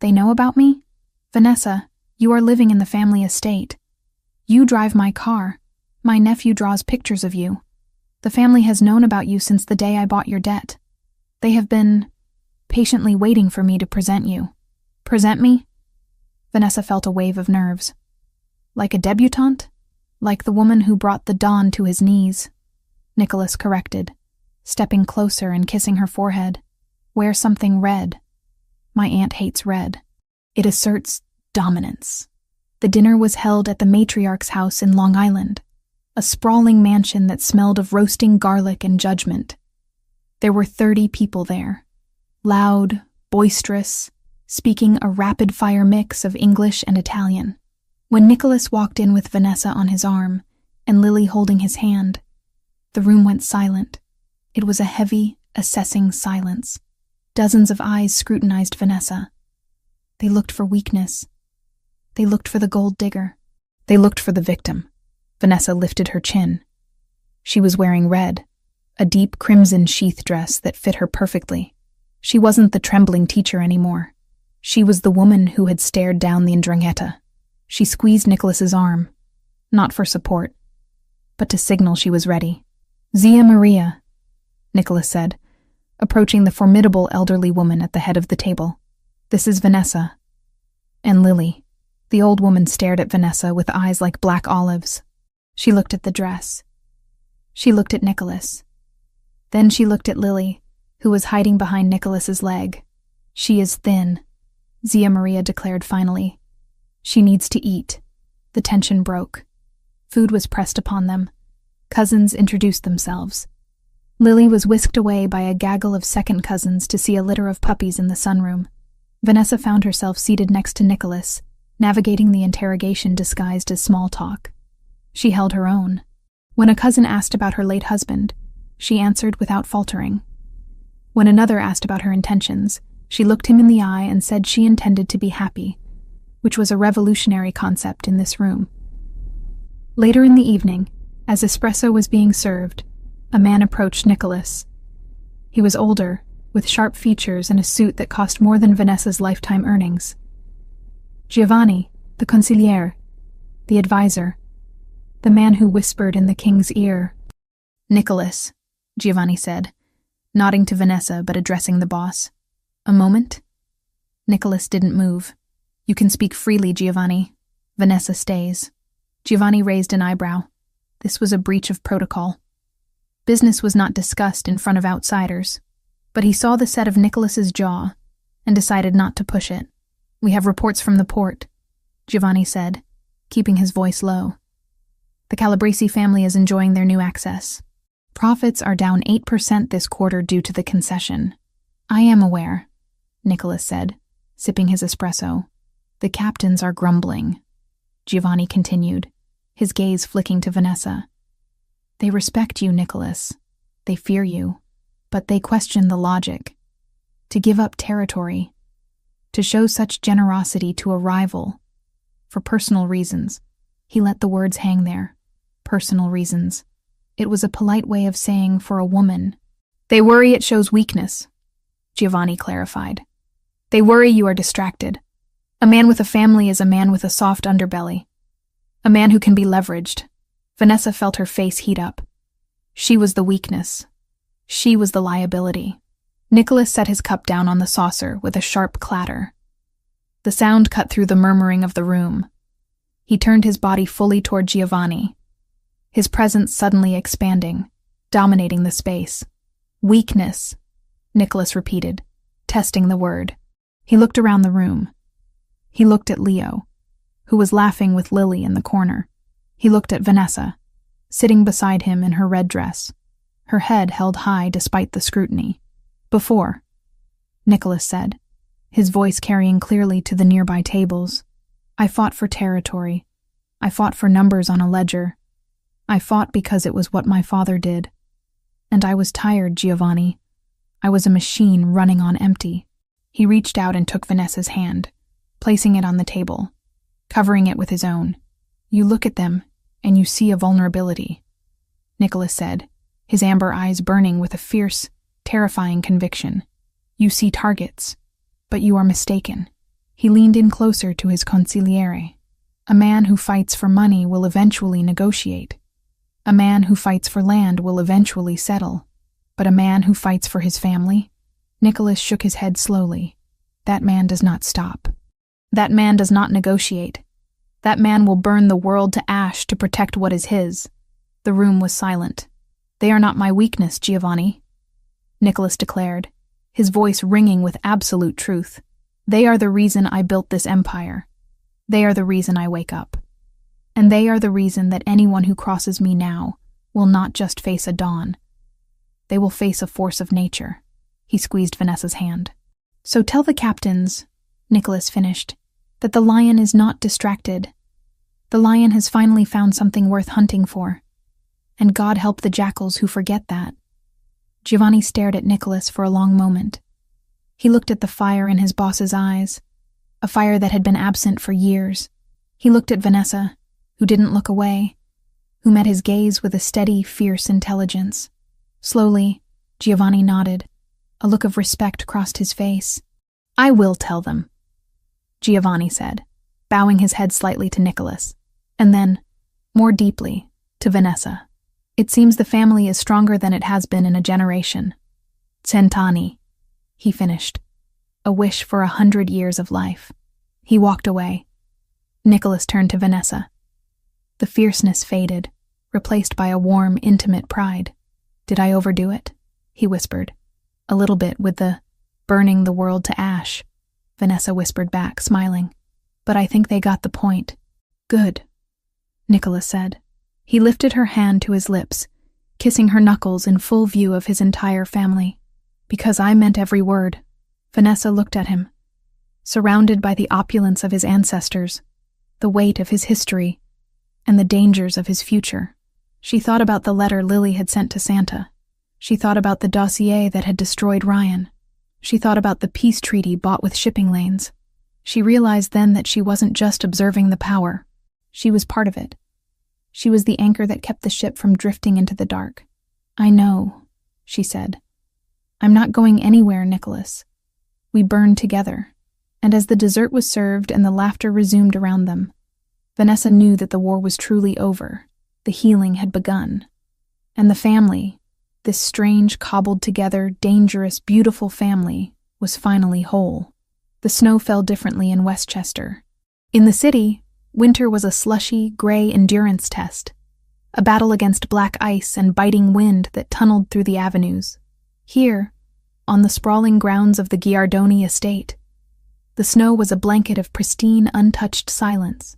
Speaker 1: They know about me? Vanessa, you are living in the family estate. You drive my car. My nephew draws pictures of you. The family has known about you since the day I bought your debt. They have been patiently waiting for me to present you. Present me? Vanessa felt a wave of nerves. Like a debutante? Like the woman who brought the Don to his knees. Nicholas corrected, stepping closer and kissing her forehead. Wear something red. My aunt hates red. It asserts dominance. The dinner was held at the matriarch's house in Long Island, a sprawling mansion that smelled of roasting garlic and judgment. There were 30 people there, loud, boisterous, speaking a rapid-fire mix of English and Italian. When Nicholas walked in with Vanessa on his arm and Lily holding his hand, the room went silent. It was a heavy, assessing silence. Dozens of eyes scrutinized Vanessa. They looked for weakness. They looked for the gold digger. They looked for the victim. Vanessa lifted her chin. She was wearing red, a deep crimson sheath dress that fit her perfectly. She wasn't the trembling teacher anymore. She was the woman who had stared down the Ndrangheta. She squeezed Nicholas's arm, not for support, but to signal she was ready. Zia Maria, Nicholas said, approaching the formidable elderly woman at the head of the table. This is Vanessa. And Lily. The old woman stared at Vanessa with eyes like black olives. She looked at the dress. She looked at Nicholas. Then she looked at Lily, who was hiding behind Nicholas's leg. She is thin, Zia Maria declared finally. She needs to eat. The tension broke. Food was pressed upon them. Cousins introduced themselves. Lily was whisked away by a gaggle of second cousins to see a litter of puppies in the sunroom. Vanessa found herself seated next to Nicholas, navigating the interrogation disguised as small talk. She held her own. When a cousin asked about her late husband, she answered without faltering. When another asked about her intentions, she looked him in the eye and said she intended to be happy, which was a revolutionary concept in this room. Later in the evening, as espresso was being served, a man approached Nicholas. He was older, with sharp features and a suit that cost more than Vanessa's lifetime earnings. Giovanni, the consigliere, the advisor, the man who whispered in the king's ear. Nicholas, Giovanni said, nodding to Vanessa but addressing the boss. A moment? Nicholas didn't move. You can speak freely, Giovanni. Vanessa stays. Giovanni raised an eyebrow. This was a breach of protocol. Business was not discussed in front of outsiders, but he saw the set of Nicholas's jaw and decided not to push it. We have reports from the port, Giovanni said, keeping his voice low. The Calabresi family is enjoying their new access. Profits are down 8% this quarter due to the concession. I am aware, Nicholas said, sipping his espresso. The captains are grumbling, Giovanni continued, his gaze flicking to Vanessa. They respect you, Nicholas. They fear you, but they question the logic. To give up territory, to show such generosity to a rival, for personal reasons. He let the words hang there. Personal reasons. It was a polite way of saying for a woman. They worry it shows weakness, Giovanni clarified. They worry you are distracted. A man with a family is a man with a soft underbelly. A man who can be leveraged. Vanessa felt her face heat up. She was the weakness. She was the liability. Nicholas set his cup down on the saucer with a sharp clatter. The sound cut through the murmuring of the room. He turned his body fully toward Giovanni, his presence suddenly expanding, dominating the space. Weakness, Nicholas repeated, testing the word. He looked around the room. He looked at Leo, who was laughing with Lily in the corner. He looked at Vanessa, sitting beside him in her red dress, her head held high despite the scrutiny. Before, Nicholas said, his voice carrying clearly to the nearby tables, I fought for territory. I fought for numbers on a ledger. I fought because it was what my father did. And I was tired, Giovanni. I was a machine running on empty. He reached out and took Vanessa's hand, placing it on the table, covering it with his own. You look at them, and you see a vulnerability, Nicholas said, his amber eyes burning with a fierce, terrifying conviction. You see targets, but you are mistaken. He leaned in closer to his consigliere. A man who fights for money will eventually negotiate. A man who fights for land will eventually settle. But a man who fights for his family? Nicholas shook his head slowly. That man does not stop. That man does not negotiate. That man will burn the world to ash to protect what is his. The room was silent. They are not my weakness, Giovanni, Nicholas declared, his voice ringing with absolute truth. They are the reason I built this empire. They are the reason I wake up. And they are the reason that anyone who crosses me now will not just face a dawn. They will face a force of nature. He squeezed Vanessa's hand. So tell the captains, Nicholas finished, that the lion is not distracted. The lion has finally found something worth hunting for. And God help the jackals who forget that. Giovanni stared at Nicholas for a long moment. He looked at the fire in his boss's eyes, a fire that had been absent for years. He looked at Vanessa, who didn't look away, who met his gaze with a steady, fierce intelligence. Slowly, Giovanni nodded. A look of respect crossed his face. I will tell them, Giovanni said, bowing his head slightly to Nicholas, and then, more deeply, to Vanessa. It seems the family is stronger than it has been in a generation. Cent'anni, he finished. A wish for 100 years of life. He walked away. Nicholas turned to Vanessa. The fierceness faded, replaced by a warm, intimate pride. Did I overdo it? He whispered. A little bit with the burning the world to ash, Vanessa whispered back, smiling. But I think they got the point. Good, Nicholas said. He lifted her hand to his lips, kissing her knuckles in full view of his entire family. Because I meant every word. Vanessa looked at him. Surrounded by the opulence of his ancestors, the weight of his history, and the dangers of his future, she thought about the letter Lily had sent to Santa. She thought about the dossier that had destroyed Ryan. She thought about the peace treaty bought with shipping lanes. She realized then that she wasn't just observing the power. She was part of it. She was the anchor that kept the ship from drifting into the dark. I know, she said. I'm not going anywhere, Nicholas. We burned together. And as the dessert was served and the laughter resumed around them, Vanessa knew that the war was truly over. The healing had begun. And the family, this strange, cobbled-together, dangerous, beautiful family, was finally whole. The snow fell differently in Westchester. In the city, winter was a slushy, gray endurance test, a battle against black ice and biting wind that tunneled through the avenues. Here, on the sprawling grounds of the Giardoni estate, the snow was a blanket of pristine, untouched silence.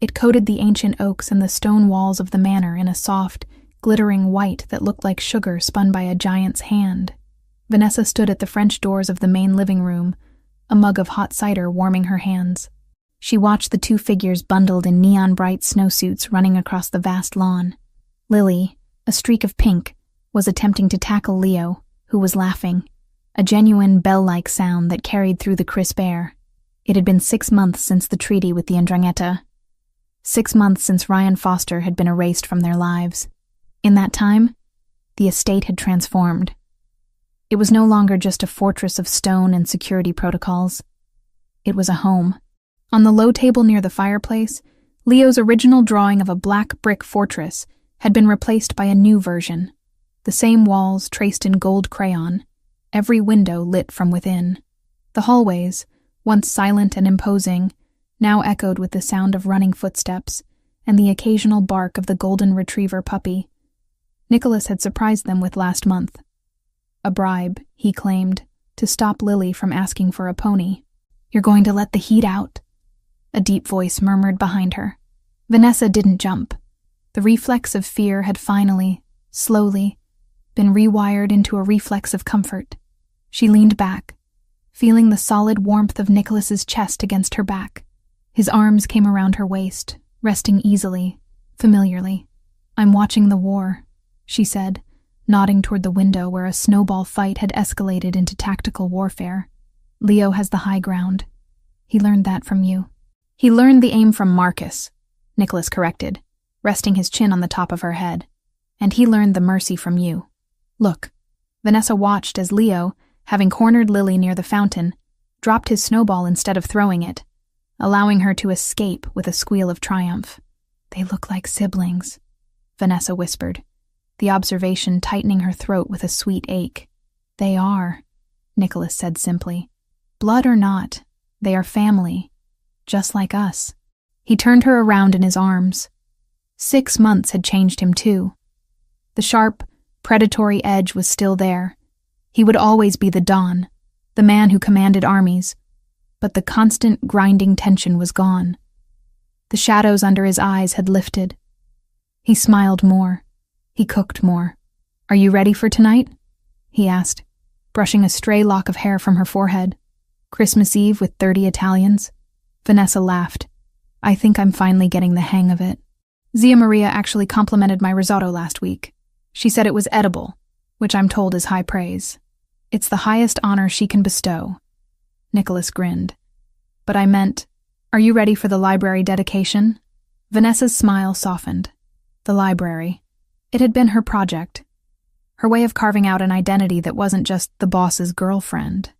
Speaker 1: It coated the ancient oaks and the stone walls of the manor in a soft, glittering white that looked like sugar spun by a giant's hand. Vanessa stood at the French doors of the main living room, a mug of hot cider warming her hands. She watched the two figures bundled in neon-bright snowsuits running across the vast lawn. Lily, a streak of pink, was attempting to tackle Leo, who was laughing, a genuine bell-like sound that carried through the crisp air. It had been 6 months since the treaty with the 'Ndrangheta. 6 months since Ryan Foster had been erased from their lives. In that time, the estate had transformed. It was no longer just a fortress of stone and security protocols. It was a home. On the low table near the fireplace, Leo's original drawing of a black brick fortress had been replaced by a new version. The same walls traced in gold crayon, every window lit from within. The hallways, once silent and imposing, now echoed with the sound of running footsteps and the occasional bark of the golden retriever puppy. Nicholas had surprised them with last month. A bribe, he claimed, to stop Lily from asking for a pony. You're going to let the heat out? A deep voice murmured behind her. Vanessa didn't jump. The reflex of fear had finally, slowly, been rewired into a reflex of comfort. She leaned back, feeling the solid warmth of Nicholas's chest against her back. His arms came around her waist, resting easily, familiarly. I'm watching the war, she said, nodding toward the window where a snowball fight had escalated into tactical warfare. Leo has the high ground. He learned that from you. He learned the aim from Marcus, Nicholas corrected, resting his chin on the top of her head. And he learned the mercy from you. Look, Vanessa watched as Leo, having cornered Lily near the fountain, dropped his snowball instead of throwing it, allowing her to escape with a squeal of triumph. "They look like siblings," Vanessa whispered, the observation tightening her throat with a sweet ache. "They are," Nicholas said simply. "Blood or not, they are family, just like us." He turned her around in his arms. 6 months had changed him too. The sharp, predatory edge was still there. He would always be the Don, the man who commanded armies, but the constant grinding tension was gone. The shadows under his eyes had lifted. He smiled more. He cooked more. "Are you ready for tonight?" he asked, brushing a stray lock of hair from her forehead. "Christmas Eve with 30 Italians?" Vanessa laughed. "I think I'm finally getting the hang of it. Zia Maria actually complimented my risotto last week. She said it was edible, which I'm told is high praise. It's the highest honor she can bestow." Nicholas grinned. "But I meant, are you ready for the library dedication?" Vanessa's smile softened. The library. It had been her project. Her way of carving out an identity that wasn't just the boss's girlfriend.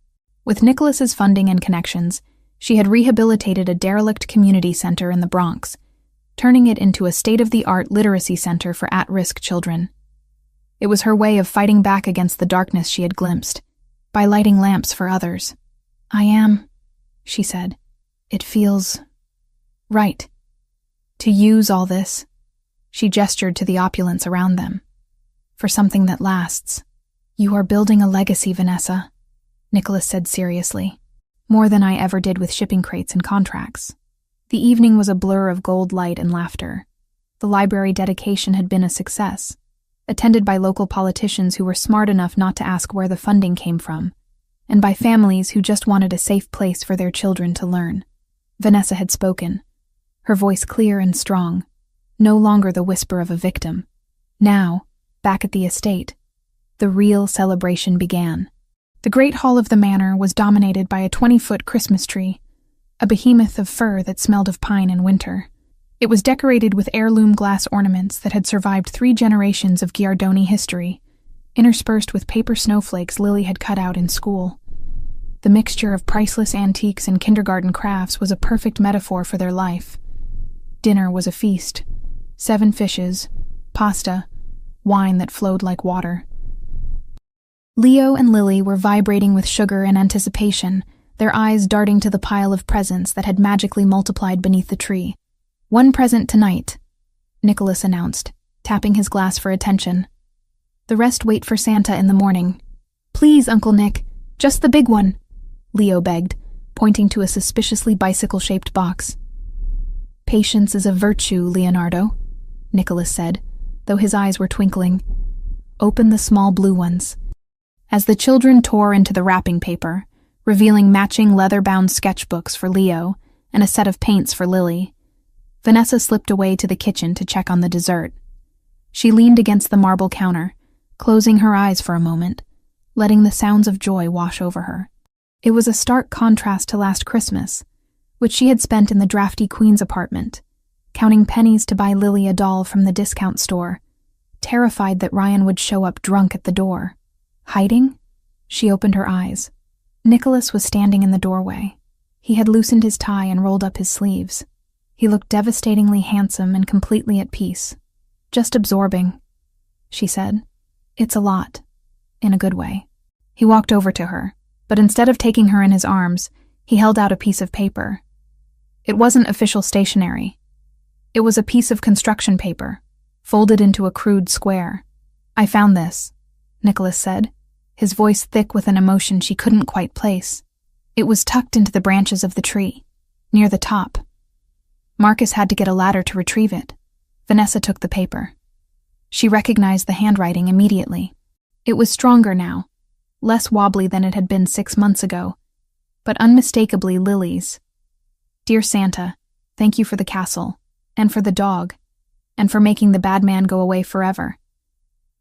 Speaker 1: With Nicholas's funding and connections, she had rehabilitated a derelict community center in the Bronx, turning it into a state-of-the-art literacy center for at-risk children. It was her way of fighting back against the darkness she had glimpsed, by lighting lamps for others. "I am," she said. "It feels right. To use all this," she gestured to the opulence around them, "for something that lasts." "You are building a legacy, Vanessa," Nicholas said seriously. "More than I ever did with shipping crates and contracts." The evening was a blur of gold light and laughter. The library dedication had been a success, attended by local politicians who were smart enough not to ask where the funding came from, and by families who just wanted a safe place for their children to learn. Vanessa had spoken, her voice clear and strong, no longer the whisper of a victim. Now, back at the estate, the real celebration began. The great hall of the manor was dominated by a 20-foot Christmas tree, a behemoth of fir that smelled of pine in winter. It was decorated with heirloom glass ornaments that had survived 3 generations of Giardoni history, interspersed with paper snowflakes Lily had cut out in school. The mixture of priceless antiques and kindergarten crafts was a perfect metaphor for their life. Dinner was a feast. 7 fishes, pasta, wine that flowed like water. Leo and Lily were vibrating with sugar and anticipation, their eyes darting to the pile of presents that had magically multiplied beneath the tree. "One present tonight," Nicholas announced, tapping his glass for attention. "The rest wait for Santa in the morning." "Please, Uncle Nick, just the big one," Leo begged, pointing to a suspiciously bicycle-shaped box. "Patience is a virtue, Leonardo," Nicholas said, though his eyes were twinkling. "Open the small blue ones." As the children tore into the wrapping paper, revealing matching leather-bound sketchbooks for Leo and a set of paints for Lily, Vanessa slipped away to the kitchen to check on the dessert. She leaned against the marble counter, closing her eyes for a moment, letting the sounds of joy wash over her. It was a stark contrast to last Christmas, which she had spent in the drafty Queen's apartment, counting pennies to buy Lily a doll from the discount store, terrified that Ryan would show up drunk at the door. Hiding? She opened her eyes. Nicholas was standing in the doorway. He had loosened his tie and rolled up his sleeves. He looked devastatingly handsome and completely at peace. "Just absorbing," she said. "It's a lot. In a good way." He walked over to her, but instead of taking her in his arms, he held out a piece of paper. It wasn't official stationery. It was a piece of construction paper, folded into a crude square. "I found this," Nicholas said, his voice thick with an emotion she couldn't quite place. "It was tucked into the branches of the tree, near the top. Marcus had to get a ladder to retrieve it." Vanessa took the paper. She recognized the handwriting immediately. It was stronger now, less wobbly than it had been 6 months ago, but unmistakably Lily's. "Dear Santa, thank you for the castle, and for the dog, and for making the bad man go away forever.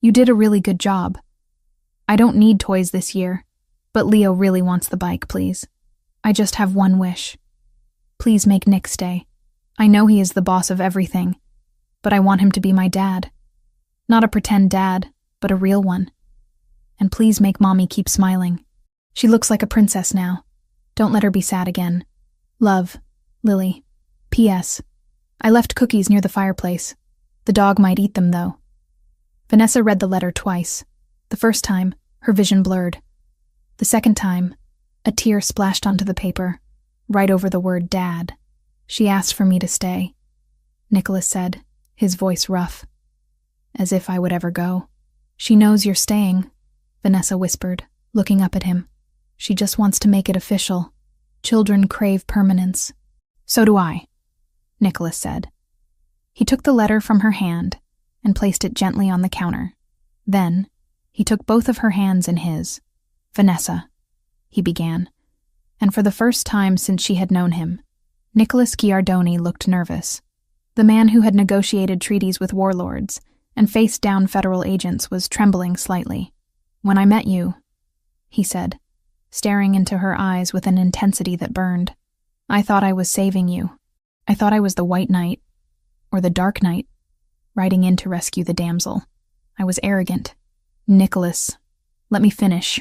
Speaker 1: You did a really good job. I don't need toys this year, but Leo really wants the bike, please. I just have one wish. Please make Nick stay. I know he is the boss of everything, but I want him to be my dad. Not a pretend dad, but a real one. And please make Mommy keep smiling." She looks like a princess now. Don't let her be sad again. Love, Lily. P.S. I left cookies near the fireplace. The dog might eat them, though. Vanessa read the letter twice. The first time, her vision blurred. The second time, a tear splashed onto the paper, right over the word Dad. She asked for me to stay, Nicholas said, his voice rough. As if I would ever go. She knows you're staying, Vanessa whispered, looking up at him. She just wants to make it official. Children crave permanence. So do I, Nicholas said. He took the letter from her hand and placed it gently on the counter. Then, he took both of her hands in his. Vanessa, he began, and for the first time since she had known him, Nicholas Giardoni looked nervous. The man who had negotiated treaties with warlords and faced down federal agents was trembling slightly. When I met you, he said, staring into her eyes with an intensity that burned, I thought I was saving you. I thought I was the White Knight, or the Dark Knight, riding in to rescue the damsel. I was arrogant. Nicholas, let me finish.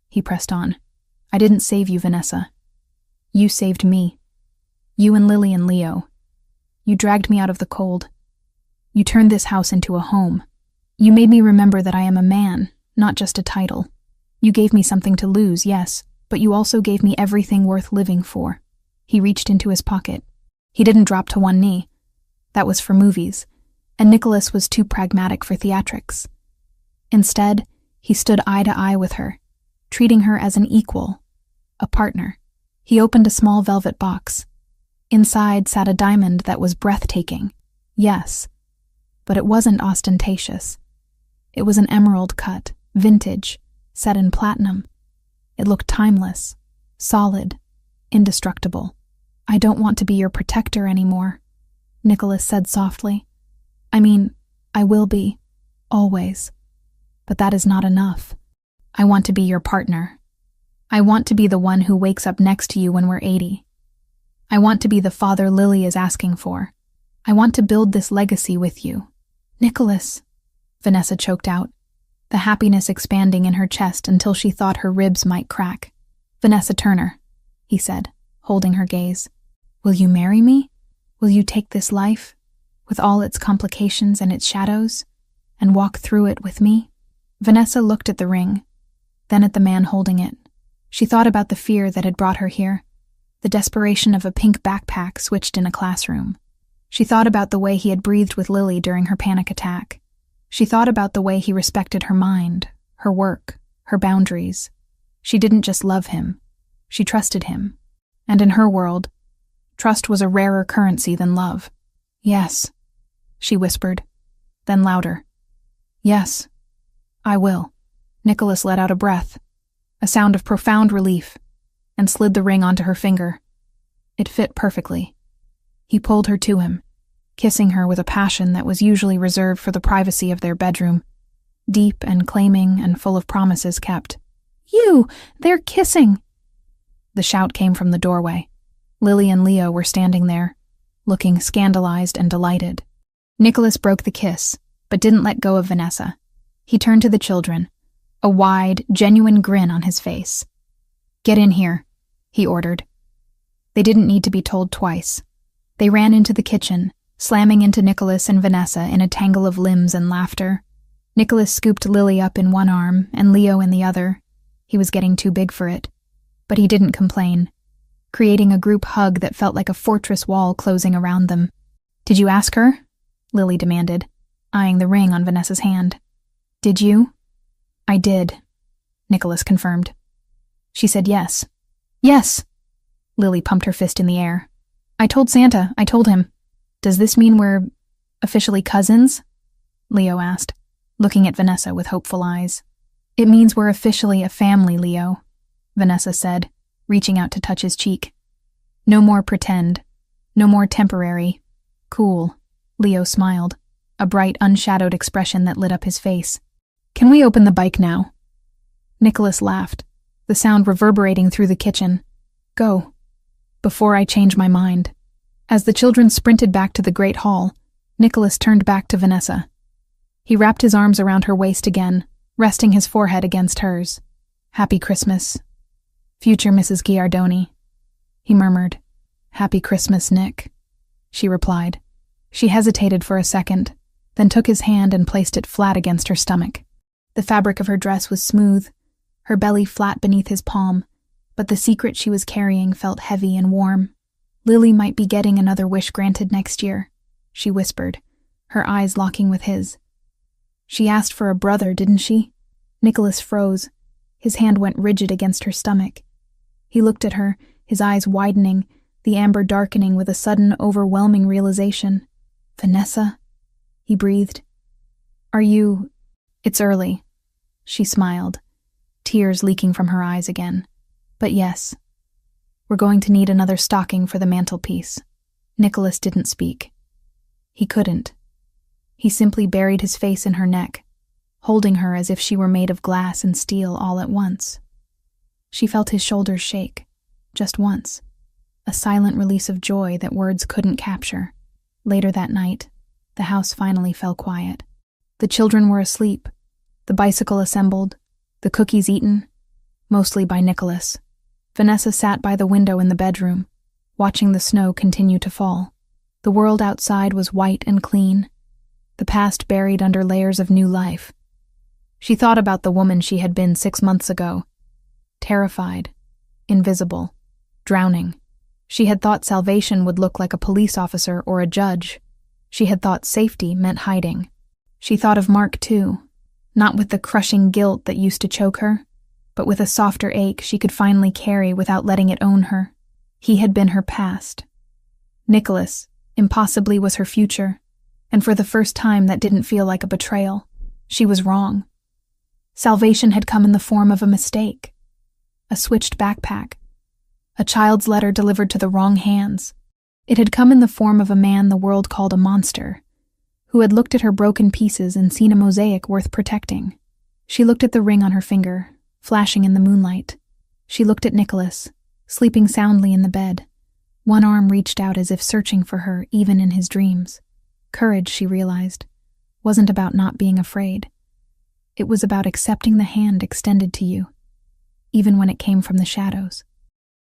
Speaker 1: He pressed on. I didn't save you, Vanessa. You saved me. You and Lily and Leo. You dragged me out of the cold. You turned this house into a home. You made me remember that I am a man, not just a title. You gave me something to lose, yes, but you also gave me everything worth living for. He reached into his pocket. He didn't drop to one knee. That was for movies, and Nicholas was too pragmatic for theatrics. Instead, he stood eye to eye with her, treating her as an equal, a partner. He opened a small velvet box. Inside sat a diamond that was breathtaking. Yes, but it wasn't ostentatious. It was an emerald cut, vintage, set in platinum. It looked timeless, solid, indestructible. I don't want to be your protector anymore, Nicholas said softly. I mean, I will be, always. But that is not enough. I want to be your partner. I want to be the one who wakes up next to you when we're 80. I want to be the father Lily is asking for. I want to build this legacy with you. Nicholas, Vanessa choked out, the happiness expanding in her chest until she thought her ribs might crack. Vanessa Turner, he said, holding her gaze. Will you marry me? Will you take this life, with all its complications and its shadows, and walk through it with me? Vanessa looked at the ring, then at the man holding it. She thought about the fear that had brought her here, the desperation of a pink backpack switched in a classroom. She thought about the way he had breathed with Lily during her panic attack. She thought about the way he respected her mind, her work, her boundaries. She didn't just love him, she trusted him. And in her world, trust was a rarer currency than love. Yes, she whispered, then louder. Yes, I will. Nicholas let out a breath, a sound of profound relief, and slid the ring onto her finger. It fit perfectly. He pulled her to him, kissing her with a passion that was usually reserved for the privacy of their bedroom, deep and claiming and full of promises kept. You! They're kissing! The shout came from the doorway. Lily and Leo were standing there, looking scandalized and delighted. Nicholas broke the kiss, but didn't let go of Vanessa. He turned to the children, a wide, genuine grin on his face. Get in here, he ordered. They didn't need to be told twice. They ran into the kitchen, slamming into Nicholas and Vanessa in a tangle of limbs and laughter. Nicholas scooped Lily up in one arm and Leo in the other. He was getting too big for it. But he didn't complain, creating a group hug that felt like a fortress wall closing around them. Did you ask her? Lily demanded, eyeing the ring on Vanessa's hand. Did you? I did, Nicholas confirmed. She said yes. Yes! Lily pumped her fist in the air. I told Santa, I told him. Does this mean we're officially cousins? Leo asked, looking at Vanessa with hopeful eyes. It means we're officially a family, Leo, Vanessa said, reaching out to touch his cheek. No more pretend. No more temporary. Cool. Leo smiled, a bright, unshadowed expression that lit up his face. Can we open the bike now? Nicholas laughed, the sound reverberating through the kitchen. Go. Before I change my mind. As the children sprinted back to the great hall, Nicholas turned back to Vanessa. He wrapped his arms around her waist again, resting his forehead against hers. Happy Christmas, Future Mrs. Giardoni. He murmured. Happy Christmas, Nick, she replied. She hesitated for a second, then took his hand and placed it flat against her stomach. The fabric of her dress was smooth, her belly flat beneath his palm, but the secret she was carrying felt heavy and warm. Lily might be getting another wish granted next year, she whispered, her eyes locking with his. She asked for a brother, didn't she? Nicholas froze. His hand went rigid against her stomach. He looked at her, his eyes widening, the amber darkening with a sudden, overwhelming realization. Vanessa? He breathed. Are you... It's early. She smiled, tears leaking from her eyes again. But yes. We're going to need another stocking for the mantelpiece. Nicholas didn't speak. He couldn't. He simply buried his face in her neck, holding her as if she were made of glass and steel all at once. She felt his shoulders shake, just once, a silent release of joy that words couldn't capture. Later that night, the house finally fell quiet. The children were asleep, the bicycle assembled, the cookies eaten, mostly by Nicholas. Vanessa sat by the window in the bedroom, watching the snow continue to fall. The world outside was white and clean, the past buried under layers of new life. She thought about the woman she had been 6 months ago. Terrified, invisible, drowning. She had thought salvation would look like a police officer or a judge. She had thought safety meant hiding. She thought of Mark too, not with the crushing guilt that used to choke her, but with a softer ache she could finally carry without letting it own her. He had been her past. Nicholas, impossibly, was her future, and for the first time that didn't feel like a betrayal. She was wrong. Salvation had come in the form of a mistake, a switched backpack, a child's letter delivered to the wrong hands. It had come in the form of a man the world called a monster, who had looked at her broken pieces and seen a mosaic worth protecting. She looked at the ring on her finger, flashing in the moonlight. She looked at Nicholas, sleeping soundly in the bed. One arm reached out as if searching for her even in his dreams. Courage, she realized, wasn't about not being afraid. It was about accepting the hand extended to you, even when it came from the shadows.